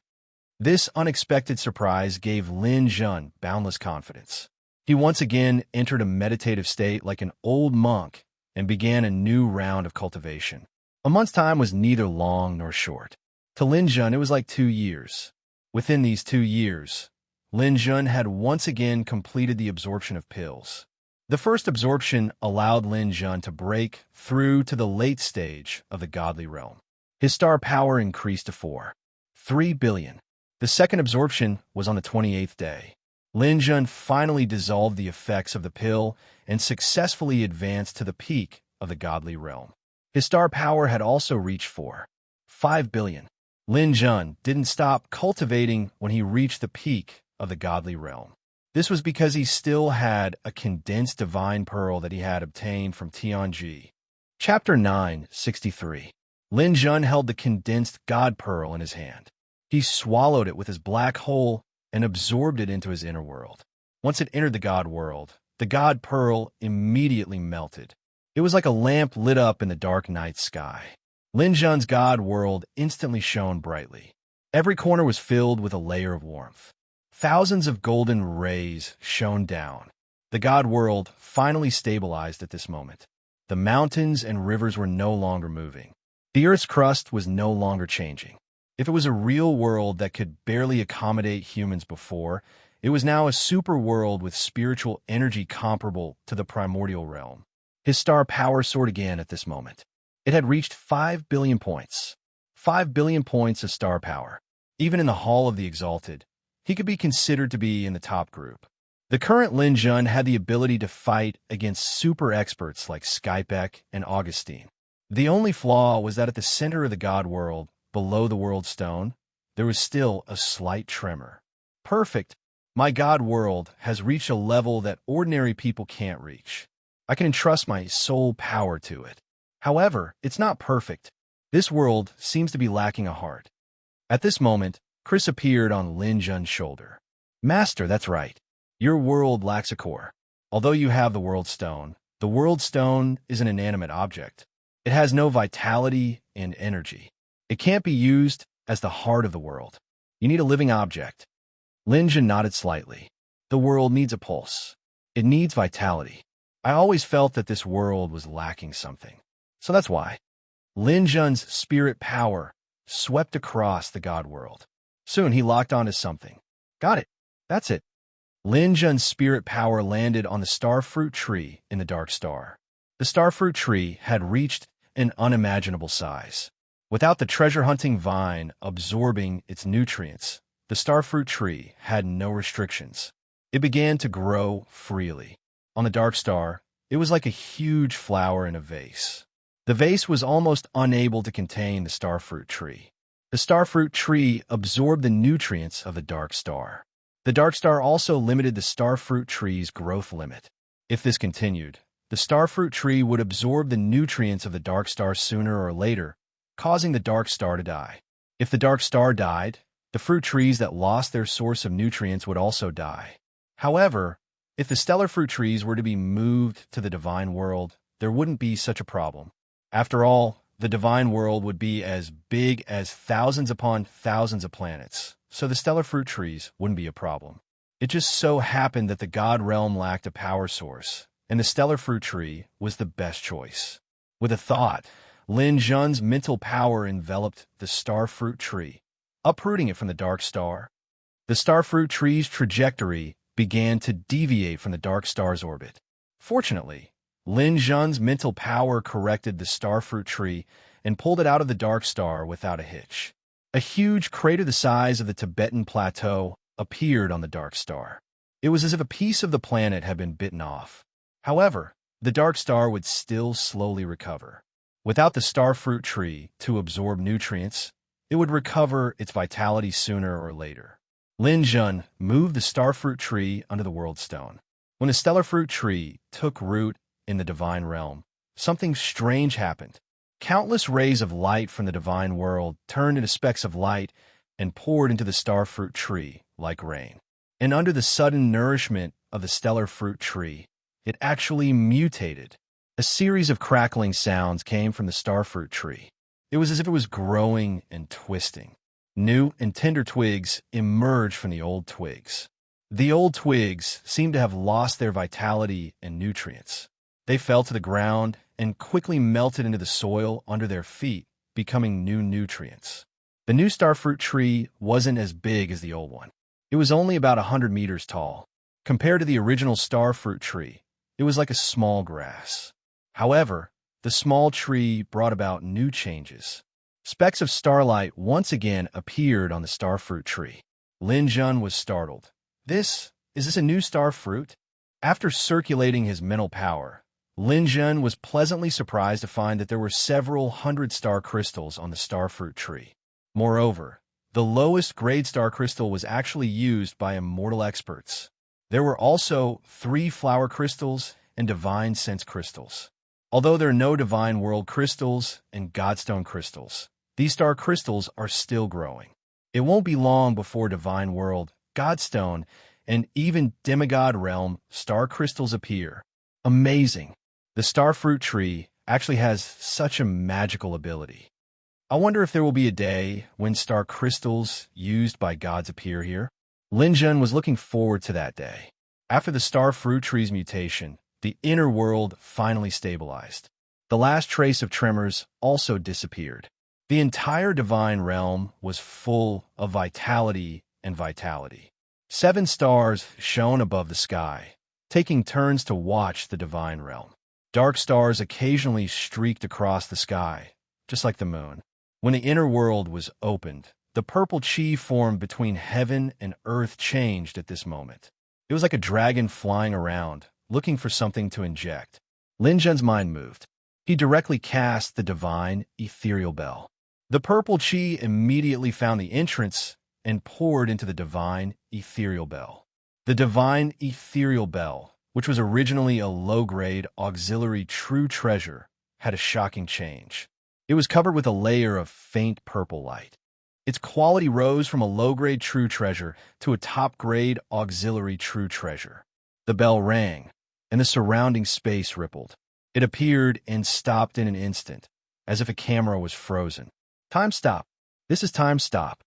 [SPEAKER 1] This unexpected surprise gave Lin Jun boundless confidence. He once again entered a meditative state like an old monk and began a new round of cultivation. A month's time was neither long nor short. To Lin Jun, it was like 2 years. Within these 2 years, Lin Jun had once again completed the absorption of pills. The first absorption allowed Lin Jun to break through to the late stage of the godly realm. His star power increased to 3 billion. The second absorption was on the 28th day. Lin Jun finally dissolved the effects of the pill and successfully advanced to the peak of the godly realm. His star power had also reached 5 billion. Lin Jun didn't stop cultivating when he reached the peak of the godly realm. This was because he still had a condensed divine pearl that he had obtained from Tianji. Chapter 963. Lin Jun held the condensed god pearl in his hand. He swallowed it with his black hole and absorbed it into his inner world. Once it entered the god world, the god pearl immediately melted. It was like a lamp lit up in the dark night sky. Lin Jun's god world instantly shone brightly. Every corner was filled with a layer of warmth. Thousands of golden rays shone down. The god world finally stabilized at this moment. The mountains and rivers were no longer moving. The earth's crust was no longer changing. If it was a real world that could barely accommodate humans before, it was now a super world with spiritual energy comparable to the primordial realm. His star power soared again at this moment. It had reached 5 billion points. 5 billion points of star power. Even in the Hall of the Exalted, he could be considered to be in the top group. The current Lin Jun had the ability to fight against super experts like Skypek and Augustine. The only flaw was that at the center of the god world, below the world stone, there was still a slight tremor. Perfect. My god world has reached a level that ordinary people can't reach. I can entrust my soul power to it. However, it's not perfect. This world seems to be lacking a heart. At this moment, Chris appeared on Lin Jun's shoulder. Master, that's right. Your world lacks a core. Although you have the world stone is an inanimate object. It has no vitality and energy. It can't be used as the heart of the world. You need a living object. Lin Jun nodded slightly. The world needs a pulse. It needs vitality. I always felt that this world was lacking something. So that's why. Lin Jun's spirit power swept across the god world. Soon he locked onto something. Got it. That's it. Lin Jun's spirit power landed on the starfruit tree in the dark star. The starfruit tree had reached an unimaginable size. Without the treasure-hunting vine absorbing its nutrients, the starfruit tree had no restrictions. It began to grow freely. On the dark star, it was like a huge flower in a vase. The vase was almost unable to contain the starfruit tree. The starfruit tree absorbed the nutrients of the dark star. The dark star also limited the starfruit tree's growth limit. If this continued, the starfruit tree would absorb the nutrients of the dark star sooner or later, causing the dark star to die. If the dark star died, the fruit trees that lost their source of nutrients would also die. However, if the stellar fruit trees were to be moved to the divine world, there wouldn't be such a problem. After all, the divine world would be as big as thousands upon thousands of planets, so the stellar fruit trees wouldn't be a problem. It just so happened that the god realm lacked a power source, and the stellar fruit tree was the best choice. With a thought, Lin Zhen's mental power enveloped the starfruit tree, uprooting it from the dark star. The starfruit tree's trajectory began to deviate from the dark star's orbit. Fortunately, Lin Zhen's mental power corrected the starfruit tree and pulled it out of the dark star without a hitch. A huge crater the size of the Tibetan Plateau appeared on the dark star. It was as if a piece of the planet had been bitten off. However, the dark star would still slowly recover. Without the starfruit tree to absorb nutrients, it would recover its vitality sooner or later. Lin Zhen moved the starfruit tree under the world stone. When the stellar fruit tree took root in the divine realm, something strange happened. Countless rays of light from the divine world turned into specks of light and poured into the starfruit tree like rain. And under the sudden nourishment of the stellar fruit tree, it actually mutated. A series of crackling sounds came from the starfruit tree. It was as if it was growing and twisting. New and tender twigs emerged from the old twigs. The old twigs seemed to have lost their vitality and nutrients. They fell to the ground and quickly melted into the soil under their feet, becoming new nutrients. The new starfruit tree wasn't as big as the old one. It was only about 100 meters tall. Compared to the original starfruit tree, it was like a small grass. However, the small tree brought about new changes. Specks of starlight once again appeared on the starfruit tree. Lin Zhen was startled. Is this a new starfruit? After circulating his mental power, Lin Zhen was pleasantly surprised to find that there were several hundred star crystals on the starfruit tree. Moreover, the lowest grade star crystal was actually used by immortal experts. There were also 3 flower crystals and divine sense crystals. Although there are no divine world crystals and godstone crystals, these star crystals are still growing. It won't be long before divine world, godstone, and even demigod realm star crystals appear. Amazing! The starfruit tree actually has such a magical ability. I wonder if there will be a day when star crystals used by gods appear here. Lin Zhen was looking forward to that day. After the starfruit tree's mutation, the inner world finally stabilized. The last trace of tremors also disappeared. The entire divine realm was full of vitality and vitality. 7 stars shone above the sky, taking turns to watch the divine realm. Dark stars occasionally streaked across the sky, just like the moon. When the inner world was opened, the purple chi formed between heaven and earth changed at this moment. It was like a dragon flying around, looking for something to inject. Lin Zhen's mind moved. He directly cast the divine ethereal bell. The purple chi immediately found the entrance and poured into the divine ethereal bell. The divine ethereal bell, which was originally a low-grade auxiliary true treasure, had a shocking change. It was covered with a layer of faint purple light. Its quality rose from a low-grade true treasure to a top-grade auxiliary true treasure. The bell rang, and the surrounding space rippled. It appeared and stopped in an instant, as if a camera was frozen. Time stop. This is time stop.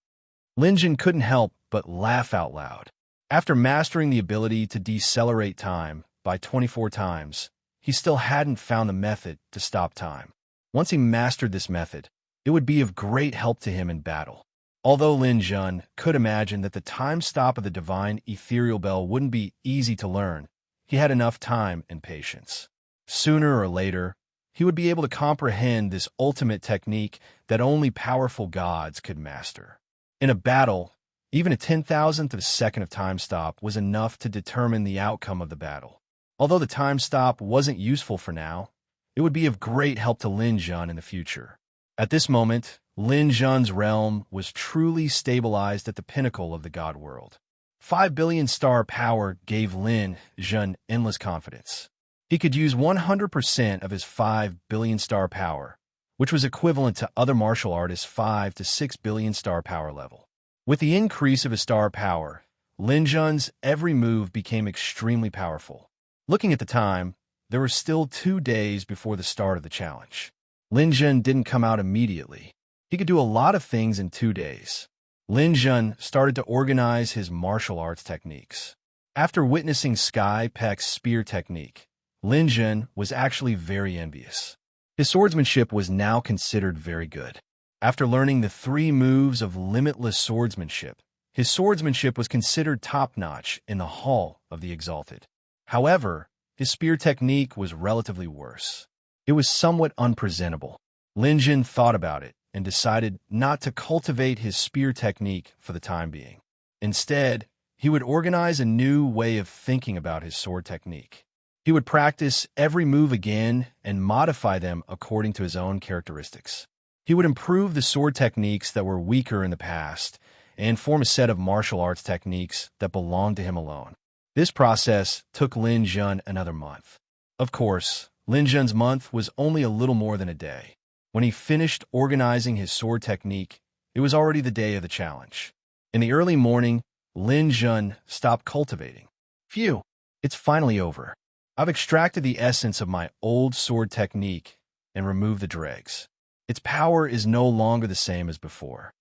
[SPEAKER 1] Lin Zhen couldn't help but laugh out loud. After mastering the ability to decelerate time by 24 times, he still hadn't found the method to stop time. Once he mastered this method, it would be of great help to him in battle. Although Lin Zhen could imagine that the time stop of the divine ethereal bell wouldn't be easy to learn, he had enough time and patience. Sooner or later, he would be able to comprehend this ultimate technique that only powerful gods could master. In a battle, even a 10,000th of a second of time stop was enough to determine the outcome of the battle. Although the time stop wasn't useful for now, it would be of great help to Lin Zhen in the future. At this moment, Lin Zhen's realm was truly stabilized at the pinnacle of the god world. 5 billion star power gave Lin Zhen endless confidence. He could use 100% of his 5 billion star power, which was equivalent to other martial artists' 5 to 6 billion star power level. With the increase of his star power, Lin Jun's every move became extremely powerful. Looking at the time, there were still 2 days before the start of the challenge. Lin Jun didn't come out immediately. He could do a lot of things in 2 days. Lin Jun started to organize his martial arts techniques. After witnessing Sky Peck's spear technique, Lin Jun was actually very envious. His swordsmanship was now considered very good. After learning the 3 moves of limitless swordsmanship, his swordsmanship was considered top-notch in the Hall of the Exalted. However, his spear technique was relatively worse. It was somewhat unpresentable. Lin Jun thought about it and decided not to cultivate his spear technique for the time being. Instead, he would organize a new way of thinking about his sword technique. He would practice every move again and modify them according to his own characteristics. He would improve the sword techniques that were weaker in the past and form a set of martial arts techniques that belonged to him alone. This process took Lin Jun another month. Of course, Lin Jun's month was only a little more than a day. When he finished organizing his sword technique, it was already the day of the challenge. In the early morning, Lin Jun stopped cultivating. Phew, it's finally over. I've extracted the essence of my old sword technique and removed the dregs. Its power is no longer the same as before.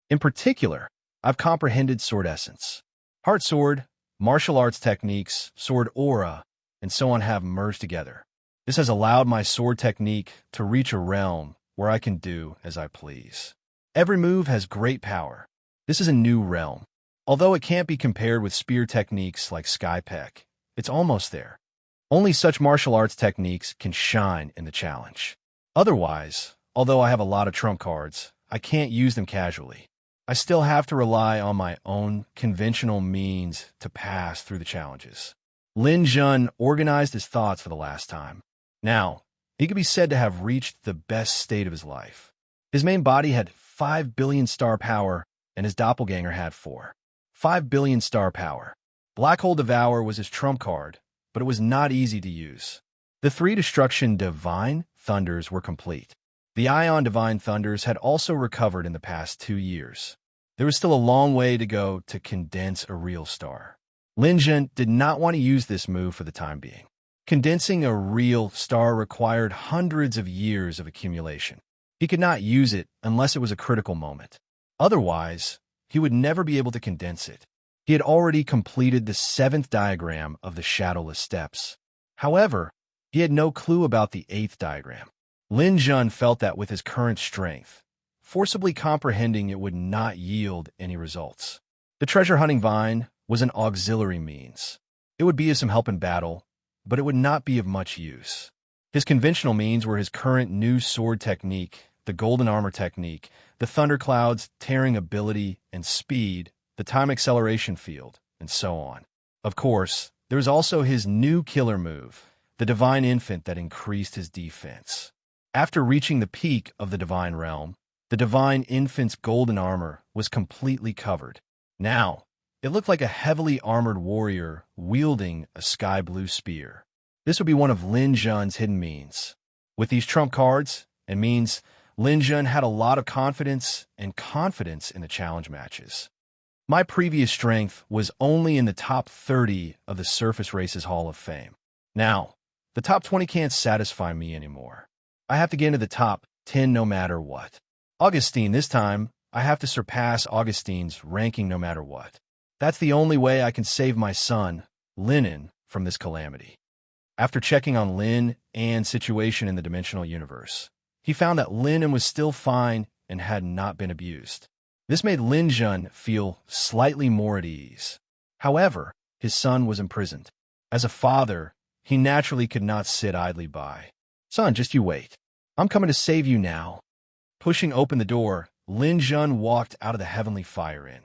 [SPEAKER 1] In particular, I've comprehended sword essence. Heart sword, martial arts techniques, sword aura, and so on have merged together. This has allowed my sword technique to reach a realm where I can do as I please. Every move has great power. This is a new realm. Although it can't be compared with spear techniques like Sky Peck, it's almost there. Only such martial arts techniques can shine in the challenge. Otherwise, although I have a lot of trump cards, I can't use them casually. I still have to rely on my own conventional means to pass through the challenges. Lin Jun organized his thoughts for the last time. Now, he could be said to have reached the best state of his life. His main body had 5 billion star power, and his doppelganger had 5 billion star power. Black Hole Devour was his trump card, but it was not easy to use. The 3 Destruction Divine Thunders were complete. The Ion Divine Thunders had also recovered in the past 2 years. There was still a long way to go to condense a real star. Lin Jun did not want to use this move for the time being. Condensing a real star required hundreds of years of accumulation. He could not use it unless it was a critical moment. Otherwise, he would never be able to condense it. He had already completed the 7th diagram of the Shadowless Steps. However, he had no clue about the 8th diagram. Lin Jun felt that with his current strength, forcibly comprehending it would not yield any results. The treasure hunting vine was an auxiliary means. It would be of some help in battle, but it would not be of much use. His conventional means were his current new sword technique, the golden armor technique, the thundercloud's tearing ability and speed, the time acceleration field, and so on. Of course, there was also his new killer move, the divine infant that increased his defense. After reaching the peak of the divine realm, the divine infant's golden armor was completely covered. Now, it looked like a heavily armored warrior wielding a sky blue spear. This would be one of Lin Jun's hidden means. With these trump cards and means, Lin Jun had a lot of confidence in the challenge matches. My previous strength was only in the top 30 of the Surface Races Hall of Fame. Now, the top 20 can't satisfy me anymore. I have to get into the top 10 no matter what. Augustine, this time, I have to surpass Augustine's ranking no matter what. That's the only way I can save my son, Linen, from this calamity. After checking on Lin An's situation in the dimensional universe, he found that Linen was still fine and had not been abused. This made Lin Jun feel slightly more at ease. However, his son was imprisoned. As a father, he naturally could not sit idly by. Son, just you wait. I'm coming to save you now. Pushing open the door, Lin Jun walked out of the heavenly fire inn.